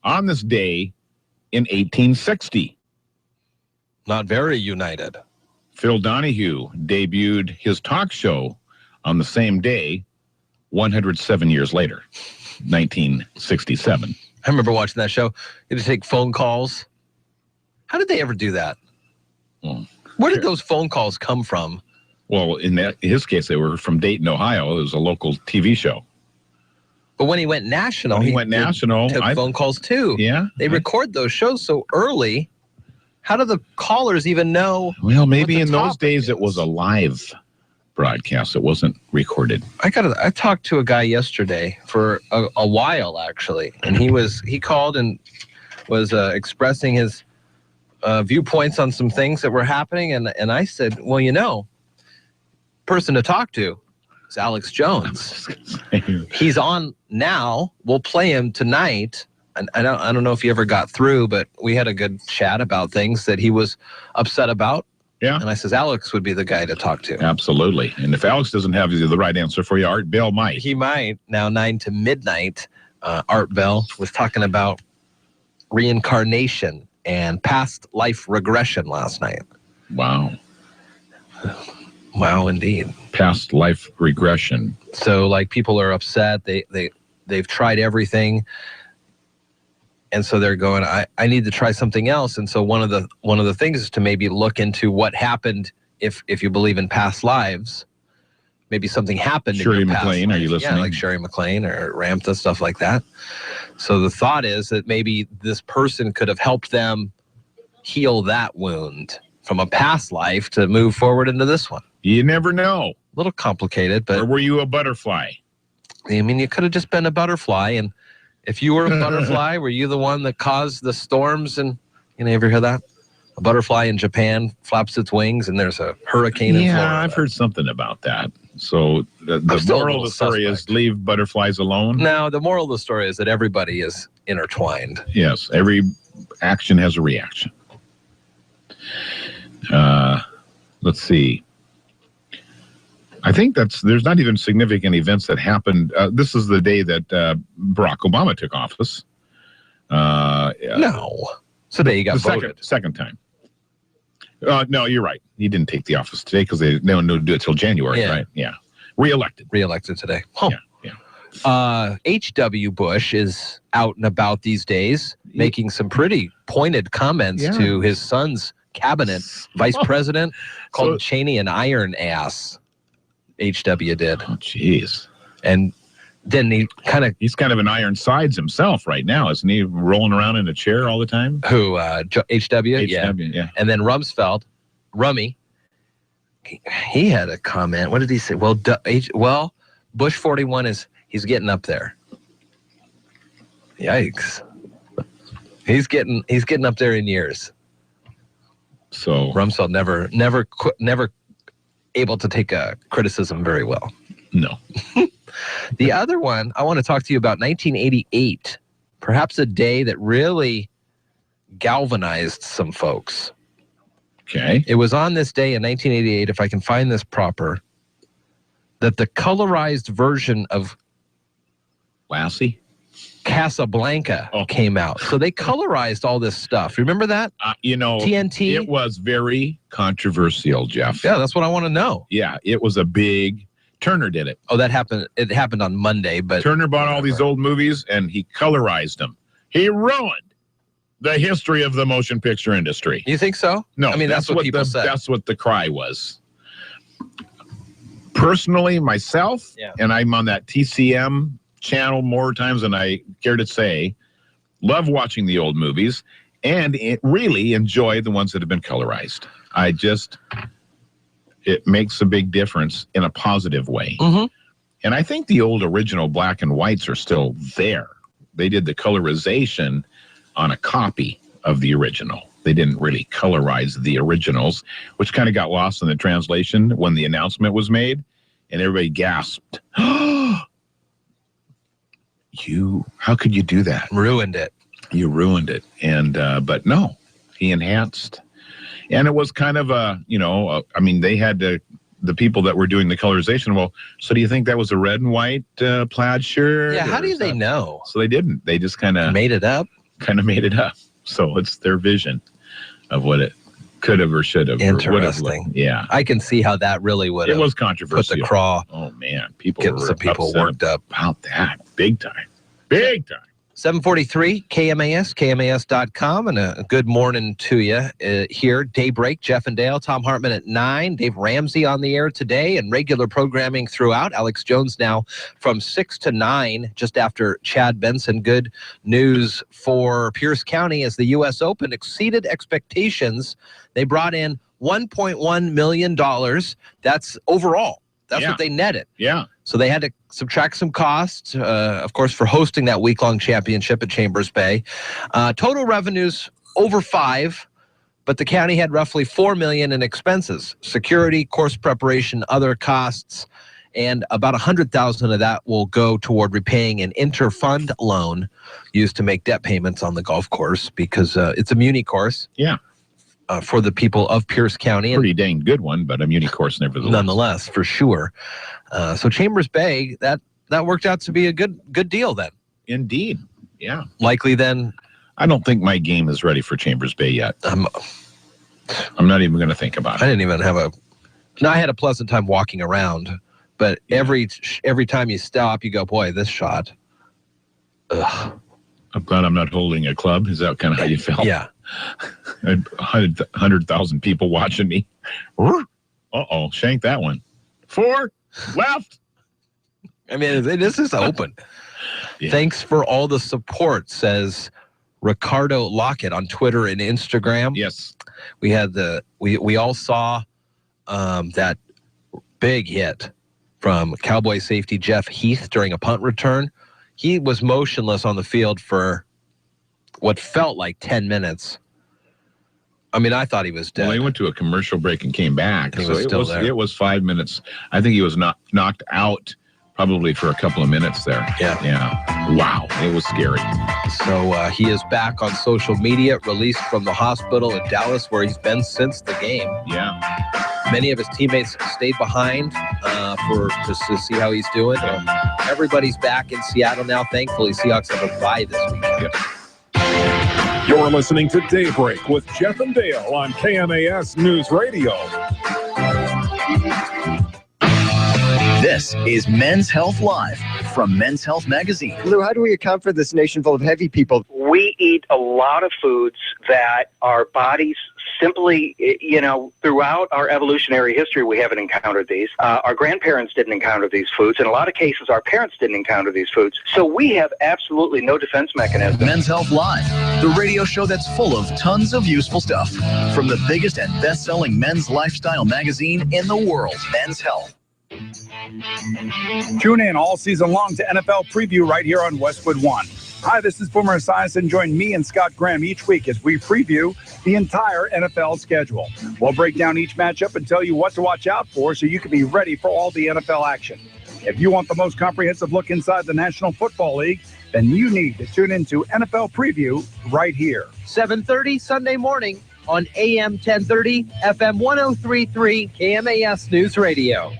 on this day in 1860. Not very united. Phil Donahue debuted his talk show on the same day, 107 years later, 1967. I remember watching that show. You had to take phone calls. How did they ever do that? Where did those phone calls come from? Well, in his case, they were from Dayton, Ohio. It was a local TV show. But when he went national, he took phone calls too. Yeah. They record those shows so early. How do the callers even know? Well, maybe in those days it was a live broadcast. It wasn't recorded. I talked to a guy yesterday for a while, actually, and he called and was expressing his viewpoints on some things that were happening, and I said, well, you know, person to talk to is Alex Jones. He's on now. We'll play him tonight. And I don't know if he ever got through, but we had a good chat about things that he was upset about. Yeah. And I says, Alex would be the guy to talk to. Absolutely. And if Alex doesn't have the right answer for you, Art Bell might. He might. Now, 9 to midnight, Art Bell was talking about reincarnation and past life regression last night. Wow. Wow, indeed. Past life regression. So, like, people are upset. They've tried everything. And so they're going, I need to try something else. And so one of the things is to maybe look into what happened if you believe in past lives. Maybe something happened Shirley in your past MacLaine, life. are you listening? Yeah, like Sherry McLean or Ramtha, stuff like that. So the thought is that maybe this person could have helped them heal that wound from a past life to move forward into this one. You never know. A little complicated, but... Or were you a butterfly? I mean, you could have just been a butterfly, and if you were a butterfly, were you the one that caused the storms? And you ever hear that? A butterfly in Japan flaps its wings and there's a hurricane in Florida. Yeah, I've heard something about that. So the moral of the story is leave butterflies alone? No, the moral of the story is that everybody is intertwined. Yes, every action has a reaction. Let's see. I think there's not even significant events that happened. This is the day that Barack Obama took office. No. It's the day he got voted. Second time. No, you're right. He didn't take the office today because they don't do it till January, right? Yeah. Reelected today. Huh. Yeah. H.W. Bush is out and about these days, making some pretty pointed comments to his son's cabinet vice president, called Cheney an iron ass. H.W. did. Oh, jeez. And then he's kind of an iron sides himself right now, isn't he? Rolling around in a chair all the time. Who? H.W. Yeah. And then Rummy, he had a comment. What did he say? Well, Bush 41 he's getting up there. Yikes. He's getting up there in years. So Rumsfeld never able to take a criticism very well. No. The other one, I want to talk to you about 1988, perhaps a day that really galvanized some folks. Okay. It was on this day in 1988, if I can find this proper, that the colorized version of Lassie? Casablanca came out. So they colorized all this stuff. Remember that? TNT? It was very controversial, Jeff. Yeah, that's what I want to know. Yeah, it was a big... Turner did it. Oh, that happened. It happened on Monday, but... Turner bought all these old movies, and he colorized them. He ruined the history of the motion picture industry. You think so? No, I mean, that's what people said. That's what the cry was. Personally, myself, and I'm on that TCM channel more times than I care to say, love watching the old movies, and really enjoy the ones that have been colorized. It makes a big difference in a positive way. Mm-hmm. And I think the old original black and whites are still there. They did the colorization on a copy of the original. They didn't really colorize the originals, which kind of got lost in the translation when the announcement was made, and everybody gasped. How could you do that? Ruined it. You ruined it. And, but no, he enhanced. And it was kind of they had the people that were doing the colorization. Well, so do you think that was a red and white plaid shirt? Yeah, how do they know? So they didn't. They just kind of made it up. So it's their vision of what it could have or should have. Interesting. Yeah. I can see how that really would have. It was controversial. Put the craw. Oh, man. Getting some people worked up. About that. Big time. Big time. 743 KMAS, KMAS.com, and a good morning to you here. Daybreak, Jeff and Dale, Tom Hartman at 9, Dave Ramsey on the air today, and regular programming throughout. Alex Jones now from 6 to 9, just after Chad Benson. Good news for Pierce County as the U.S. Open exceeded expectations. They brought in $1.1 million. That's overall. That's what they netted. Yeah. So they had to subtract some costs, of course, for hosting that week-long championship at Chambers Bay. Total revenues over $5 million, but the county had roughly $4 million in expenses, security, course preparation, other costs, and about $100,000 of that will go toward repaying an inter-fund loan used to make debt payments on the golf course because it's a muni course. Yeah. For the people of Pierce County. Pretty dang good one, but a muni course nevertheless. Nonetheless, for sure. So Chambers Bay, that worked out to be a good deal then. Indeed, yeah. Likely then. I don't think my game is ready for Chambers Bay yet. I'm not even going to think about it. I didn't even have I had a pleasant time walking around, but every time you stop, you go, boy, this shot. Ugh. I'm glad I'm not holding a club. Is that kind of how you felt? Yeah. 100,000 people watching me. Uh-oh, shanked that one. 4, left. I mean, this is open. Yeah. Thanks for all the support, says Ricardo Lockett on Twitter and Instagram. Yes. We had we all saw that big hit from Cowboy safety Jeff Heath during a punt return. He was motionless on the field for what felt like 10 minutes. I mean, I thought he was dead. Well, he went to a commercial break and came back. He was still there. It was 5 minutes. I think he was knocked out probably for a couple of minutes there. Yeah. Wow. It was scary. So he is back on social media, released from the hospital in Dallas, where he's been since the game. Yeah. Many of his teammates stayed behind just to see how he's doing. Everybody's back in Seattle now. Thankfully, Seahawks have a bye this weekend. Yep. You're listening to Daybreak with Jeff and Dale on KMAS News Radio. This is Men's Health Live from Men's Health Magazine. Lou, how do we account for this nation full of heavy people? We eat a lot of foods that our bodies simply, throughout our evolutionary history, we haven't encountered these. Our grandparents didn't encounter these foods. In a lot of cases, our parents didn't encounter these foods. So we have absolutely no defense mechanism. Men's Health Live, the radio show that's full of tons of useful stuff. From the biggest and best-selling men's lifestyle magazine in the world, Men's Health. Tune in all season long to NFL Preview right here on Westwood One. Hi, this is Boomer Esiason. Join me and Scott Graham each week as we preview the entire NFL schedule. We'll break down each matchup and tell you what to watch out for so you can be ready for all the NFL action. If you want the most comprehensive look inside the National Football League, then you need to tune into NFL Preview right here. 7:30 Sunday morning on AM 1030, FM 103.3, KMAS News Radio.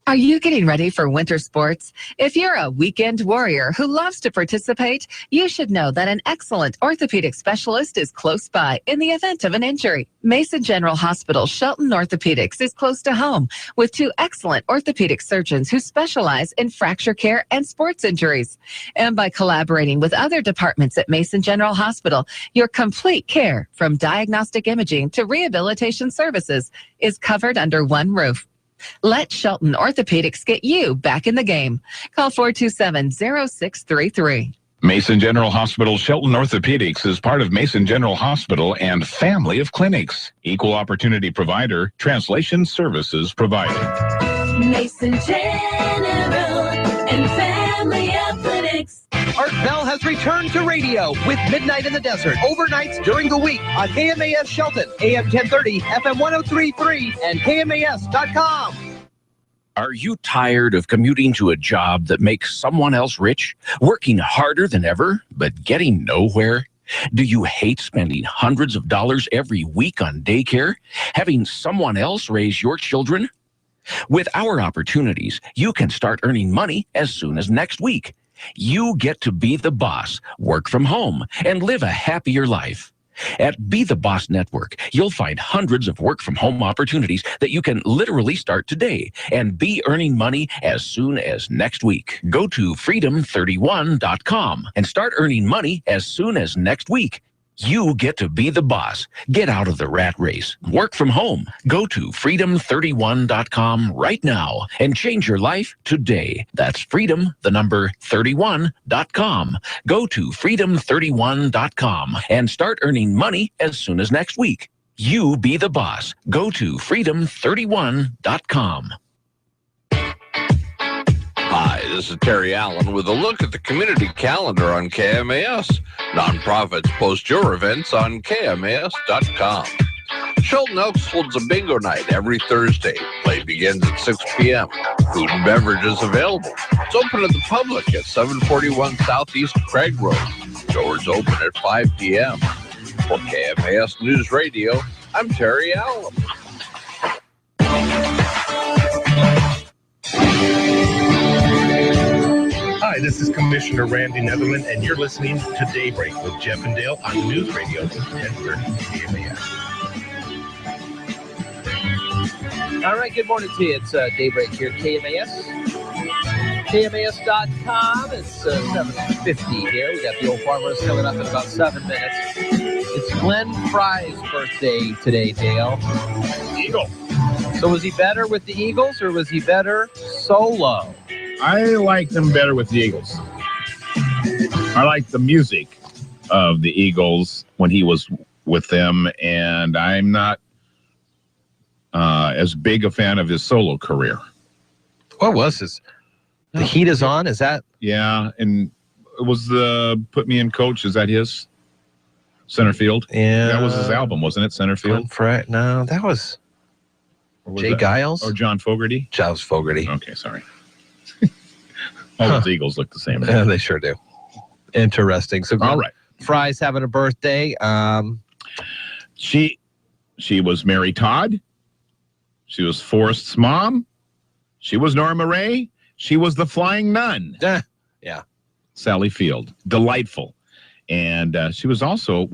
Are you getting ready for winter sports? If you're a weekend warrior who loves to participate, you should know that an excellent orthopedic specialist is close by in the event of an injury. Mason General Hospital Shelton Orthopedics is close to home with 2 excellent orthopedic surgeons who specialize in fracture care and sports injuries. And by collaborating with other departments at Mason General Hospital, your complete care from diagnostic imaging to rehabilitation services is covered under one roof. Let Shelton Orthopedics get you back in the game. Call 427-0633. Mason General Hospital Shelton Orthopedics is part of Mason General Hospital and family of clinics. Equal opportunity provider, translation services provided. Mason General and family of clinics. Art Bell has returned to radio with Midnight in the Desert, overnights during the week on KMAS Shelton, AM 1030, FM 103.3, and KMAS.com. Are you tired of commuting to a job that makes someone else rich, working harder than ever, but getting nowhere? Do you hate spending hundreds of dollars every week on daycare, having someone else raise your children? With our opportunities, you can start earning money as soon as next week. You get to be the boss, work from home, and live a happier life. At Be the Boss Network, you'll find hundreds of work-from-home opportunities that you can literally start today and be earning money as soon as next week. Go to freedom31.com and start earning money as soon as next week. You get to be the boss. Get out of the rat race. Work from home. Go to freedom31.com right now and change your life today. That's freedom31.com. Go to freedom31.com and start earning money as soon as next week. You be the boss. Go to freedom31.com. Hi, this is Terry Allen with a look at the community calendar on KMAS. Nonprofits post your events on KMAS.com. Shelton Elks holds a bingo night every Thursday. Play begins at 6 p.m. Food and beverages available. It's open to the public at 741 Southeast Craig Road. Doors open at 5 p.m. For KMAS News Radio, I'm Terry Allen. Hi, this is Commissioner Randy Netherland, and you're listening to Daybreak with Jeff and Dale on Newsradio 1030 KMAS. All right, good morning to you. It's Daybreak here at KMAS. KMAS.com. It's 7:50 here. We got the old farmers coming up in about 7 minutes. It's Glenn Fry's birthday today, Dale. Eagle. So was he better with the Eagles or was he better solo? I liked him better with the Eagles. I liked the music of the Eagles when he was with them, and I'm not as big a fan of his solo career. What was his? The Heat Is On? Is that? Yeah, and it was the Put Me in Coach. Is that his? Center Field? Yeah. That was his album, wasn't it? Center Field? No, that was Jay Giles? Or John Fogerty? Giles Fogerty. Okay, sorry. All those Eagles look the same. Yeah, they sure do. Interesting. So, all right. Fry's having a birthday. She was Mary Todd. She was Forrest's mom. She was Norma Ray. She was the Flying Nun. Yeah. Sally Field. Delightful. And she was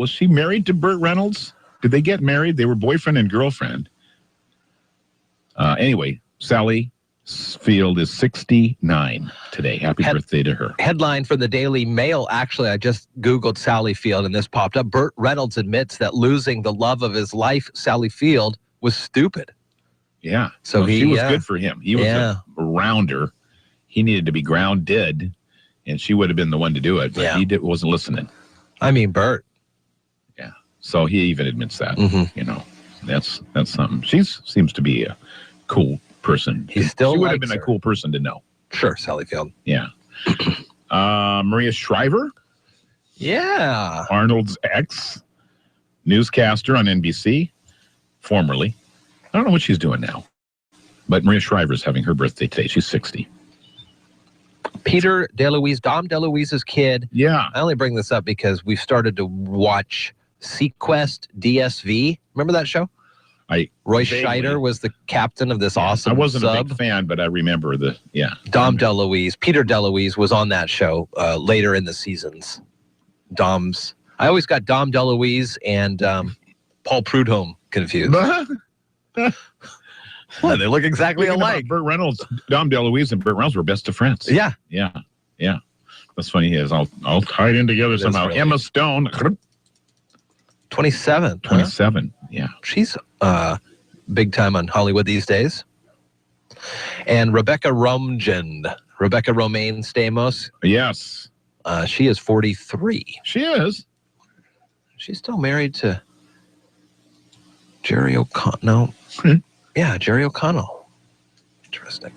she married to Burt Reynolds? Did they get married? They were boyfriend and girlfriend. Anyway, Sally Field is 69 today. Happy birthday to her. Headline for the Daily Mail. Actually, I just Googled Sally Field and this popped up. Burt Reynolds admits that losing the love of his life, Sally Field, was stupid. Yeah. So she was good for him. He was a rounder. He needed to be grounded, and she would have been the one to do it, but he wasn't listening. I mean, Burt. Yeah. So he even admits that. Mm-hmm. You know, that's something. She seems to be a cool person. She would have been a cool person to know. Sure, Sally Field. Yeah. Maria Shriver. Yeah. Arnold's ex newscaster on NBC, formerly. I don't know what she's doing now, but Maria Shriver's having her birthday today. She's 60. Peter DeLuise, Dom DeLuise's kid. Yeah. I only bring this up because we've started to watch Sequest DSV. Remember that show? Roy Scheider was the captain of this awesome I wasn't sub. a big fan, but I remember Dom DeLuise. Peter DeLuise was on that show later in the seasons. I always got Dom DeLuise and Paul Prudhomme confused. Well, they look exactly alike. Burt Reynolds, Dom DeLuise and Burt Reynolds were best of friends. Yeah. That's funny. He is all tied in together somehow. Really. Emma Stone, 27. 27. Yeah. She's big time on Hollywood these days. And Rebecca Romaine Stamos. Yes. She is 43. She is. She's still married to Jerry O'Connell. No. Yeah, Jerry O'Connell. Interesting.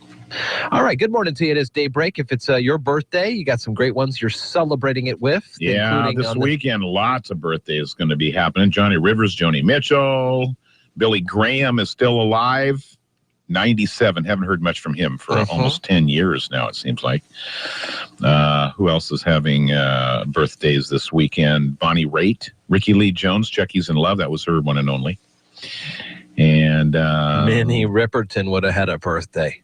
All right, good morning to you. It is Daybreak. If it's your birthday, you got some great ones you're celebrating it with. Yeah, this weekend, lots of birthdays going to be happening. Johnny Rivers, Joni Mitchell, Billy Graham is still alive, 97. Haven't heard much from him for almost 10 years now, it seems like. Who else is having birthdays this weekend? Bonnie Raitt, Ricky Lee Jones, Chucky's in Love. That was her one and only. And Minnie Riperton would have had a birthday.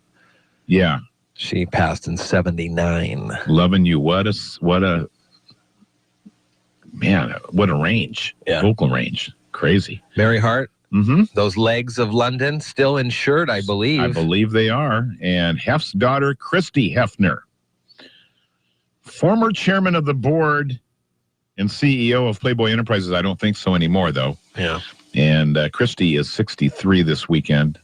Yeah. She passed in 79. Loving You. What a range. Yeah. Vocal range. Crazy. Mary Hart. Mm-hmm. Those Legs of London still insured, I believe. I believe they are. And Hef's daughter, Christy Hefner. Former chairman of the board and CEO of Playboy Enterprises. I don't think so anymore, though. Yeah. And Christy is 63 this weekend.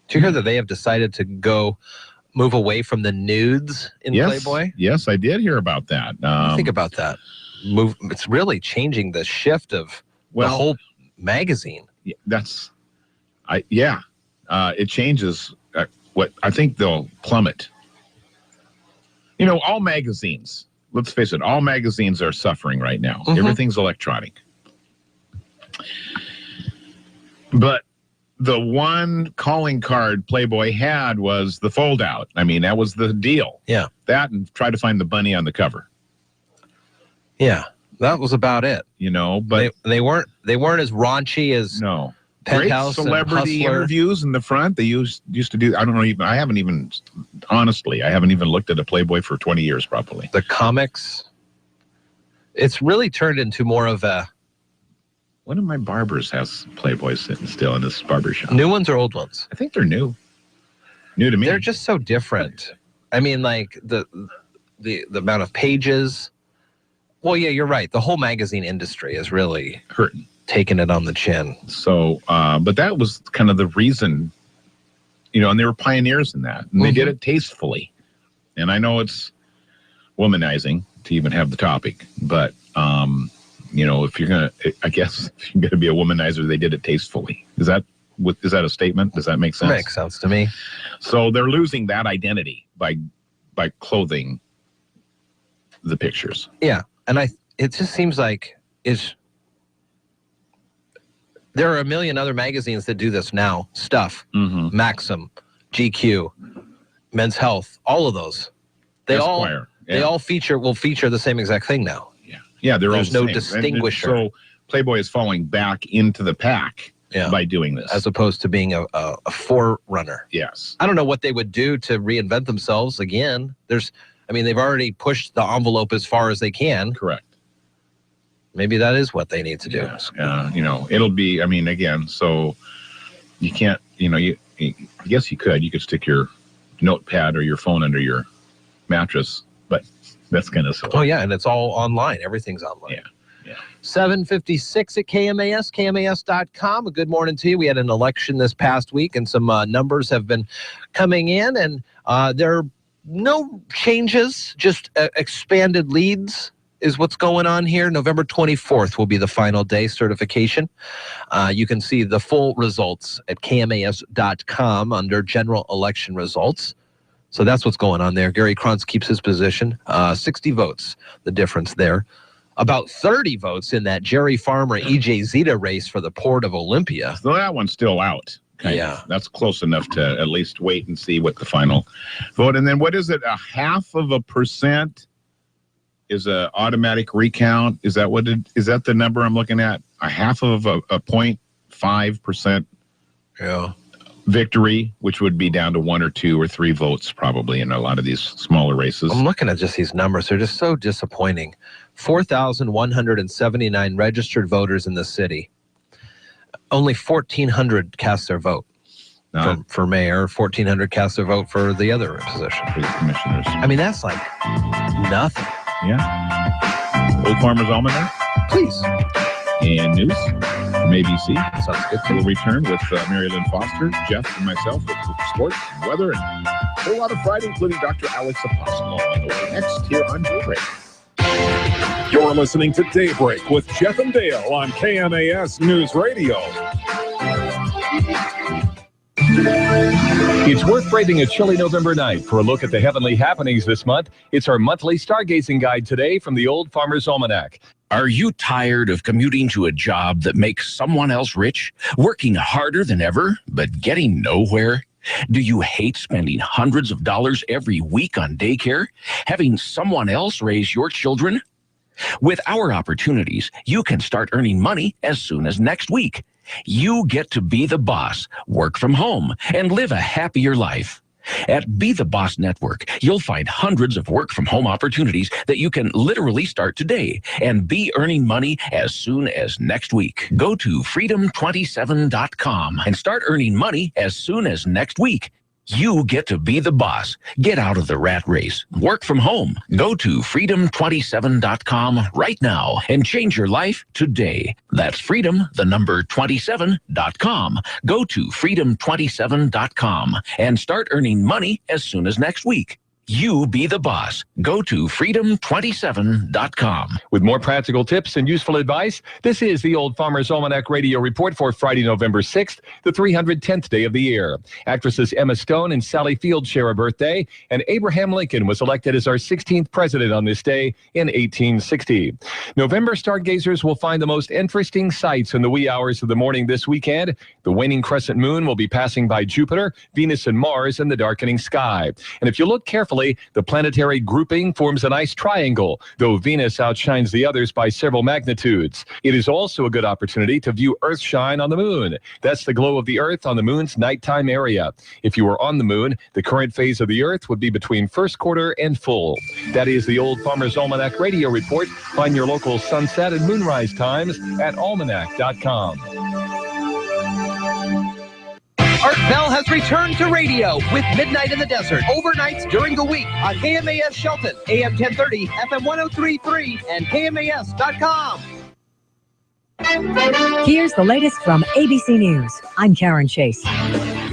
Did you hear that they have decided to move away from the nudes in Playboy? Yes, I did hear about that. Think about that. It's really changing the shift of the whole magazine. It changes. What I think they'll plummet. All magazines. Let's face it. All magazines are suffering right now. Mm-hmm. Everything's electronic. But the one calling card Playboy had was the fold out. I mean, that was the deal. Yeah. That and try to find the bunny on the cover. Yeah. That was about it. But they weren't as raunchy as Penthouse. Great celebrity and interviews in the front. They used to do. I don't know. I haven't even looked at a Playboy for 20 years probably. The comics. It's really turned into more of a. One of my barbers has Playboy sitting still in this barber shop. New ones or old ones? I think they're new. New to me. They're just so different. I mean, like the amount of pages. Well, yeah, you're right. The whole magazine industry is really hurting, taking it on the chin. So, but that was kind of the reason, and they were pioneers in that. And they did it tastefully. And I know it's womanizing to even have the topic, but, if you're going to be a womanizer, they did it tastefully. Is that a statement? Does that make sense? Makes sense to me. So they're losing that identity by clothing the pictures. Yeah. And it just seems like there are a million other magazines that do this now. Stuff, Maxim, GQ, Men's Health, all of those. They Esquire, all will feature the same exact thing now. Yeah, there's no distinguisher. So Playboy is falling back into the pack by doing this, as opposed to being a forerunner. Yes. I don't know what they would do to reinvent themselves again. They've already pushed the envelope as far as they can. Correct. Maybe that is what they need to do. Yes. It'll be, again, so you can't, I guess you could stick your notepad or your phone under your mattress, but that's kind of silly. Oh, yeah, and it's all online. Everything's online. Yeah. 7:56 at KMAS, KMAS.com. A good morning to you. We had an election this past week, and some numbers have been coming in, and there are no changes, just expanded leads is what's going on here. November 24th will be the final day certification. You can see the full results at KMAS.com under general election results. So that's what's going on there. Gary Krantz keeps his position. 60 votes, the difference there. About 30 votes in that Jerry Farmer, E.J. Zeta race for the Port of Olympia. So that one's still out. Yeah. That's close enough to at least wait and see what the final vote. And then what is it, 0.5%? is a automatic recount. Is that is that the number I'm looking at? A half of a 0.5% victory, which would be down to 1 or 2 or 3 votes probably in a lot of these smaller races. I'm looking at just these numbers. They're just so disappointing. 4,179 registered voters in the city. Only 1,400 cast their vote for mayor. 1,400 cast their vote for the other position. For the commissioners. I mean, that's like nothing. Yeah. Old Farmer's Almanac. Please. And news from ABC. Sounds good. We'll return with Mary Lynn Foster, Jeff, and myself with sports, weather, and a whole lot of Friday, including Dr. Alex Apostolo on the way next here on Daybreak. You're listening to Daybreak with Jeff and Dale on KMAS News Radio. It's worth braving a chilly November night for a look at the heavenly happenings this month. It's our monthly stargazing guide today from the Old Farmer's Almanac. Are you tired of commuting to a job that makes someone else rich? Working harder than ever, but getting nowhere? Do you hate spending hundreds of dollars every week on daycare? Having someone else raise your children? With our opportunities, you can start earning money as soon as next week. You get to be the boss, work from home, and live a happier life. At Be the Boss Network, you'll find hundreds of work-from-home opportunities that you can literally start today and be earning money as soon as next week. Go to freedom27.com and start earning money as soon as next week. You get to be the boss. Get out of the rat race. Work from home. Go to freedom27.com right now and change your life today. That's freedom27.com. Go to freedom27.com and start earning money as soon as next week. You be the boss. Go to freedom27.com. With more practical tips and useful advice, this is the Old Farmer's Almanac Radio Report for Friday, November 6th, the 310th day of the year. Actresses Emma Stone and Sally Field share a birthday, and Abraham Lincoln was elected as our 16th president on this day in 1860. November stargazers will find the most interesting sights in the wee hours of the morning this weekend. The waning crescent moon will be passing by Jupiter, Venus, and Mars in the darkening sky. And if you look carefully, the planetary grouping forms a nice triangle, though Venus outshines the others by several magnitudes. It is also a good opportunity to view Earthshine on the moon. That's the glow of the Earth on the moon's nighttime area. If you were on the moon, the current phase of the Earth would be between first quarter and full. That is the Old Farmer's Almanac Radio Report. Find your local sunset and moonrise times at almanac.com. Art Bell has returned to radio with Midnight in the Desert, overnights during the week on KMAS Shelton, AM 1030, FM 103.3, and KMAS.com. Here's the latest from ABC News. I'm Karen Chase.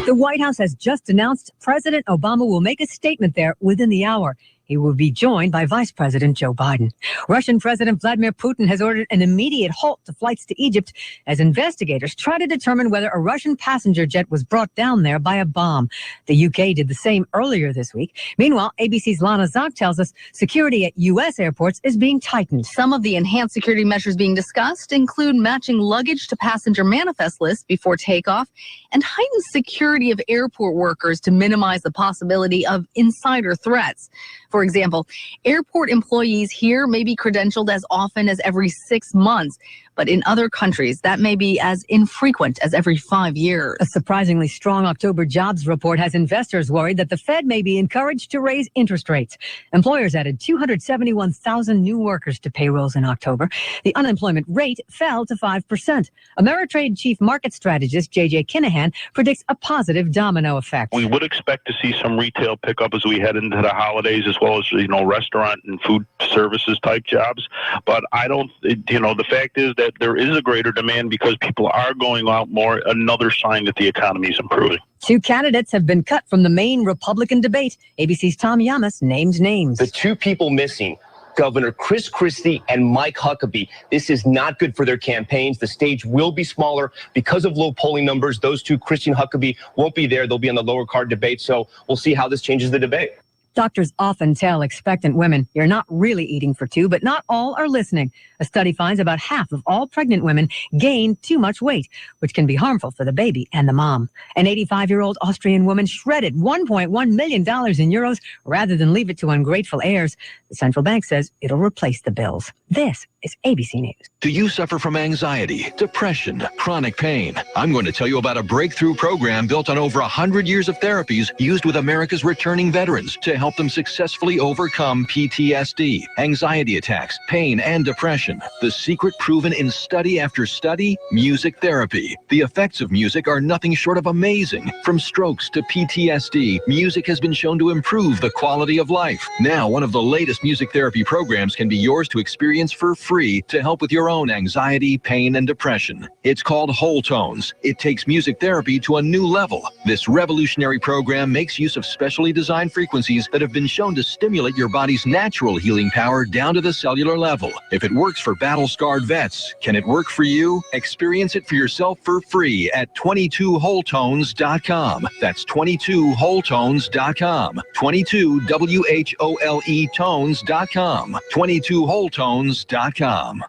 The White House has just announced President Obama will make a statement there within the hour. He will be joined by Vice President Joe Biden. Russian President Vladimir Putin has ordered an immediate halt to flights to Egypt as investigators try to determine whether a Russian passenger jet was brought down there by a bomb. The UK did the same earlier this week. Meanwhile, ABC's Lana Zock tells us security at U.S. airports is being tightened. Some of the enhanced security measures being discussed include matching luggage to passenger manifest lists before takeoff and heightened security of airport workers to minimize the possibility of insider threats. For example, airport employees here may be credentialed as often as every 6 months, but in other countries, that may be as infrequent as every 5 years. A surprisingly strong October jobs report has investors worried that the Fed may be encouraged to raise interest rates. Employers added 271,000 new workers to payrolls in October. The unemployment rate fell to 5%. Ameritrade chief market strategist J.J. Kinahan predicts a positive domino effect. We would expect to see some retail pickup as we head into the holidays, as well as, restaurant and food services type jobs. But I don't, the fact is that there is a greater demand because people are going out more, another sign that the economy is improving. 2 candidates have been cut from the main Republican debate. ABC's Tom Yamas named names. The 2 people missing, Governor Chris Christie and Mike Huckabee. This is not good for their campaigns. The stage will be smaller because of low polling numbers. Those 2, Christie and Huckabee, won't be there. They'll be on the lower card debate. So we'll see how this changes the debate. Doctors often tell expectant women, you're not really eating for two, but not all are listening. A study finds about half of all pregnant women gain too much weight, which can be harmful for the baby and the mom. An 85-year-old Austrian woman shredded $1.1 million in euros rather than leave it to ungrateful heirs. The central bank says it'll replace the bills. This is ABC News. Do you suffer from anxiety, depression, chronic pain? I'm going to tell you about a breakthrough program built on over 100 years of therapies used with America's returning veterans to help them successfully overcome PTSD, anxiety attacks, pain, and depression. The secret proven in study after study, music therapy. The effects of music are nothing short of amazing. From strokes to PTSD, music has been shown to improve the quality of life. Now, one of the latest music therapy programs can be yours to experience for free to help with your own anxiety, pain, and depression. It's called Whole Tones. It takes music therapy to a new level. This revolutionary program makes use of specially designed frequencies that have been shown to stimulate your body's natural healing power down to the cellular level. If it works for battle-scarred vets, can it work for you? Experience it for yourself for free at 22wholetones.com. That's 22wholetones.com. 22 WHOLE tones.com. 22wholetones.com.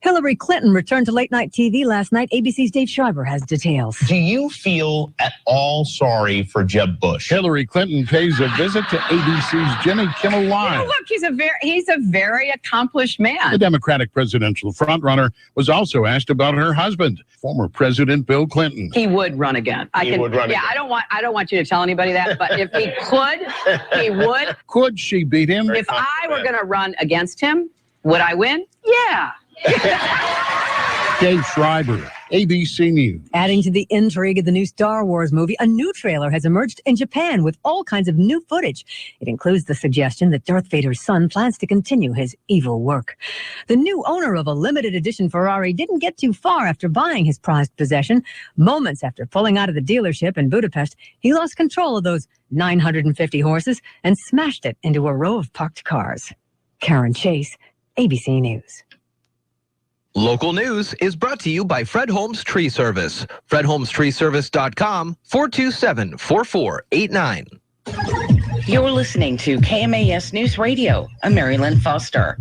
Hillary Clinton returned to late-night TV last night. ABC's Dave Schreiber has details. Do you feel at all sorry for Jeb Bush? Hillary Clinton pays a visit to ABC's Jimmy Kimmel Live. Look, he's a very accomplished man. The Democratic presidential frontrunner was also asked about her husband, former President Bill Clinton. He would run again. He would run again. I don't want you to tell anybody that, but if he could, he would. Could she beat him? If I were going to run against him, would I win? Yeah. Dave Schreiber, ABC News. Adding to the intrigue of the new Star Wars movie, a new trailer has emerged in Japan with all kinds of new footage. It includes the suggestion that Darth Vader's son plans to continue his evil work. The new owner of a limited edition Ferrari didn't get too far after buying his prized possession. Moments after pulling out of the dealership in Budapest, he lost control of those 950 horses and smashed it into a row of parked cars. Karen Chase, ABC News. Local news is brought to you by Fred Holmes Tree Service. FredHolmesTreeService.com 427-4489. You're listening to KMAS News Radio. I'm Marilyn Foster.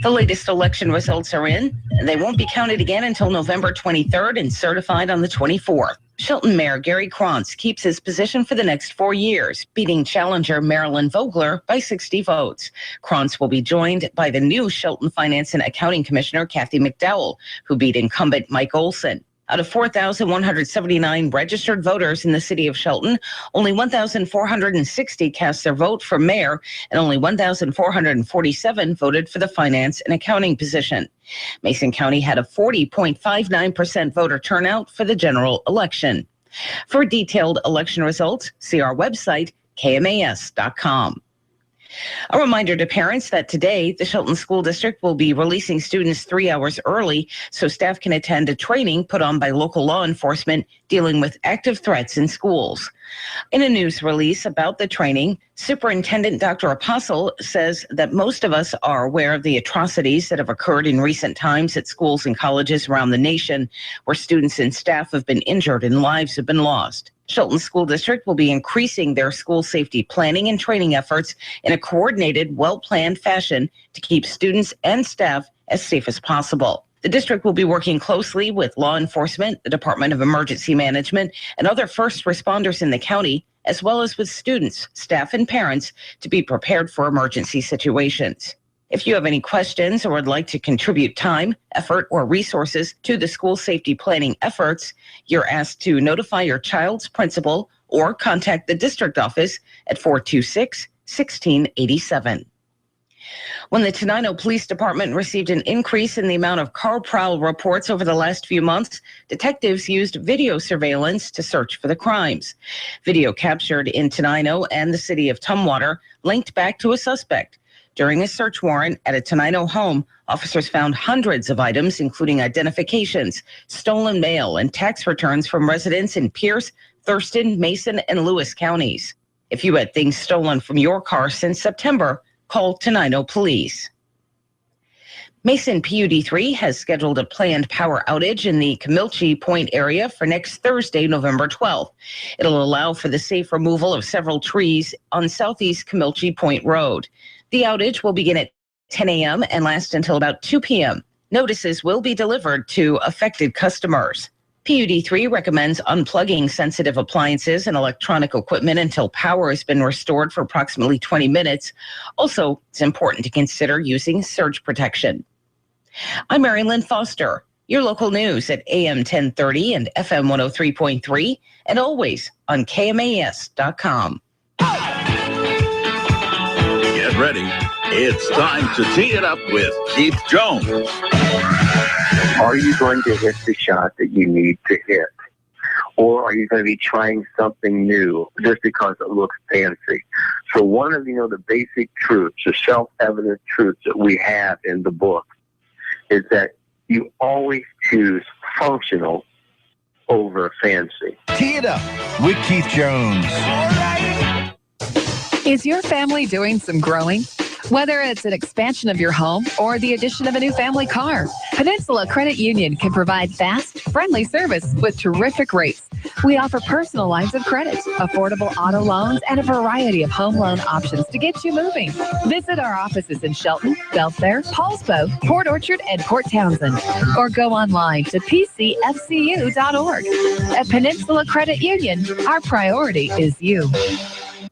The latest election results are in. They won't be counted again until November 23rd and certified on the 24th. Shelton Mayor Gary Krantz keeps his position for the next 4 years, beating challenger Marilyn Vogler by 60 votes. Krantz will be joined by the new Shelton Finance and Accounting Commissioner Kathy McDowell, who beat incumbent Mike Olson. Out of 4,179 registered voters in the city of Shelton, only 1,460 cast their vote for mayor, and only 1,447 voted for the finance and accounting position. Mason County had a 40.59% voter turnout for the general election. For detailed election results, see our website, KMAS.com. A reminder to parents that today the Shelton School District will be releasing students 3 hours early so staff can attend a training put on by local law enforcement dealing with active threats in schools. In a news release about the training, Superintendent Dr. Apostle says that most of us are aware of the atrocities that have occurred in recent times at schools and colleges around the nation where students and staff have been injured and lives have been lost. Shelton School District will be increasing their school safety planning and training efforts in a coordinated, well-planned fashion to keep students and staff as safe as possible. The district will be working closely with law enforcement, the Department of Emergency Management, and other first responders in the county, as well as with students, staff, and parents to be prepared for emergency situations. If you have any questions or would like to contribute time, effort, or resources to the school safety planning efforts, you're asked to notify your child's principal or contact the district office at 426-1687. When the Tenino Police Department received an increase in the amount of car prowl reports over the last few months, detectives used video surveillance to search for the crimes. Video captured in Tenino and the city of Tumwater linked back to a suspect. During a search warrant at a Tenino home, officers found hundreds of items, including identifications, stolen mail, and tax returns from residents in Pierce, Thurston, Mason, and Lewis counties. If you had things stolen from your car since September, call Tenino Police. Mason PUD3 has scheduled a planned power outage in the Camilchi Point area for next Thursday, November 12th. It'll allow for the safe removal of several trees on Southeast Camilchi Point Road. The outage will begin at 10 a.m. and last until about 2 p.m. Notices will be delivered to affected customers. PUD3 recommends unplugging sensitive appliances and electronic equipment until power has been restored for approximately 20 minutes. Also, it's important to consider using surge protection. I'm Mary Lynn Foster, your local news at AM 1030 and FM 103.3, and always on KMAS.com. Get ready. It's time to tee it up with Keith Jones. Are you going to hit the shot that you need to hit? Or are you going to be trying something new just because it looks fancy? So one of, the basic truths, the self-evident truths that we have in the book is that you always choose functional over fancy. Tee it up with Keith Jones. Is your family doing some growing? Whether it's an expansion of your home or the addition of a new family car, Peninsula Credit Union can provide fast, friendly service with terrific rates. We offer personal lines of credit, affordable auto loans, and a variety of home loan options to get you moving. Visit our offices in Shelton, Belfair, Paulsbo, Port Orchard, and Port Townsend, or go online to pcfcu.org. At Peninsula Credit Union, our priority is you.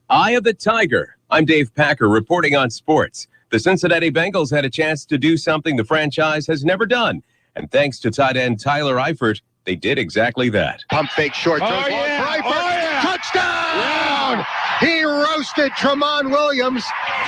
Eye of the Tiger. I'm Dave Packer reporting on sports. The Cincinnati Bengals had a chance to do something the franchise has never done. And thanks to tight end Tyler Eifert, they did exactly that. Pump fake short. Throws long for Eifert. Touchdown! He roasted Tramon Williams.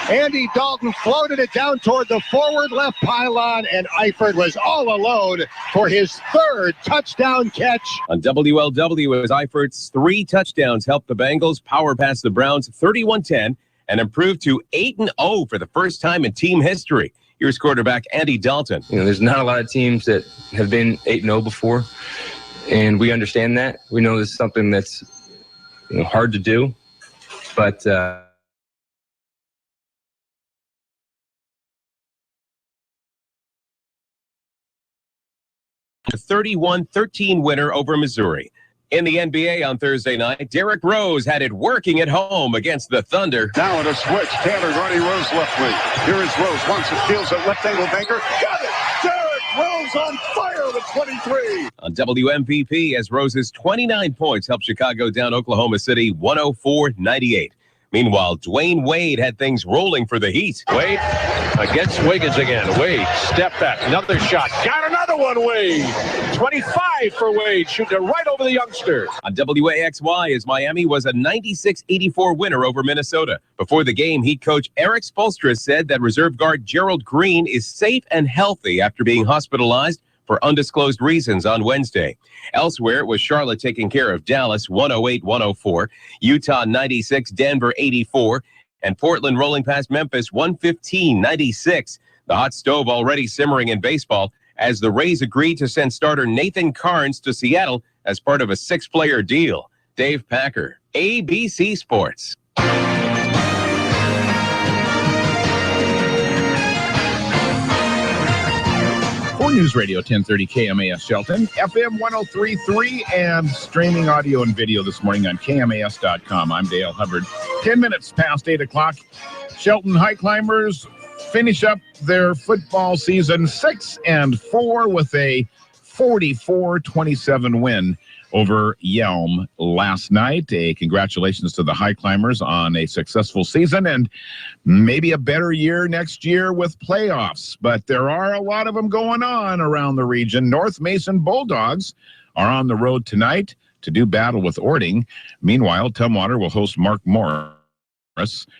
Andy Dalton floated it down toward the forward left pylon, and Eifert was all alone for his third touchdown catch. On WLW, as Eifert's 3 touchdowns helped the Bengals power past the Browns 31-10 and improve to 8-0 for the first time in team history. Here's quarterback Andy Dalton. There's not a lot of teams that have been 8-0 before, and we understand that. We know this is something that's hard to do, but a 31-13 winner over Missouri. In the NBA on Thursday night, Derrick Rose had it working at home against the Thunder. Now at a switch, Taylor guarding Rose left wing. Here is Rose, wants it, feels it, left angle banker. Got it! Derrick Rose on fire with 23. On WMVP, as Rose's 29 points helped Chicago down Oklahoma City 104-98. Meanwhile, Dwayne Wade had things rolling for the Heat. Wade against Wiggins again. Wade, step back, another shot. Got another one, Wade. 25 for Wade, shooting it right over the youngster. On WAXY, as Miami was a 96-84 winner over Minnesota. Before the game, Heat coach Eric Spoelstra said that reserve guard Gerald Green is safe and healthy after being hospitalized for undisclosed reasons on Wednesday. Elsewhere, it was Charlotte taking care of Dallas 108-104, Utah 96, Denver 84, and Portland rolling past Memphis 115-96. The hot stove already simmering in baseball as the Rays agreed to send starter Nathan Carnes to Seattle as part of a 6-player deal. Dave Packer, ABC Sports. For Newsradio 1030 KMAS Shelton, FM 103.3, and streaming audio and video this morning on KMAS.com. I'm Dale Hubbard. 10 minutes past 8 o'clock. Shelton High Climbers finish up their football season 6-4 with a 44-27 win over Yelm last night. A congratulations to the High Climbers on a successful season and maybe a better year next year with playoffs. But there are a lot of them going on around the region. North Mason Bulldogs are on the road tonight to do battle with Orting. Meanwhile, Tumwater will host Mark Morris.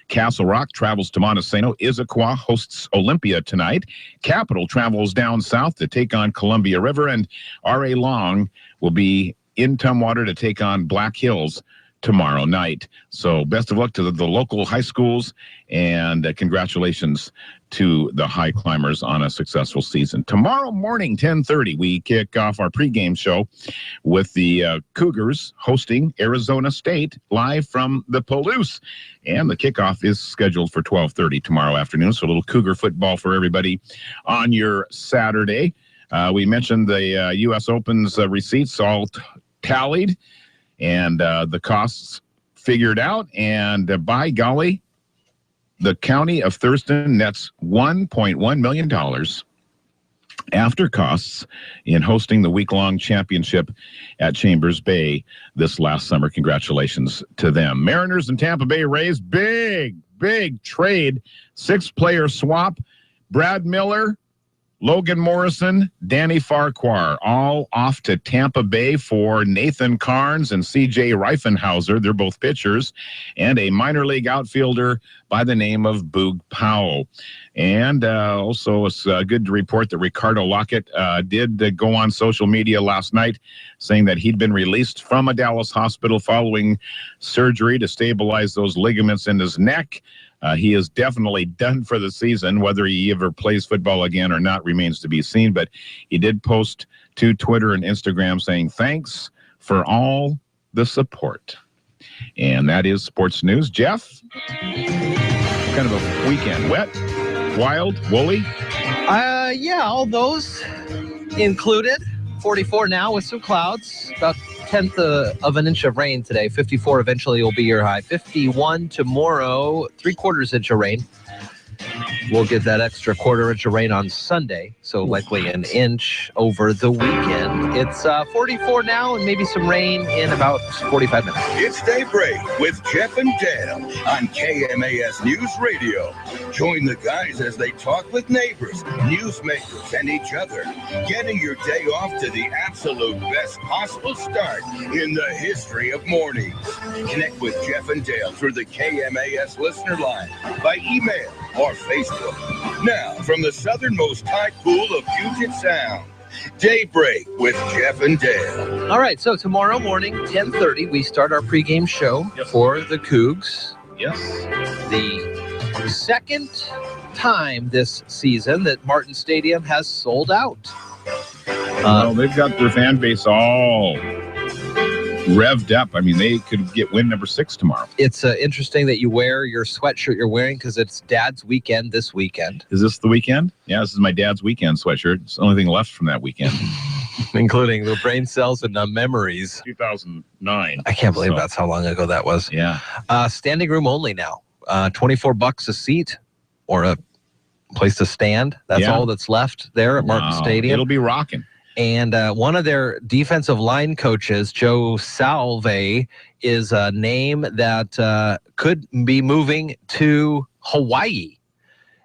Castle Rock travels to Montesano. Issaquah hosts Olympia tonight. Capital travels down south to take on Columbia River. And R.A. Long will be in Tumwater to take on Black Hills tomorrow night. So best of luck to the local high schools, and congratulations to the high climbers on a successful season. Tomorrow morning, 10:30, we kick off our pregame show with the Cougars hosting Arizona State live from the Palouse. And the kickoff is scheduled for 12:30 tomorrow afternoon. So a little Cougar football for everybody on your Saturday. We mentioned the U.S. Open's receipts all tallied and the costs figured out. And by golly, the county of Thurston nets $1.1 million after costs in hosting the week-long championship at Chambers Bay this last summer. Congratulations to them. Mariners and Tampa Bay Rays, big trade. 6-player swap. Brad Miller, Logan Morrison, Danny Farquhar, all off to Tampa Bay for Nathan Carnes and C.J. Reifenhauser. They're both pitchers, and a minor league outfielder by the name of Boog Powell. And also, it's good to report that Ricardo Lockett did go on social media last night saying that he'd been released from a Dallas hospital following surgery to stabilize those ligaments in his neck. He is definitely done for the season. Whether he ever plays football again or not remains to be seen. But he did post to Twitter and Instagram saying, thanks for all the support. And that is sports news. Jeff, kind of a weekend. Wet, wild, woolly? Yeah, all those included. 44 now with some clouds. About 1/10 of an inch of rain today. 54 eventually will be your high. 51 tomorrow, 3/4 inch of rain. We'll get that extra 1/4 inch of rain on Sunday, so likely an inch over the weekend. It's 44 now and maybe some rain in about 45 minutes. It's Daybreak with Jeff and Dale on KMAS News Radio. Join the guys as they talk with neighbors, newsmakers, and each other, getting your day off to the absolute best possible start in the history of mornings. Connect with Jeff and Dale through the KMAS listener line, by email, or Facebook. Now, from the southernmost tide pool of Puget Sound, Daybreak with Jeff and Dale. All right, so tomorrow morning, 10:30, we start our pregame show for the Cougs. Yes. The second time this season that Martin Stadium has sold out. Well, they've got their fan base all revved up. I mean, they could get win number 6 tomorrow. It's interesting that you wear your sweatshirt you're wearing because it's Dad's weekend this weekend. Is this the weekend? Yeah, this is my dad's weekend sweatshirt. It's the only thing left from that weekend. Including the brain cells and memories. 2009. I can't believe that's how long ago that was. Yeah. Standing room only now. $24 a seat or a place to stand. That's all that's left there at Martin Stadium. It'll be rocking. And one of their defensive line coaches, Joe Salve, is a name that could be moving to Hawaii,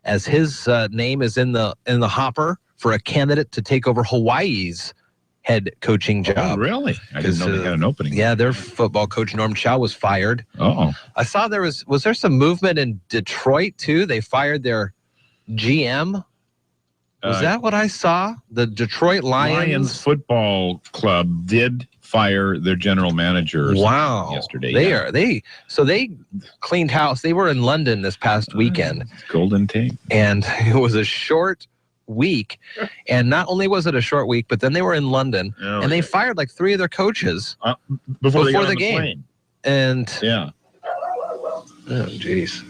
as his name is in the hopper for a candidate to take over Hawaii's head coaching job. Oh, really? I didn't know they had an opening. Yeah, their football coach, Norm Chow, was fired. Oh. I saw was there some movement in Detroit, too? They fired their GM. Was that what I saw? The Detroit Lions Football Club did fire their general manager yesterday. They cleaned house. They were in London this past weekend. Golden Tate. And it was a short week. And not only was it a short week, but then they were in London and they fired like 3 of their coaches before the game. Plane. And yeah. Oh, jeez.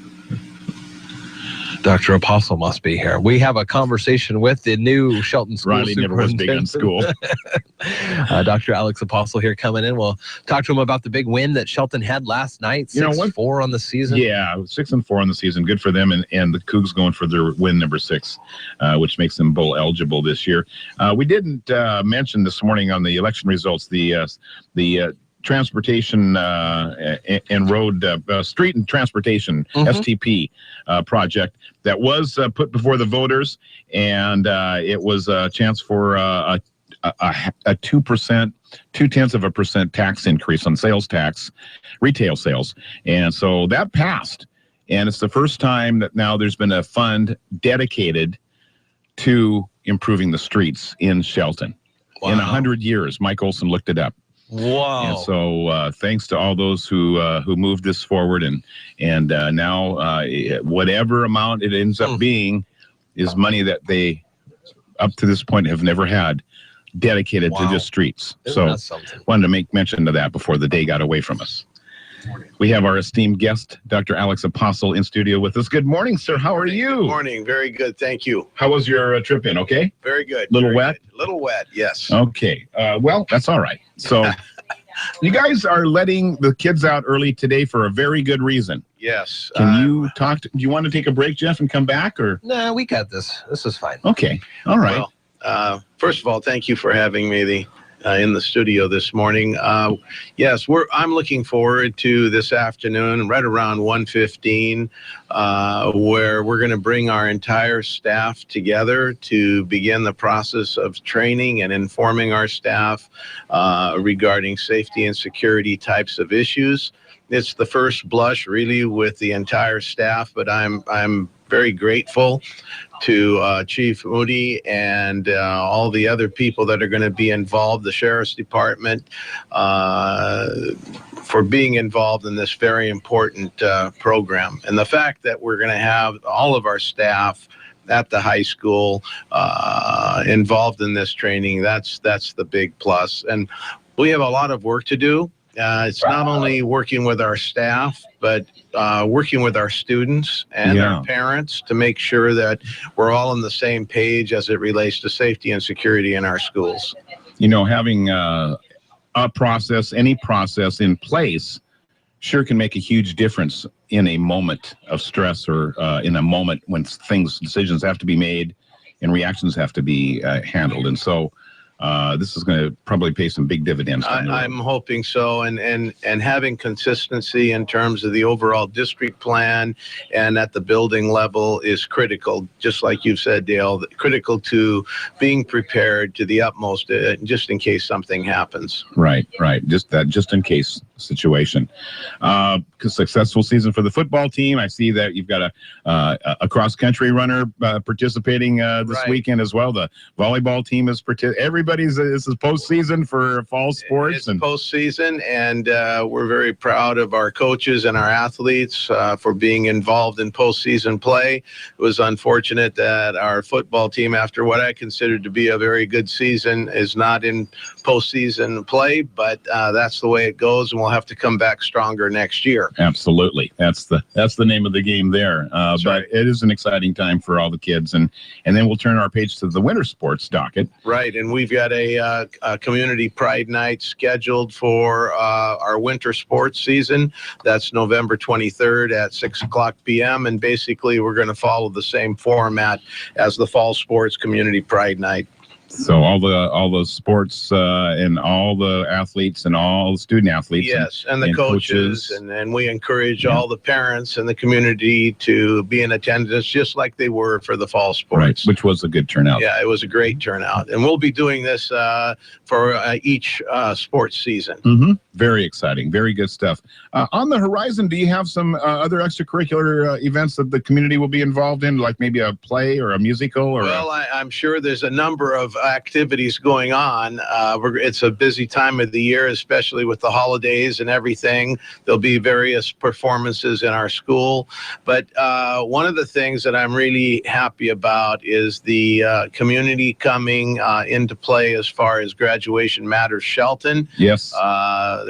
Dr. Apostle must be here. We have a conversation with the new Shelton School Riley never was big on school. Dr. Alex Apostle here coming in. We'll talk to him about the big win that Shelton had last night. 6-4 on the season. Yeah, 6-4 on the season. Good for them. And the Cougs going for their win number 6, which makes them bowl eligible this year. We didn't mention this morning on the election results the transportation and road street and transportation STP project that was put before the voters, and it was a chance for a 2%, 0.2% tax increase on sales tax, retail sales, and so that passed. And it's the first time that now there's been a fund dedicated to improving the streets in Shelton. In 100 years. Mike Olson looked it up. Wow. And so thanks to all those who moved this forward, and now whatever amount it ends up being is money that they up to this point have never had dedicated to just streets. Isn't So that something? wanted to make mention of that before the day got away from us. We have our esteemed guest, Dr. Alex Apostle, in studio with us. Good morning, sir. How are you? Good morning. Very good. Thank you. How was your trip in? Okay? Very good. Little wet? Good. Little wet, yes. Okay. Well, that's all right. So you guys are letting the kids out early today for a very good reason. Yes. Can you talk do you want to take a break, Jeff, and come back? Or No, we got this. This is fine. Okay. All right. Well, first of all, thank you for having me in the studio this morning. Yes, I'm looking forward to this afternoon, right around 1:15, where we're going to bring our entire staff together to begin the process of training and informing our staff regarding safety and security types of issues. It's the first blush, really, with the entire staff, but I'm very grateful to Chief Moody and all the other people that are going to be involved, the Sheriff's Department, for being involved in this very important program. And the fact that we're going to have all of our staff at the high school involved in this training, that's the big plus. And we have a lot of work to do. It's not only working with our staff, but working with our students and our parents to make sure that we're all on the same page as it relates to safety and security in our schools. You know, having a process, any process in place, sure can make a huge difference in a moment of stress or in a moment when decisions have to be made and reactions have to be handled. And so this is going to probably pay some big dividends. I'm hoping so, and having consistency in terms of the overall district plan and at the building level is critical. Just like you've said, Dale, critical to being prepared to the utmost, just in case something happens. Right. Just in case situation. Successful season for the football team. I see that you've got a cross country runner participating this weekend as well. The volleyball team is participating. This is postseason for fall sports. It's postseason, and we're very proud of our coaches and our athletes for being involved in postseason play. It was unfortunate that our football team, after what I considered to be a very good season, is not in postseason play, but that's the way it goes, and we'll have to come back stronger next year. Absolutely. That's the name of the game there. But it is an exciting time for all the kids, and then we'll turn our page to the winter sports docket. Right, and we've got a community pride night scheduled for our winter sports season. That's November 23rd at 6:00 p.m. And basically we're going to follow the same format as the fall sports community pride night. So all the sports and all the athletes and all the student athletes. Yes, and the coaches. And we encourage all the parents and the community to be in attendance just like they were for the fall sports. Right, which was a good turnout. Yeah, it was a great turnout. And we'll be doing this for each sports season. Mm-hmm. Very exciting. Very good stuff. On the horizon, do you have some other extracurricular events that the community will be involved in, like maybe a play or a musical? Or I'm sure there's a number of activities going on. It's a busy time of the year, especially with the holidays and everything. There'll be various performances in our school. But one of the things that I'm really happy about is the community coming into play as far as Graduation Matters Shelton. Yes.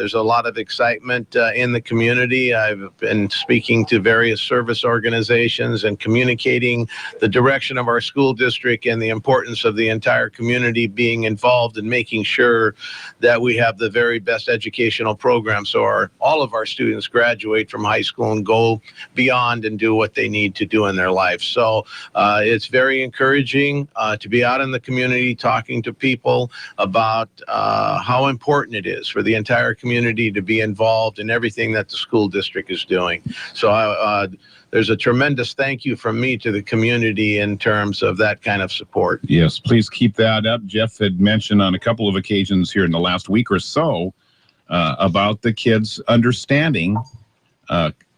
There's a lot of excitement in the community. I've been speaking to various service organizations and communicating the direction of our school district and the importance of the entire community being involved in making sure that we have the very best educational program so all of our students graduate from high school and go beyond and do what they need to do in their life. So it's very encouraging to be out in the community talking to people about how important it is for the entire community to be involved in everything that the school district is doing. So there's a tremendous thank you from me to the community in terms of that kind of support. Yes, please keep that up. Jeff had mentioned on a couple of occasions here in the last week or so about the kids understanding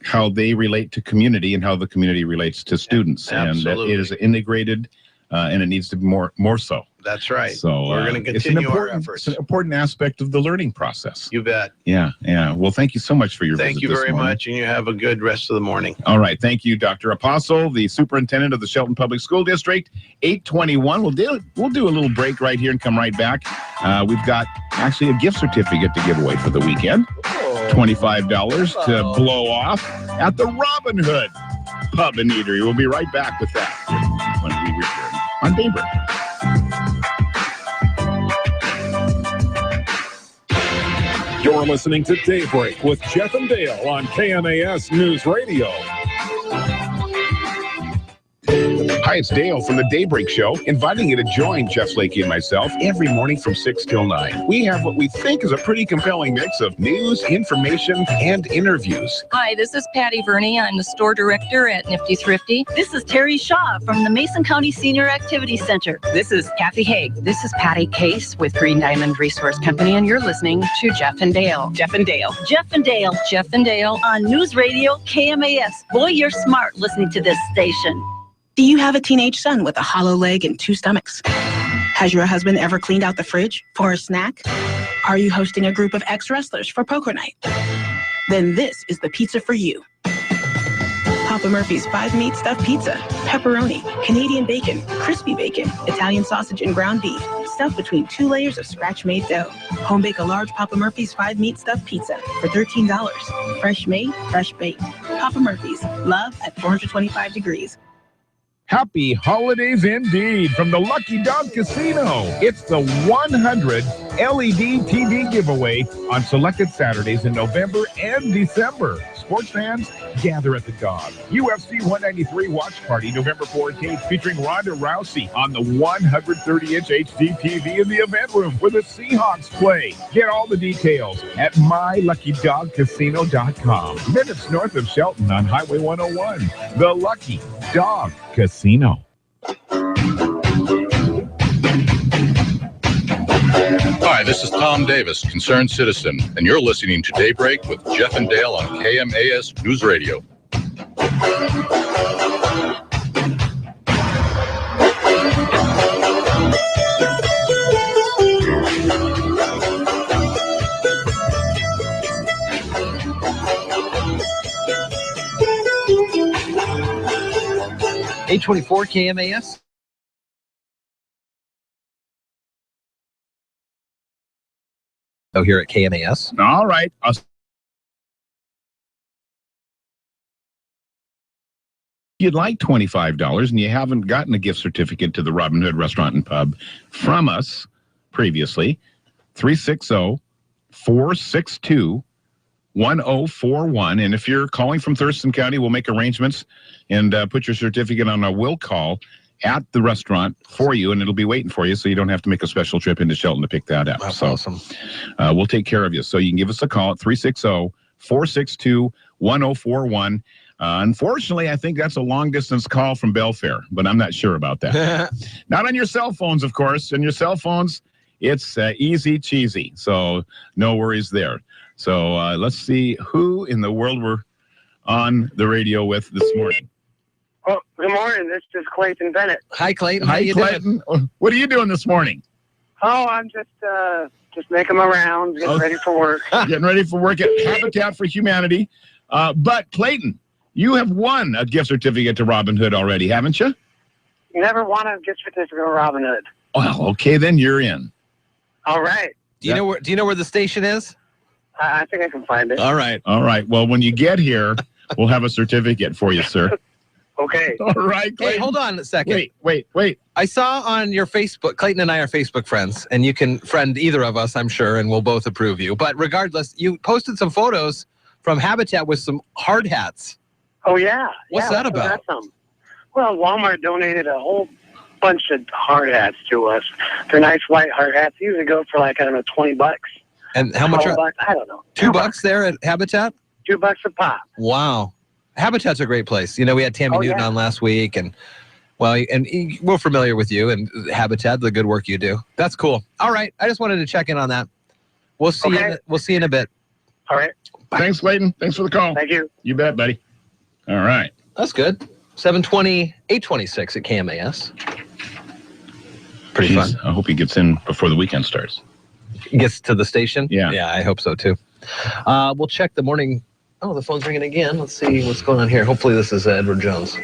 how they relate to community and how the community relates to students. Absolutely. And that it is integrated and it needs to be more so. That's right. So we're going to continue our efforts. It's an important aspect of the learning process. You bet. Yeah. Well, thank you so much for your visit. Thank you very much, and you have a good rest of the morning. All right. Thank you, Dr. Apostle, the superintendent of the Shelton Public School District. 8:21. We'll do a little break right here and come right back. We've got actually a gift certificate to give away for the weekend. $25 to blow off at the Robin Hood Pub and Eatery. We'll be right back with that when we return on Daybreak. You're listening to Daybreak with Jeff and Dale on KMAS News Radio. Hi, it's Dale from the Daybreak Show, inviting you to join Jeff Slakey and myself every morning from 6 till 9. We have what we think is a pretty compelling mix of news, information, and interviews. Hi, this is Patty Verney. I'm the store director at Nifty Thrifty. This is Terry Shaw from the Mason County Senior Activity Center. This is Kathy Haig. This is Patty Case with Green Diamond Resource Company, and you're listening to Jeff and Dale. Jeff and Dale. Jeff and Dale. Jeff and Dale on Newsradio KMAS. Boy, you're smart listening to this station. Do you have a teenage son with a hollow leg and 2 stomachs? Has your husband ever cleaned out the fridge for a snack? Are you hosting a group of ex-wrestlers for poker night? Then this is the pizza for you. Papa Murphy's 5-meat stuffed pizza, pepperoni, Canadian bacon, crispy bacon, Italian sausage and ground beef, stuffed between 2 layers of scratch-made dough. Home bake a large Papa Murphy's 5-meat stuffed pizza for $13. Fresh made, fresh baked. Papa Murphy's, love at 425 degrees. Happy holidays indeed from the Lucky Dog Casino. It's the 100 LED TV giveaway on selected Saturdays in November and December. Sports fans, gather at the Dog. UFC 193 watch party November 14th featuring Ronda Rousey on the 130-inch HD TV in the event room where the Seahawks play. Get all the details at myluckydogcasino.com. Minutes north of Shelton on Highway 101. The Lucky Dog Casino. Hi, this is Tom Davis, concerned citizen, and you're listening to Daybreak with Jeff and Dale on KMAS News Radio. $824 KMAS. Oh, here at KMAS. All right. You'd like $25 and you haven't gotten a gift certificate to the Robin Hood Restaurant and Pub from us previously, 360-462-1041. And if you're calling from Thurston County, we'll make arrangements and put your certificate on a will call at the restaurant for you, and it'll be waiting for you, so you don't have to make a special trip into Shelton to pick that up. That's awesome. We'll take care of you. So you can give us a call at 360-462-1041. Unfortunately, I think that's a long-distance call from Belfair, but I'm not sure about that. Not on your cell phones, of course. On your cell phones, it's easy cheesy, so no worries there. So let's see who in the world we're on the radio with this morning. Oh, good morning. This is Clayton Bennett. Hi, Clayton. Hi, Clayton. What are you doing this morning? Oh, I'm just making my rounds, getting ready for work. Getting ready for work at Habitat for Humanity. But, Clayton, you have won a gift certificate to Robin Hood already, haven't you? Never won a gift certificate to Robin Hood. Well, okay, then you're in. All right. Do you know where the station is? I think I can find it. All right. All right. Well, when you get here, we'll have a certificate for you, sir. Okay. All right, Clayton. Hey, hold on a second. Wait. I saw on your Facebook, Clayton and I are Facebook friends, and you can friend either of us, I'm sure, and we'll both approve you. But regardless, you posted some photos from Habitat with some hard hats. Oh, yeah. What's that about? That's well, Walmart donated a whole bunch of hard hats to us. They're nice white hard hats. They usually go for like, I don't know, $20. And how much? I don't know. $2 there at Habitat? $2 a pop. Wow. Habitat's a great place. You know, we had Tammy Newton on last week, and well, and we're familiar with you and Habitat, the good work you do. That's cool. All right, I just wanted to check in on that. We'll see. We'll see you in a bit. All right. Bye. Thanks, Clayton. Thanks for the call. Thank you. You bet, buddy. All right. That's good. 720, 826 at KMAS. Pretty fun. I hope he gets in before the weekend starts. Gets to the station? Yeah. Yeah, I hope so too. We'll check the morning. Oh, the phone's ringing again. Let's see what's going on here. Hopefully this is Edward Jones.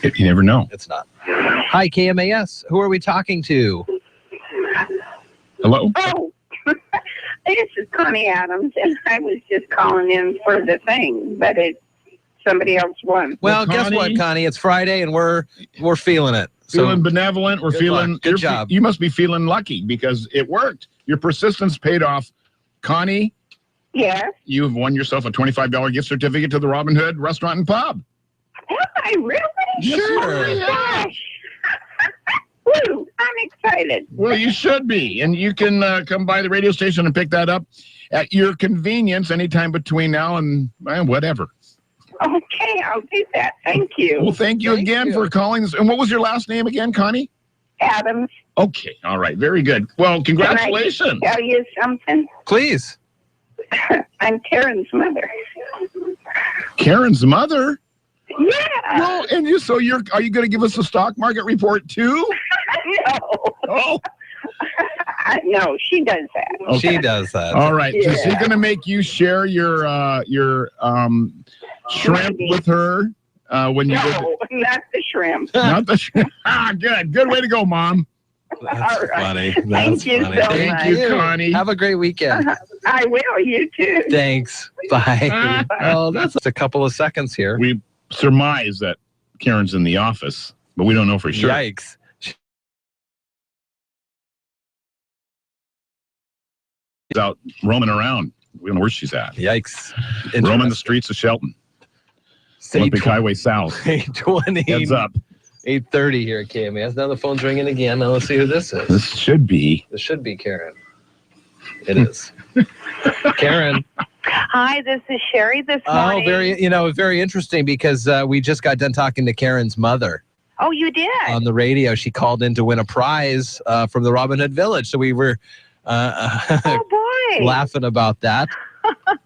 You never know. It's not. Hi, KMAS. Who are we talking to? Hello? Oh, this is Connie Adams, and I was just calling in for the thing, but somebody else won. Well, guess what, Connie? It's Friday, and we're feeling it. Feeling benevolent. We're feeling luck. Good job. You must be feeling lucky because it worked. Your persistence paid off. Connie? Yes? You've won yourself a $25 gift certificate to the Robin Hood Restaurant and Pub. Have I really? Sure. Oh, my gosh. Woo, I'm excited. Well, you should be. And you can come by the radio station and pick that up at your convenience anytime between now and whatever. Okay, I'll do that. Thank you. Well, thank you again for calling us. And what was your last name again, Connie? Adams. Okay, all right, very good. Well, congratulations. Can I tell you something? Please. I'm Karen's mother. Karen's mother? Yeah. Well, and are you going to give us a stock market report too? No. Oh. No, she does that. Okay. She does that. All right. Yeah. Is she going to make you share your shrimp with her when you No, not the shrimp. Not the shrimp. Good way to go, Mom. That's All right. funny. Thank you so much. Thank you, Connie. Have a great weekend. I will. You too. Thanks. Bye. Oh, that's a couple of seconds here. We surmise that Karen's in the office, but we don't know for sure. Yikes. She's out roaming around. We don't know where she's at. Yikes. Roaming the streets of Shelton. Olympic Highway South. 8:20. Heads up. 8:30 here at KMAS. Now the phone's ringing again. Now let's see who this is. This should be. This should be Karen. It is. Karen. Hi, this is Sherry this morning. Oh, very interesting because we just got done talking to Karen's mother. Oh, you did? On the radio. She called in to win a prize from the Robin Hood Village. So we were laughing about that.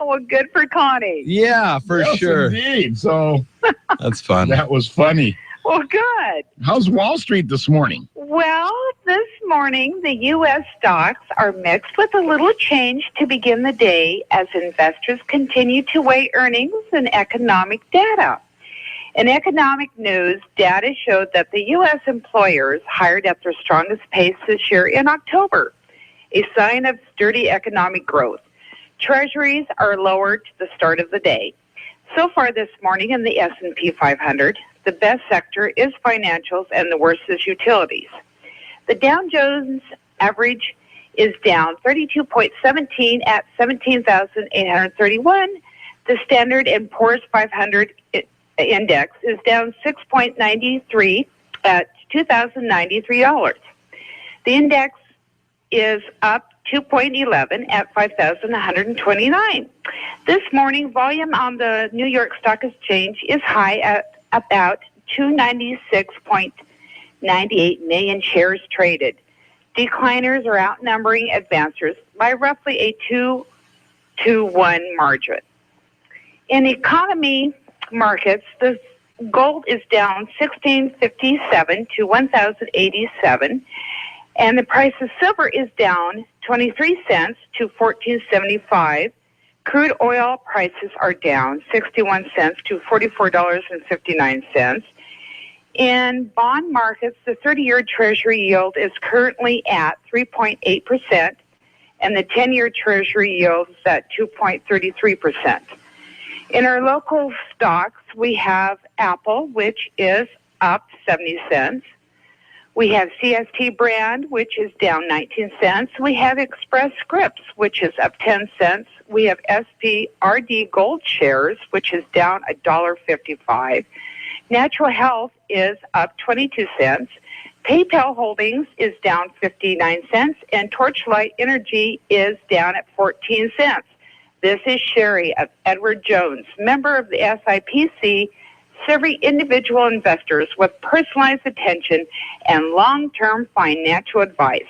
Well, good for Connie. Yeah, for sure. Indeed. So that's fun. That was funny. Well, good. How's Wall Street this morning? Well, this morning, the U.S. stocks are mixed with a little change to begin the day as investors continue to weigh earnings and economic data. In economic news, data showed that the U.S. employers hired at their strongest pace this year in October, a sign of sturdy economic growth. Treasuries are lower to the start of the day. So far this morning in the S&P 500, the best sector is financials and the worst is utilities. The Dow Jones average is down 32.17 at 17,831. The Standard & Poor's 500 index is down 6.93 at $2,093. The index is up 2.11 at 5,129. This morning, volume on the New York Stock Exchange is high at about 296.98 million shares traded. Decliners are outnumbering advancers by roughly a 2-to-1 margin. In economy markets, the gold is down 16.57 to 1,087. And the price of silver is down 23 cents to $14.75. Crude oil prices are down 61 cents to $44.59. In bond markets, the 30-year Treasury yield is currently at 3.8%, and the 10-year Treasury yield is at 2.33%. In our local stocks, we have Apple, which is up 70 cents. We have CST brand, which is down 19 cents. We have Express Scripts, which is up 10 cents. We have SPRD Gold Shares, which is down $1.55. Natural Health is up 22 cents. PayPal Holdings is down 59 cents. And Torchlight Energy is down at 14 cents. This is Sherry of Edward Jones, member of the SIPC, serving individual investors with personalized attention and long-term financial advice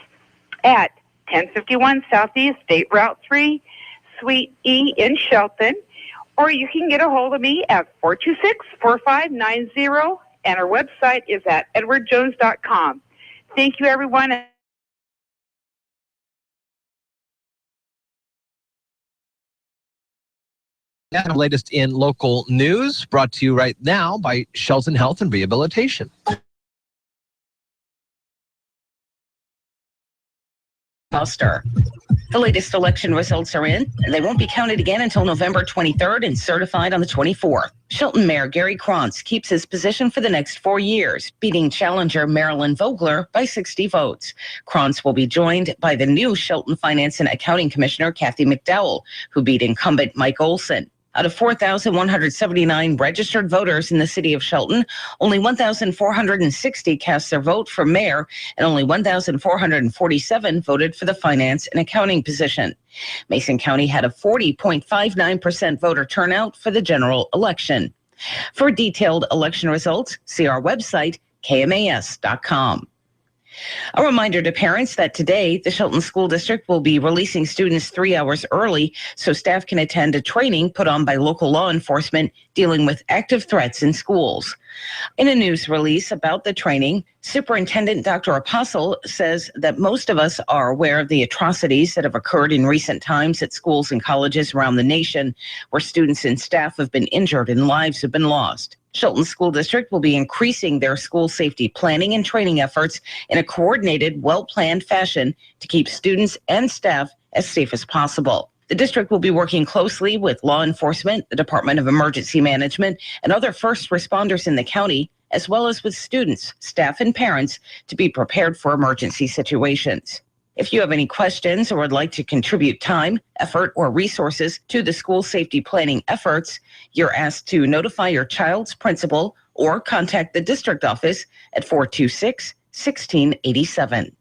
at 1051 Southeast State Route 3, Suite E in Shelton, or you can get a hold of me at 426-4590, and our website is at edwardjones.com. Thank you, everyone. And the latest in local news brought to you right now by Shelton Health and Rehabilitation. Buster. The latest election results are in. They won't be counted again until November 23rd and certified on the 24th. Shelton Mayor Gary Krantz keeps his position for the next 4 years, beating challenger Marilyn Vogler by 60 votes. Krantz will be joined by the new Shelton Finance and Accounting Commissioner Kathy McDowell, who beat incumbent Mike Olson. Out of 4,179 registered voters in the city of Shelton, only 1,460 cast their vote for mayor, and only 1,447 voted for the finance and accounting position. Mason County had a 40.59% voter turnout for the general election. For detailed election results, see our website, KMAS.com. A reminder to parents that today the Shelton School District will be releasing students 3 hours early so staff can attend a training put on by local law enforcement dealing with active threats in schools. In a news release about the training, Superintendent Dr. Apostle says that most of us are aware of the atrocities that have occurred in recent times at schools and colleges around the nation where students and staff have been injured and lives have been lost. Shelton School District will be increasing their school safety planning and training efforts in a coordinated, well-planned fashion to keep students and staff as safe as possible. The district will be working closely with law enforcement, the Department of Emergency Management, and other first responders in the county, as well as with students, staff, and parents to be prepared for emergency situations. If you have any questions or would like to contribute time, effort, or resources to the school safety planning efforts, you're asked to notify your child's principal or contact the district office at 426-1687.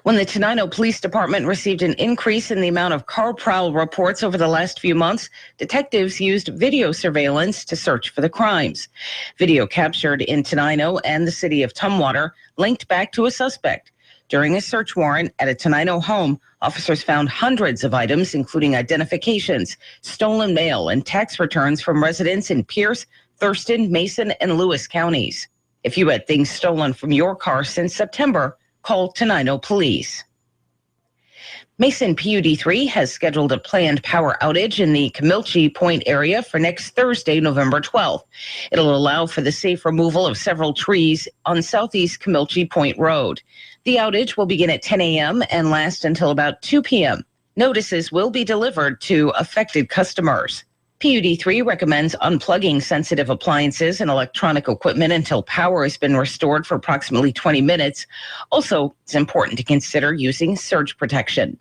When the Tenino Police Department received an increase in the amount of car prowl reports over the last few months, detectives used video surveillance to search for the crimes. Video captured in Tenino and the city of Tumwater linked back to a suspect. During a search warrant at a Tenino home, officers found hundreds of items, including identifications, stolen mail, and tax returns from residents in Pierce, Thurston, Mason, and Lewis counties. If you had things stolen from your car since September, call Tenino Police. Mason PUD3 has scheduled a planned power outage in the Camilchi Point area for next Thursday, November 12th. It'll allow for the safe removal of several trees on Southeast Camilchi Point Road. The outage will begin at 10 a.m. and last until about 2 p.m. Notices will be delivered to affected customers. PUD3 recommends unplugging sensitive appliances and electronic equipment until power has been restored for approximately 20 minutes. Also, it's important to consider using surge protection.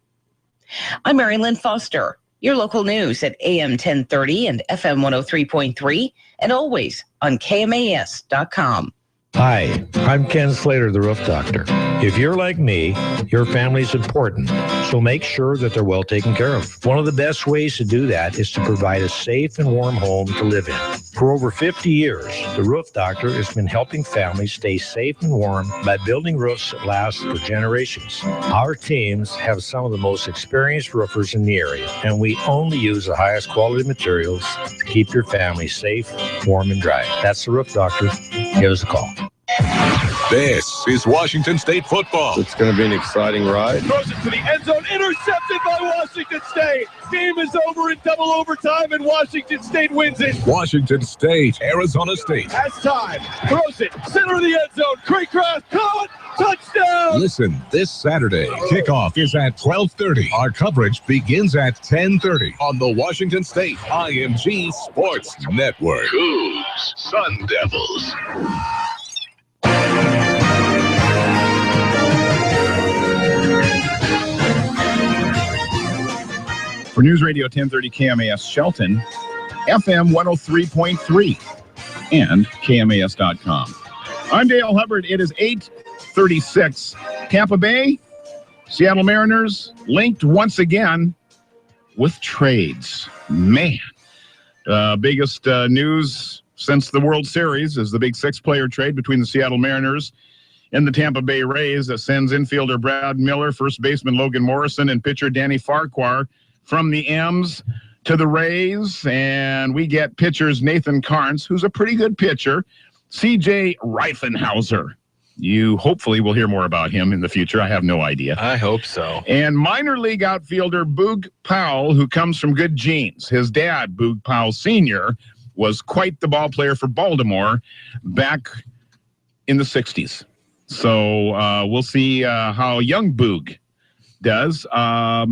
I'm Mary Lynn Foster, your local news at AM 1030 and FM 103.3, and always on KMAS.com. Hi, I'm Ken Slater, the Roof Doctor. If you're like me, your family's important, so make sure that they're well taken care of. One of the best ways to do that is to provide a safe and warm home to live in. For over 50 years, the Roof Doctor has been helping families stay safe and warm by building roofs that last for generations. Our teams have some of the most experienced roofers in the area, and we only use the highest quality materials to keep your family safe, warm, and dry. That's the Roof Doctor. Give us a call. This is Washington State football. It's going to be an exciting ride. Throws it to the end zone, intercepted by Washington State. Game is over in double overtime, and Washington State wins it. Washington State, Arizona State. Has time, throws it, center of the end zone. Craycraft, caught, touchdown. Listen this Saturday. Kickoff is at 12:30. Our coverage begins at 10:30 on the Washington State IMG Sports Network. Cougs, Sun Devils. For Newsradio 1030 KMAS Shelton, FM 103.3, and KMAS.com. I'm Dale Hubbard. It is 8:36. Tampa Bay, Seattle Mariners linked once again with trades. Man, biggest news since the World Series is the big 6-player trade between the Seattle Mariners and the Tampa Bay Rays that sends infielder Brad Miller, first baseman Logan Morrison, and pitcher Danny Farquhar from the M's to the Rays. And we get pitchers Nathan Carnes, who's a pretty good pitcher, C.J. Reifenhauser, You hopefully will hear more about him in the future. I have no idea. I hope so. And minor league outfielder Boog Powell, who comes from good genes. His dad, Boog Powell Sr., was quite the ball player for Baltimore back in the 60s. So we'll see how young Boog does. Our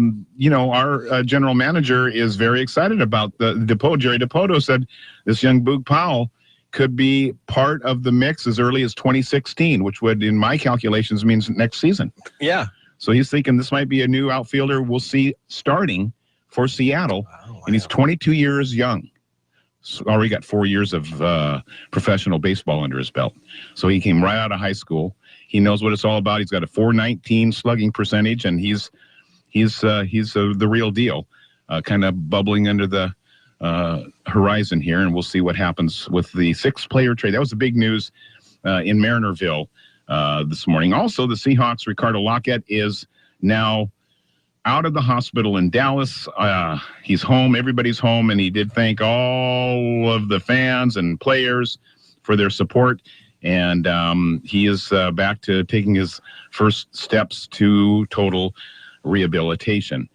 general manager is very excited about Jerry DiPoto said this young Boog Powell could be part of the mix as early as 2016, which would, in my calculations, means next season. Yeah. So he's thinking this might be a new outfielder we'll see starting for Seattle. And he's 22 years young. So already got 4 years of professional baseball under his belt. So he came right out of high school. He knows what it's all about. He's got a .419 slugging percentage, and he's the real deal, kind of bubbling under the horizon here, and we'll see what happens with the 6-player trade. That was the big news in Marinerville this morning. Also, the Seahawks, Ricardo Lockett, is now out of the hospital in Dallas. He's home. Everybody's home, and he did thank all of the fans and players for their support. And he is back to taking his first steps to total rehabilitation.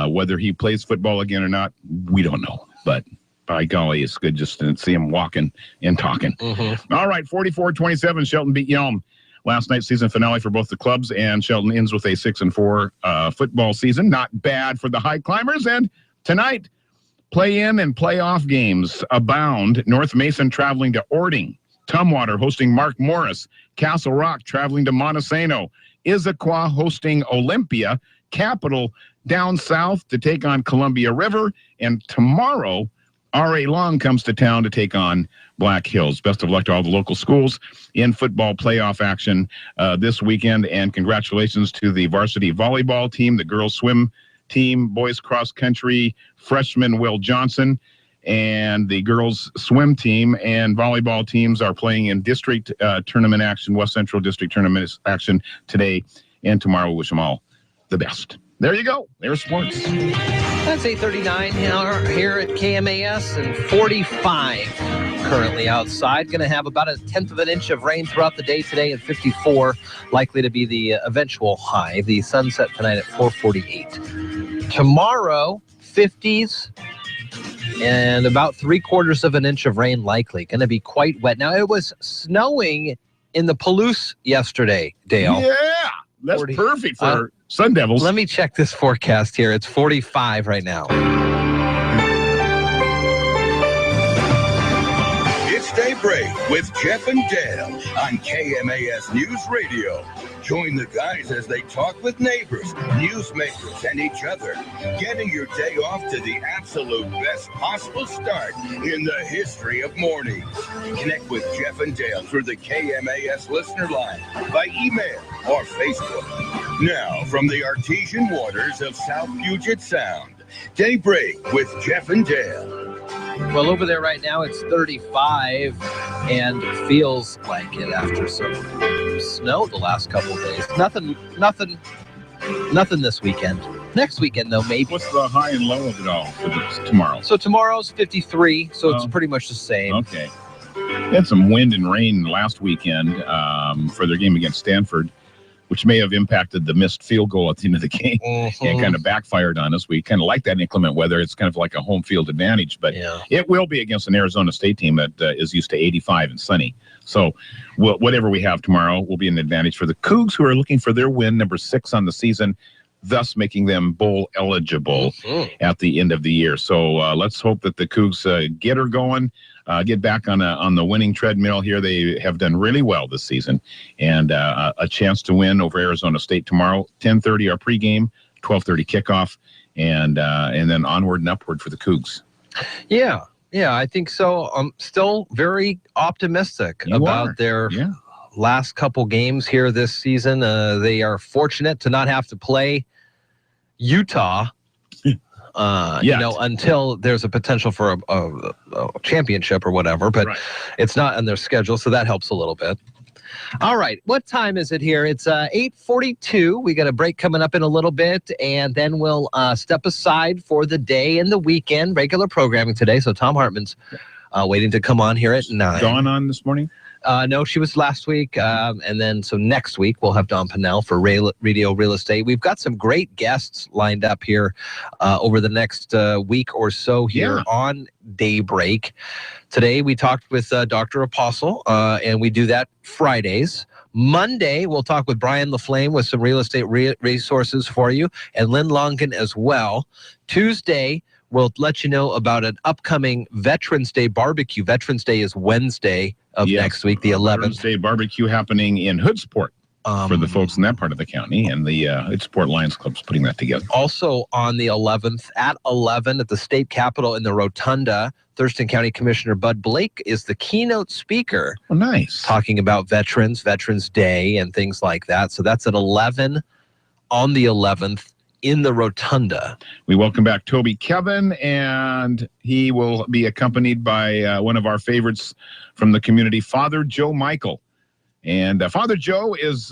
Whether he plays football again or not, we don't know. But by golly, it's good just to see him walking and talking. Mm-hmm. All right, 44-27, Shelton beat Yelm. Last night's season finale for both the clubs, and Shelton ends with a 6-4 football season. Not bad for the high climbers. And tonight, play-in and playoff games abound. North Mason traveling to Ording. Tumwater hosting Mark Morris. Castle Rock traveling to Montesano. Issaquah hosting Olympia. Capital down south to take on Columbia River. And tomorrow, R.A. Long comes to town to take on Black Hills. Best of luck to all the local schools in football playoff action this weekend. And congratulations to the varsity volleyball team, the girls swim team, boys cross country, freshman Will Johnson, and the girls swim team and volleyball teams are playing in district tournament action, West Central District tournament action today and tomorrow. We wish them all the best. There you go. There's sports. That's 8:39 here at KMAS and 45 currently outside. Going to have about 1/10 of an inch of rain throughout the day today at 54. Likely to be the eventual high. The sunset tonight at 4:48. Tomorrow, 50s and about 3/4 of an inch of rain likely. Going to be quite wet. Now, it was snowing in the Palouse yesterday, Dale. Yeah, that's perfect for Sun Devils. Let me check this forecast here. It's 45 right now. It's Daybreak with Jeff and Dale on KMAS News Radio. Join the guys as they talk with neighbors, newsmakers, and each other, getting your day off to the absolute best possible start in the history of mornings. Connect with Jeff and Dale through the KMAS listener line, by email or Facebook. Now, from the artesian waters of South Puget Sound, Daybreak with Jeff and Dale. Well, over there right now, it's 35 and feels like it after some snow the last couple of days. Nothing this weekend. Next weekend, though, maybe. What's the high and low of it all for tomorrow? So tomorrow's 53, so it's pretty much the same. Okay. They had some wind and rain last weekend for their game against Stanford, which may have impacted the missed field goal at the end of the game and kind of backfired on us. We kind of like that inclement weather. It's kind of like a home field advantage, but it will be against an Arizona State team that is used to 85 and sunny. So whatever we have tomorrow will be an advantage for the Cougs, who are looking for their win, number 6 on the season, thus making them bowl eligible at the end of the year. So let's hope that the Cougs get her going. Get back on the winning treadmill here. They have done really well this season, and a chance to win over Arizona State tomorrow. 10:30 our pregame, 12:30 kickoff, and then onward and upward for the Cougs. Yeah, I think so. I'm still very optimistic about their last couple games here this season. They are fortunate to not have to play Utah. Until there's a potential for a championship or whatever, but it's not on their schedule, so that helps a little bit. All right, what time is it here? It's 8:42. We got a break coming up in a little bit, and then we'll step aside for the day and the weekend, regular programming today. So Tom Hartman's waiting to come on here at 9. Dawn on this morning? No, she was last week. And then so next week we'll have Don Pennell for Radio Real Estate. We've got some great guests lined up here over the next week or so here on Daybreak. Today we talked with Dr. Apostle, and we do that Fridays. Monday, we'll talk with Brian LaFlame with some real estate resources for you, and Lynn Longan as well. Tuesday, we'll let you know about an upcoming Veterans Day barbecue. Veterans Day is Wednesday of next week, the 11th. Veterans Day barbecue happening in Hoodsport for the folks in that part of the county, and the Hoodsport Lions Club's putting that together. Also on the 11th, at 11 at the state capitol in the Rotunda, Thurston County Commissioner Bud Blake is the keynote speaker. Oh, nice. Talking about Veterans Day, and things like that. So that's at 11 on the 11th in the Rotunda. We welcome back Toby Kevin, and he will be accompanied by one of our favorites from the community, Father Joe Michael. And Father Joe is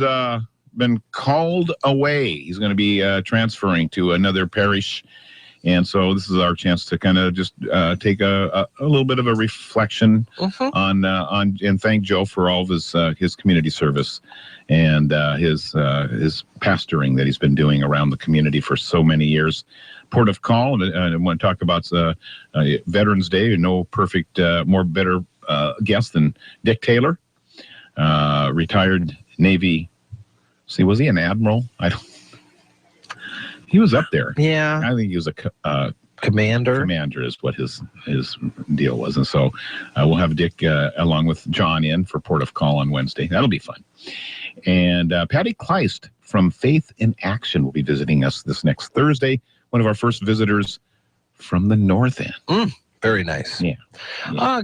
been called away. He's going to be transferring to another parish. And so this is our chance to kind of just take a little bit of a reflection on and thank Joe for all of his community service and his pastoring that he's been doing around the community for so many years. Port of call, and I want to talk about Veterans Day. No perfect, better guest than Dick Taylor, retired Navy. See, was he an admiral? He was up there. Yeah. I think he was a commander. Commander is what his deal was. And so we'll have Dick along with John in for Port of Call on Wednesday. That'll be fun. And Patty Kleist from Faith in Action will be visiting us this next Thursday. One of our first visitors from the North End. Very nice. Yeah.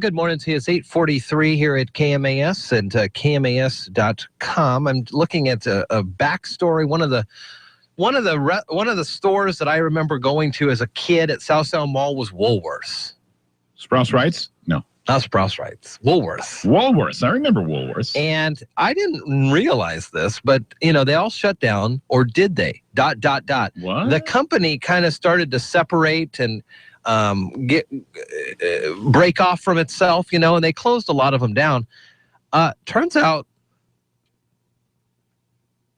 Good morning to you. It's 8:43 here at KMAS and KMAS.com. I'm looking at a backstory. One of the stores that I remember going to as a kid at South Sound Mall was Woolworths. Sprouse Rights? No. Not Sprouse Rights. Woolworths. Woolworths. I remember Woolworths. And I didn't realize this, but, they all shut down, or did they? ... What? The company kind of started to separate and break off from itself, and they closed a lot of them down. Turns out,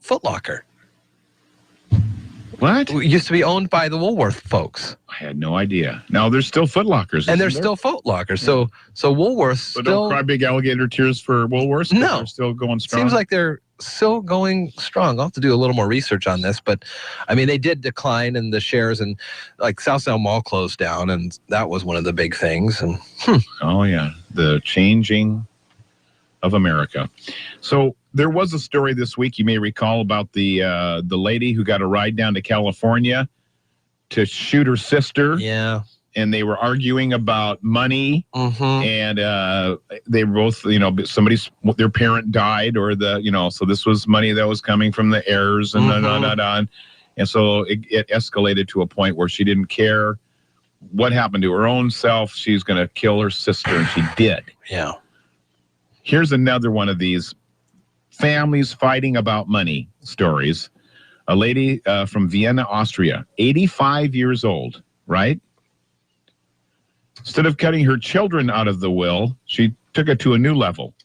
Foot Locker. What? Used to be owned by the Woolworth folks. I had no idea. Now there's still Foot Lockers. And there's still Foot Lockers. So Woolworths but don't cry big alligator tears for Woolworths? No. They're still going strong? Seems like they're still going strong. I'll have to do a little more research on this. But, they did decline in the shares. And, like, South Sound Mall closed down. And that was one of the big things. And Oh, yeah. The changing of America. So there was a story this week, you may recall, about the lady who got a ride down to California to shoot her sister. Yeah. And they were arguing about money. And they were both, their parent died, or so this was money that was coming from the heirs and and so it escalated to a point where she didn't care what happened to her own self. She's going to kill her sister, and she did. Yeah. Here's another one of these families fighting about money stories. A lady from Vienna, Austria, 85 years old, right? Instead of cutting her children out of the will, she took it to a new level.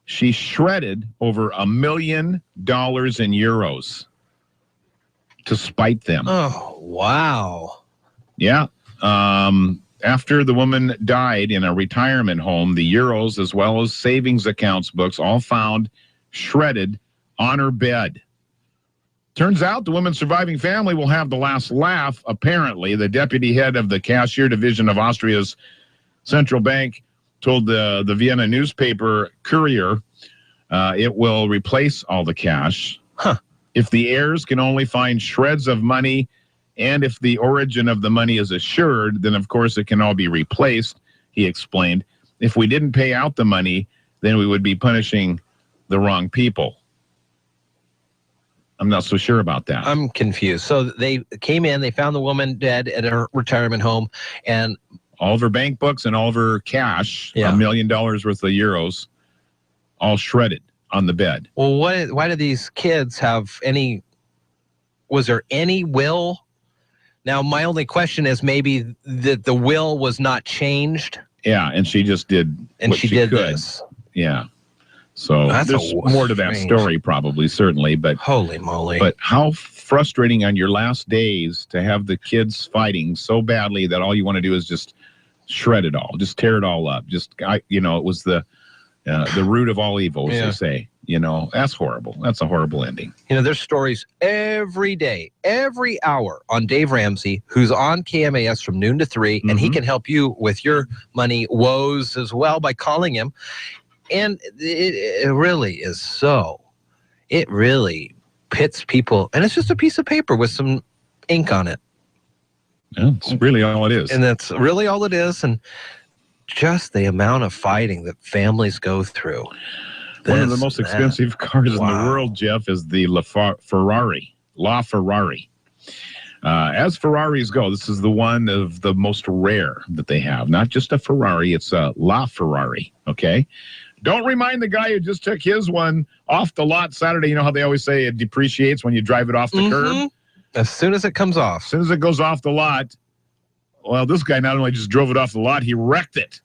She shredded over $1 million in euros to spite them. Oh, wow. Yeah. After the woman died in a retirement home, the euros as well as savings accounts books all found shredded on her bed. Turns out the woman's surviving family will have the last laugh, apparently. The deputy head of the cashier division of Austria's central bank told the Vienna newspaper Courier it will replace all the cash. If the heirs can only find shreds of money, and if the origin of the money is assured, then of course it can all be replaced, he explained. If we didn't pay out the money, then we would be punishing the wrong people. I'm not so sure about that. I'm confused. So they came in, they found the woman dead at her retirement home, and all of her bank books and all of her cash, $1 million worth of euros, all shredded on the bed. Well, why do these kids have any, was there any will? Now, my only question is maybe that the will was not changed. Yeah, and she just did and what she did could. This. Yeah. So there's more to that story, probably, certainly. But holy moly! But how frustrating on your last days to have the kids fighting so badly that all you want to do is just shred it all, just tear it all up. It was the root of all evil, as they say. That's horrible. That's a horrible ending. There's stories every day, every hour on Dave Ramsey, who's on KMAS from noon to 3, and he can help you with your money woes as well by calling him. And it really is so. It really pits people, and it's just a piece of paper with some ink on it. Yeah, it's really all it is. And that's really all it is, and just the amount of fighting that families go through. One of the most expensive cars in the world, Jeff, is the LaFerrari. As Ferraris go, this is the one of the most rare that they have. Not just a Ferrari, it's a LaFerrari, okay? Don't remind the guy who just took his one off the lot Saturday. You know how they always say it depreciates when you drive it off the curb? As soon as it comes off. As soon as it goes off the lot. Well, this guy not only just drove it off the lot, he wrecked it.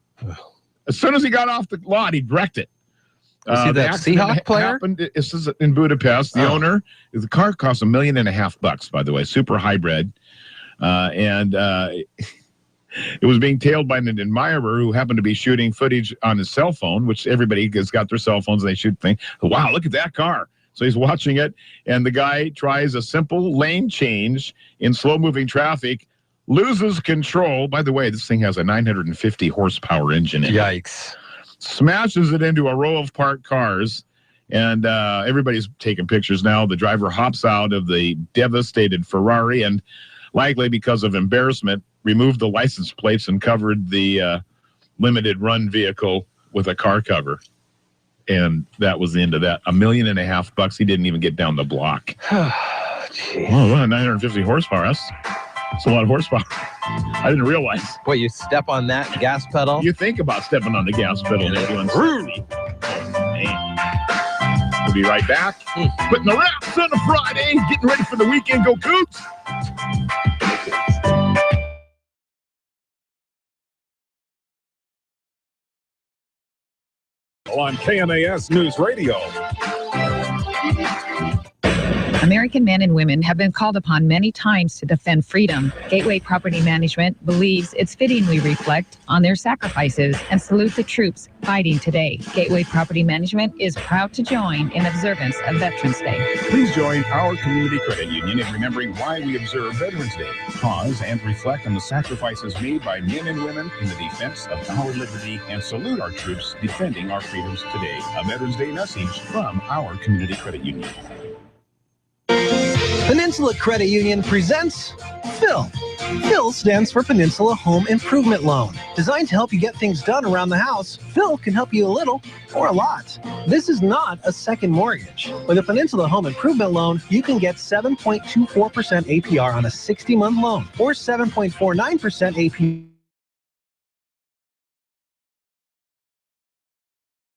As soon as he got off the lot, he wrecked it. See that Seahawk player? This is in Budapest. The owner, the car costs $1.5 million, by the way, super hybrid. It was being tailed by an admirer who happened to be shooting footage on his cell phone, which everybody has got their cell phones and they shoot things. Wow, look at that car. So he's watching it, and the guy tries a simple lane change in slow-moving traffic, loses control. By the way, this thing has a 950 horsepower engine in it. Yikes. Smashes it into a row of parked cars, and everybody's taking pictures now. The driver hops out of the devastated Ferrari and, likely because of embarrassment, removed the license plates and covered the limited run vehicle with a car cover. And that was the end of that. $1.5 million. He didn't even get down the block. Well, 950 horsepower. That's a lot of horsepower. I didn't realize. What, you step on that gas pedal? You think about stepping on the gas pedal and doing 60. We'll be right back. Putting the wraps on a Friday, getting ready for the weekend. Go Cougs! On KMAS News Radio. American men and women have been called upon many times to defend freedom. Gateway Property Management believes it's fitting we reflect on their sacrifices and salute the troops fighting today. Gateway Property Management is proud to join in observance of Veterans Day. Please join our community credit union in remembering why we observe Veterans Day. Pause and reflect on the sacrifices made by men and women in the defense of our liberty and salute our troops defending our freedoms today. A Veterans Day message from our community credit union. Peninsula Credit Union presents PHIL. PHIL stands for Peninsula Home Improvement Loan. Designed to help you get things done around the house, PHIL can help you a little or a lot. This is not a second mortgage. With a Peninsula Home Improvement Loan, you can get 7.24% APR on a 60-month loan or 7.49% APR.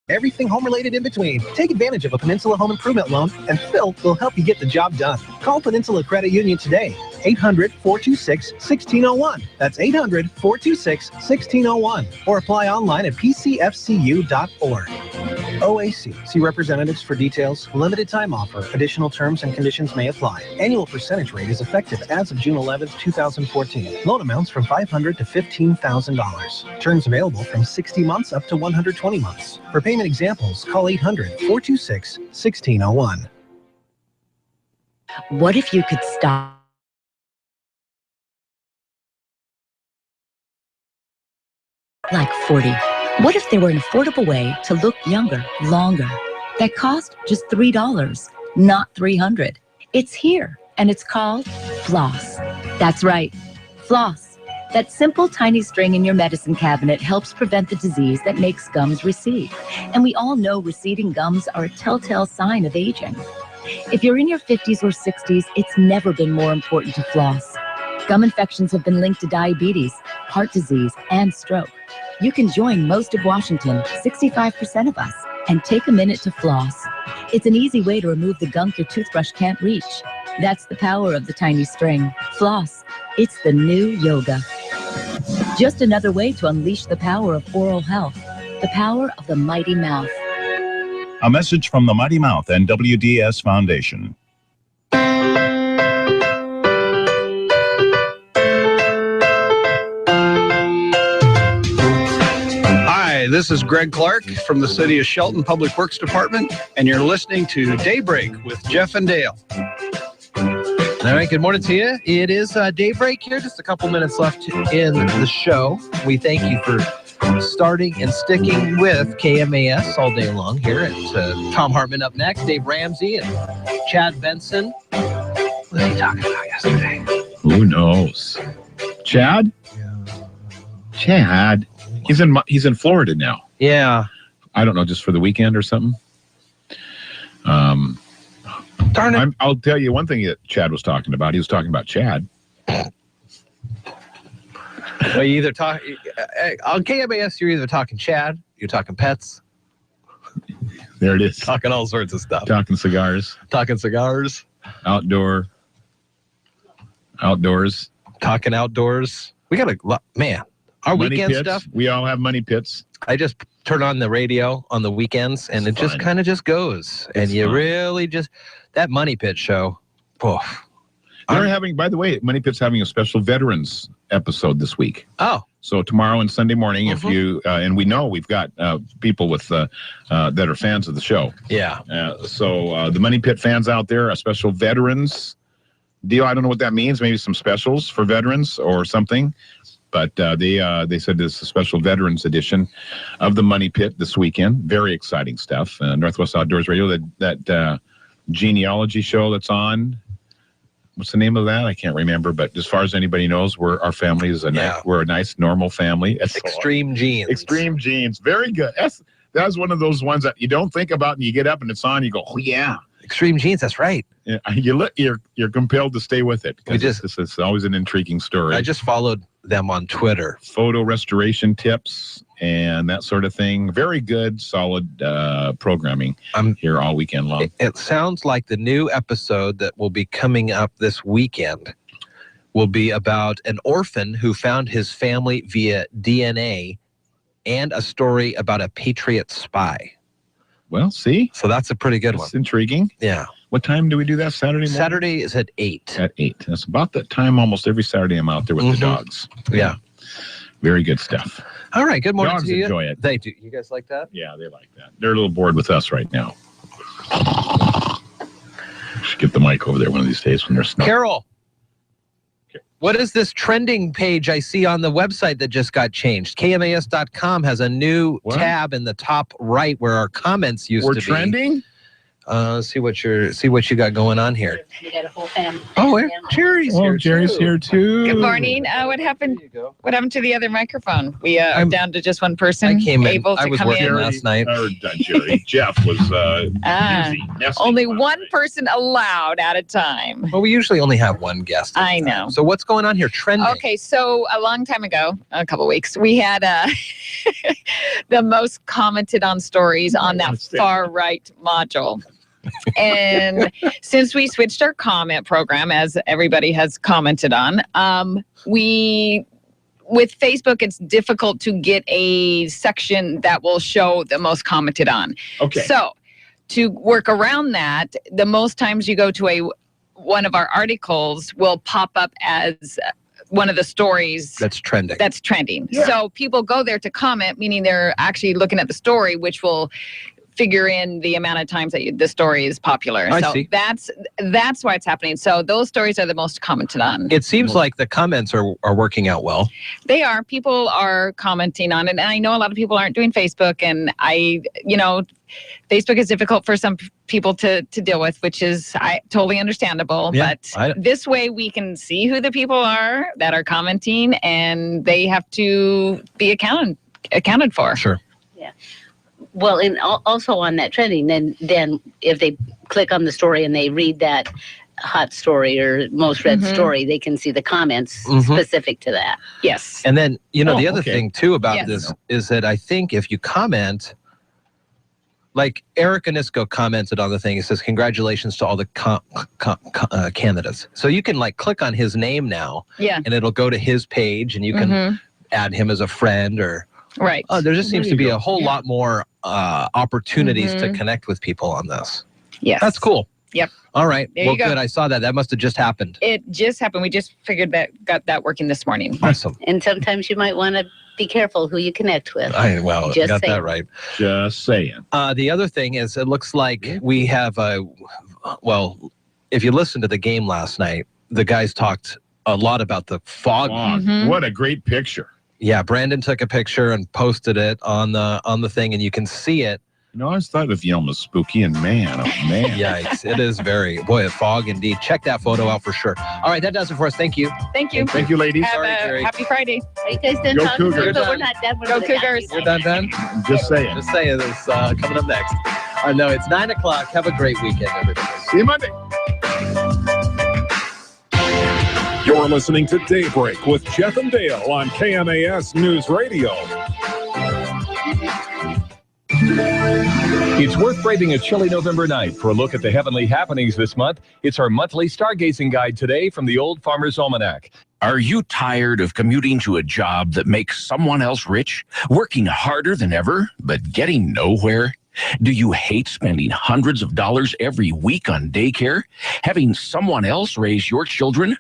Everything home-related in between. Take advantage of a Peninsula Home Improvement Loan, and PHIL will help you get the job done. Call Peninsula Credit Union today. 800-426-1601. That's 800-426-1601. Or apply online at pcfcu.org. OAC. See representatives for details. Limited time offer. Additional terms and conditions may apply. Annual percentage rate is effective as of June 11th, 2014. Loan amounts from $500 to $15,000. Terms available from 60 months up to 120 months. For payment examples, call 800-426-1601. What if you could stop? Like 40. What if there were an affordable way to look younger, longer? That cost just $3, not $300. It's here, and it's called Floss. That's right, Floss. That simple, tiny string in your medicine cabinet helps prevent the disease that makes gums recede. And we all know receding gums are a telltale sign of aging. If you're in your 50s or 60s, it's never been more important to floss. Gum infections have been linked to diabetes, heart disease, and stroke. You can join most of Washington, 65% of us, and take a minute to floss. It's an easy way to remove the gunk your toothbrush can't reach. That's the power of the tiny string. Floss. It's the new yoga. Just another way to unleash the power of oral health, the power of the mighty mouth. A message from the Mighty Mouth and WDS Foundation. Hi, this is Greg Clark from the City of Shelton Public Works Department, and you're listening to Daybreak with Jeff and Dale. All right, good morning to you. It is Daybreak here, just a couple minutes left in the show. We thank you for starting and sticking with KMAS all day long here. It's Tom Hartman up next, Dave Ramsey, and Chad Benson. What was he talking about yesterday? Who knows? Chad? Chad? He's in Florida now. Yeah. I don't know, just for the weekend or something. Darn it. I'll tell you one thing that Chad was talking about. He was talking about Chad. Well, you either talk on KMAS, you're either talking Chad, you're talking pets. There it is. Talking all sorts of stuff. Talking cigars. Outdoors. Talking outdoors. We got a lot, man. Our Money weekend pits. stuff. We all have money pits. I just turn on the radio on the weekends, and It's it just fun. kind of just goes. And you fun. really just, that Money Pit show, poof. They're having, by the way, Money Pit's having a special veterans episode this week. Oh. So tomorrow and Sunday morning, if you, and we know we've got people with that are fans of the show. Yeah. So the Money Pit fans out there, a special veterans deal. I don't know what that means. Maybe some specials for veterans or something. But they said it's a special veterans edition of the Money Pit this weekend. Very exciting stuff. Northwest Outdoors Radio, that genealogy show that's on. What's the name of that? I can't remember. But as far as anybody knows, our family is we're a nice, normal family. Extreme Genes. Extreme Genes. Very good. That's one of those ones that you don't think about, and you get up and it's on. You go, oh yeah. Extreme Genes. That's right. Yeah, you're compelled to stay with it. This is always an intriguing story. I just followed them on Twitter. Photo restoration tips and that sort of thing. Very good, solid programming here all weekend long. It sounds like the new episode that will be coming up this weekend will be about an orphan who found his family via DNA and a story about a Patriot spy. Well, see? So that's a pretty good one. It's intriguing. Yeah. What time do we do that? Saturday morning? Saturday is at 8. At 8. That's about that time almost every Saturday I'm out there with the dogs. Yeah. Very good stuff. All right. Good morning Dogs to you. enjoy it. They do. You guys like that? Yeah, they like that. They're a little bored with us right now. Should get the mic over there one of these days when they're snowing. Carol, what is this trending page I see on the website that just got changed? KMAS.com has a new tab in the top right where our comments used to be. We're trending? See what you got going on here. You got a whole family. Oh, Jerry's here. Jerry's here too. Good morning. What happened? What happened to the other microphone? We are down to just one person. I came in. Able to I was come working in. last night. Jerry. Jeff was busy. Only one person allowed at a time. Well, we usually only have one guest. I know. So what's going on here? Trending. Okay, so a long time ago, a couple weeks, we had the most commented on stories on that far right module. And since we switched our comment program, as everybody has commented on, with Facebook, it's difficult to get a section that will show the most commented on. Okay. So to work around that, the most times you go to one of our articles will pop up as one of the stories that's trending. Yeah. So people go there to comment, meaning they're actually looking at the story, which will figure in the amount of times that the story is popular. I so see. that's why it's happening. So those stories are the most commented on. It seems like the comments are working out well. They are. People are commenting on it. And I know a lot of people aren't doing Facebook. And Facebook is difficult for some people to deal with, which is totally understandable. Yeah, but this way we can see who the people are that are commenting, and they have to be accounted for. Sure. Yeah. Well, and also on that trending, then if they click on the story and they read that hot story or most read story, they can see the comments specific to that. Yes. And then, the other thing too about this is that I think if you comment, like Eric Anisco commented on the thing, he says, congratulations to all the candidates. So you can click on his name now, and it'll go to his page, and you can add him as a friend or... Right. There just seems to be a whole lot more opportunities to connect with people on this. Yes. That's cool. Yep. All right. There Well, you go. good. I saw that. That must have just happened. It just happened. We just got that working this morning. Awesome. And sometimes you might want to be careful who you connect with. I Just got saying. that right. Just saying. The other thing is, it looks like we have if you listened to the game last night, the guys talked a lot about the fog. What a great picture. Yeah, Brandon took a picture and posted it on the thing, and you can see it. I always thought the film was spooky, and man, oh man. Yikes. It is a fog indeed. Check that photo out for sure. All right, that does it for us. Thank you. Thank you. Thank you, ladies. Have Sorry, a Jerry. happy Friday. Are you guys done Go talking? Cougars. But we're not done. Go Cougars. You're done? Just saying. Just saying. It's coming up next. No, it's 9 o'clock. Have a great weekend, everybody. See you Monday. You're listening to Daybreak with Jeff and Dale on KMAS News Radio. It's worth braving a chilly November night for a look at the heavenly happenings this month. It's our monthly stargazing guide today from the Old Farmer's Almanac. Are you tired of commuting to a job that makes someone else rich, working harder than ever, but getting nowhere? Do you hate spending hundreds of dollars every week on daycare, having someone else raise your children?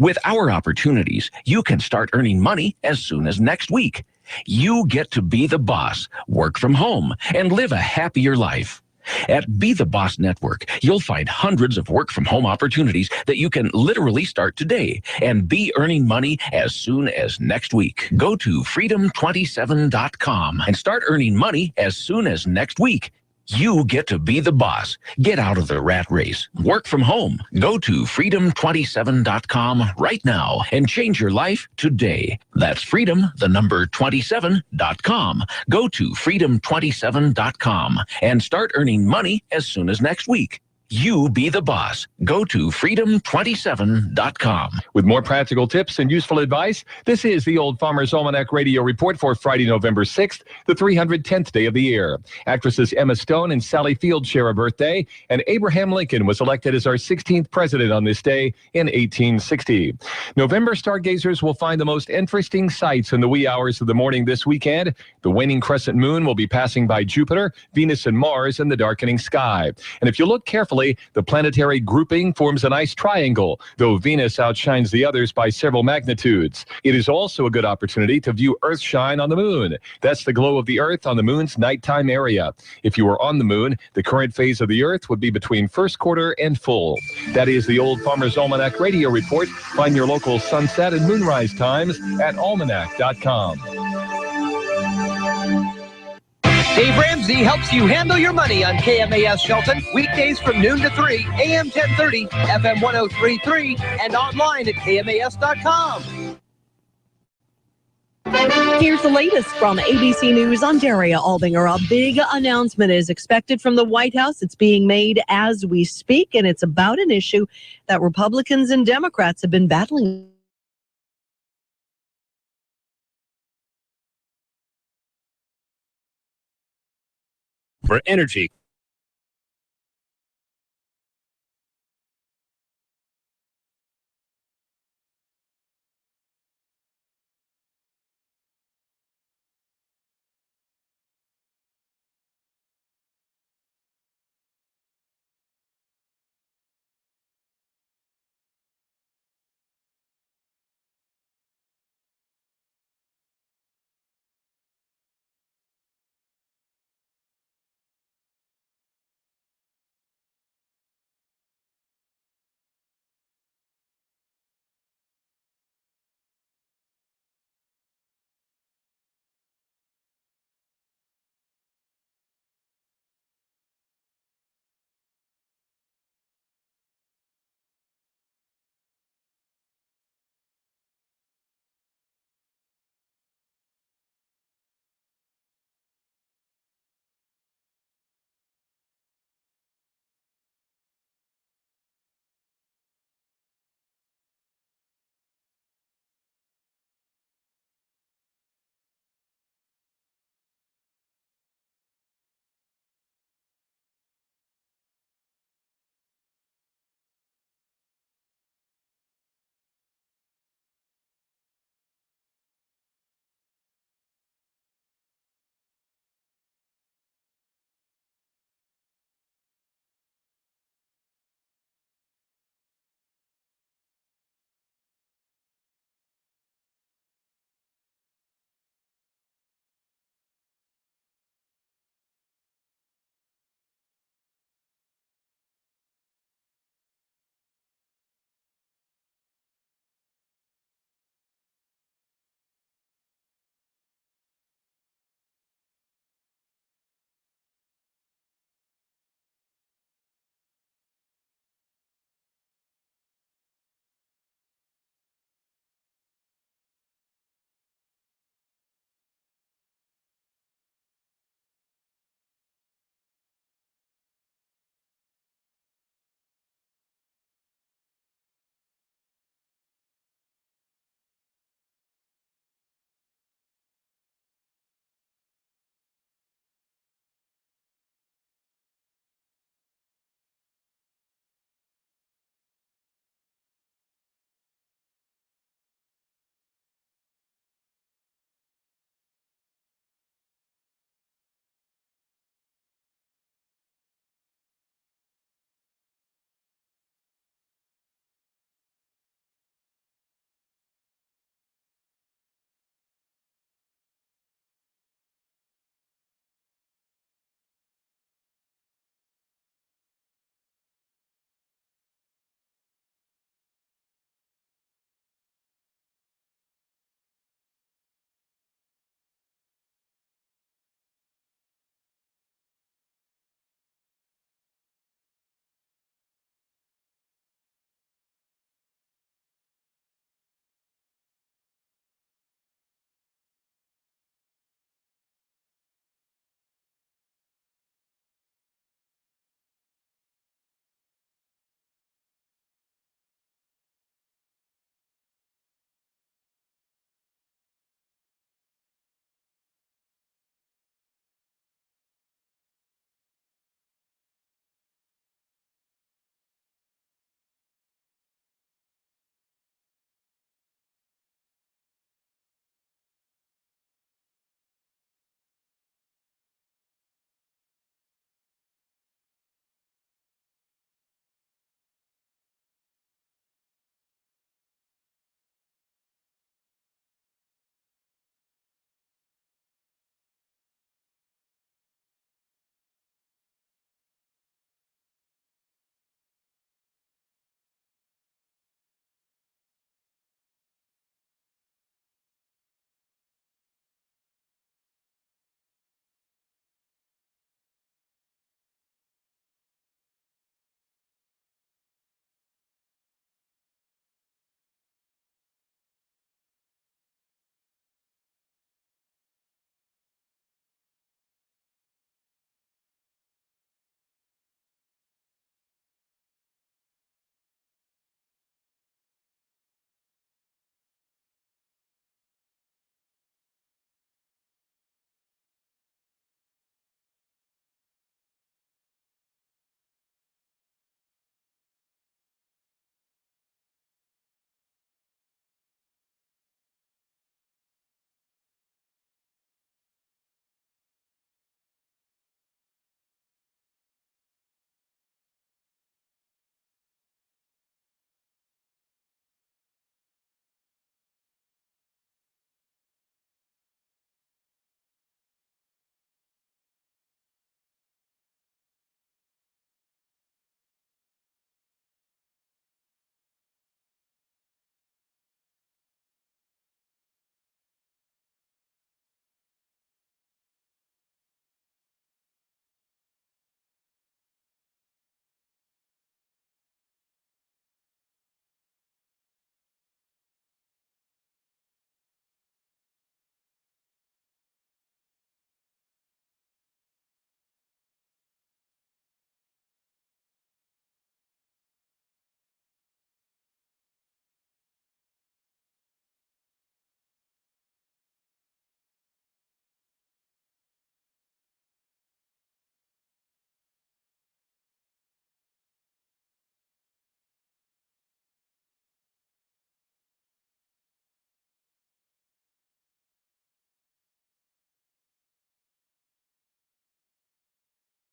With our opportunities, you can start earning money as soon as next week. You get to be the boss, work from home, and live a happier life. At Be the Boss Network, you'll find hundreds of work-from-home opportunities that you can literally start today and be earning money as soon as next week. Go to freedom27.com and start earning money as soon as next week. You get to be the boss. Get out of the rat race. Work from home. Go to freedom27.com right now and change your life today. That's freedom27.com. Go to freedom27.com and start earning money as soon as next week. You be the boss. Go to freedom27.com. With more practical tips and useful advice, this is the Old Farmer's Almanac Radio Report for Friday, November 6th, the 310th day of the year. Actresses Emma Stone and Sally Field share a birthday, and Abraham Lincoln was elected as our 16th president on this day in 1860. November stargazers will find the most interesting sights in the wee hours of the morning this weekend. The waning crescent moon will be passing by Jupiter, Venus, and Mars in the darkening sky. And if you look carefully, the planetary grouping forms a nice triangle, though Venus outshines the others by several magnitudes. It is also a good opportunity to view Earth shine on the moon. That's the glow of the Earth on the moon's nighttime area. If you were on the moon, the current phase of the Earth would be between first quarter and full. That is the Old Farmer's Almanac Radio Report. Find your local sunset and moonrise times at almanac.com. Dave Ramsey helps you handle your money on KMAS Shelton, weekdays from noon to 3, AM 1030, FM 103.3, and online at KMAS.com. Here's the latest from ABC News on Daria Albinger. A big announcement is expected from the White House. It's being made as we speak, and it's about an issue that Republicans and Democrats have been battling for energy.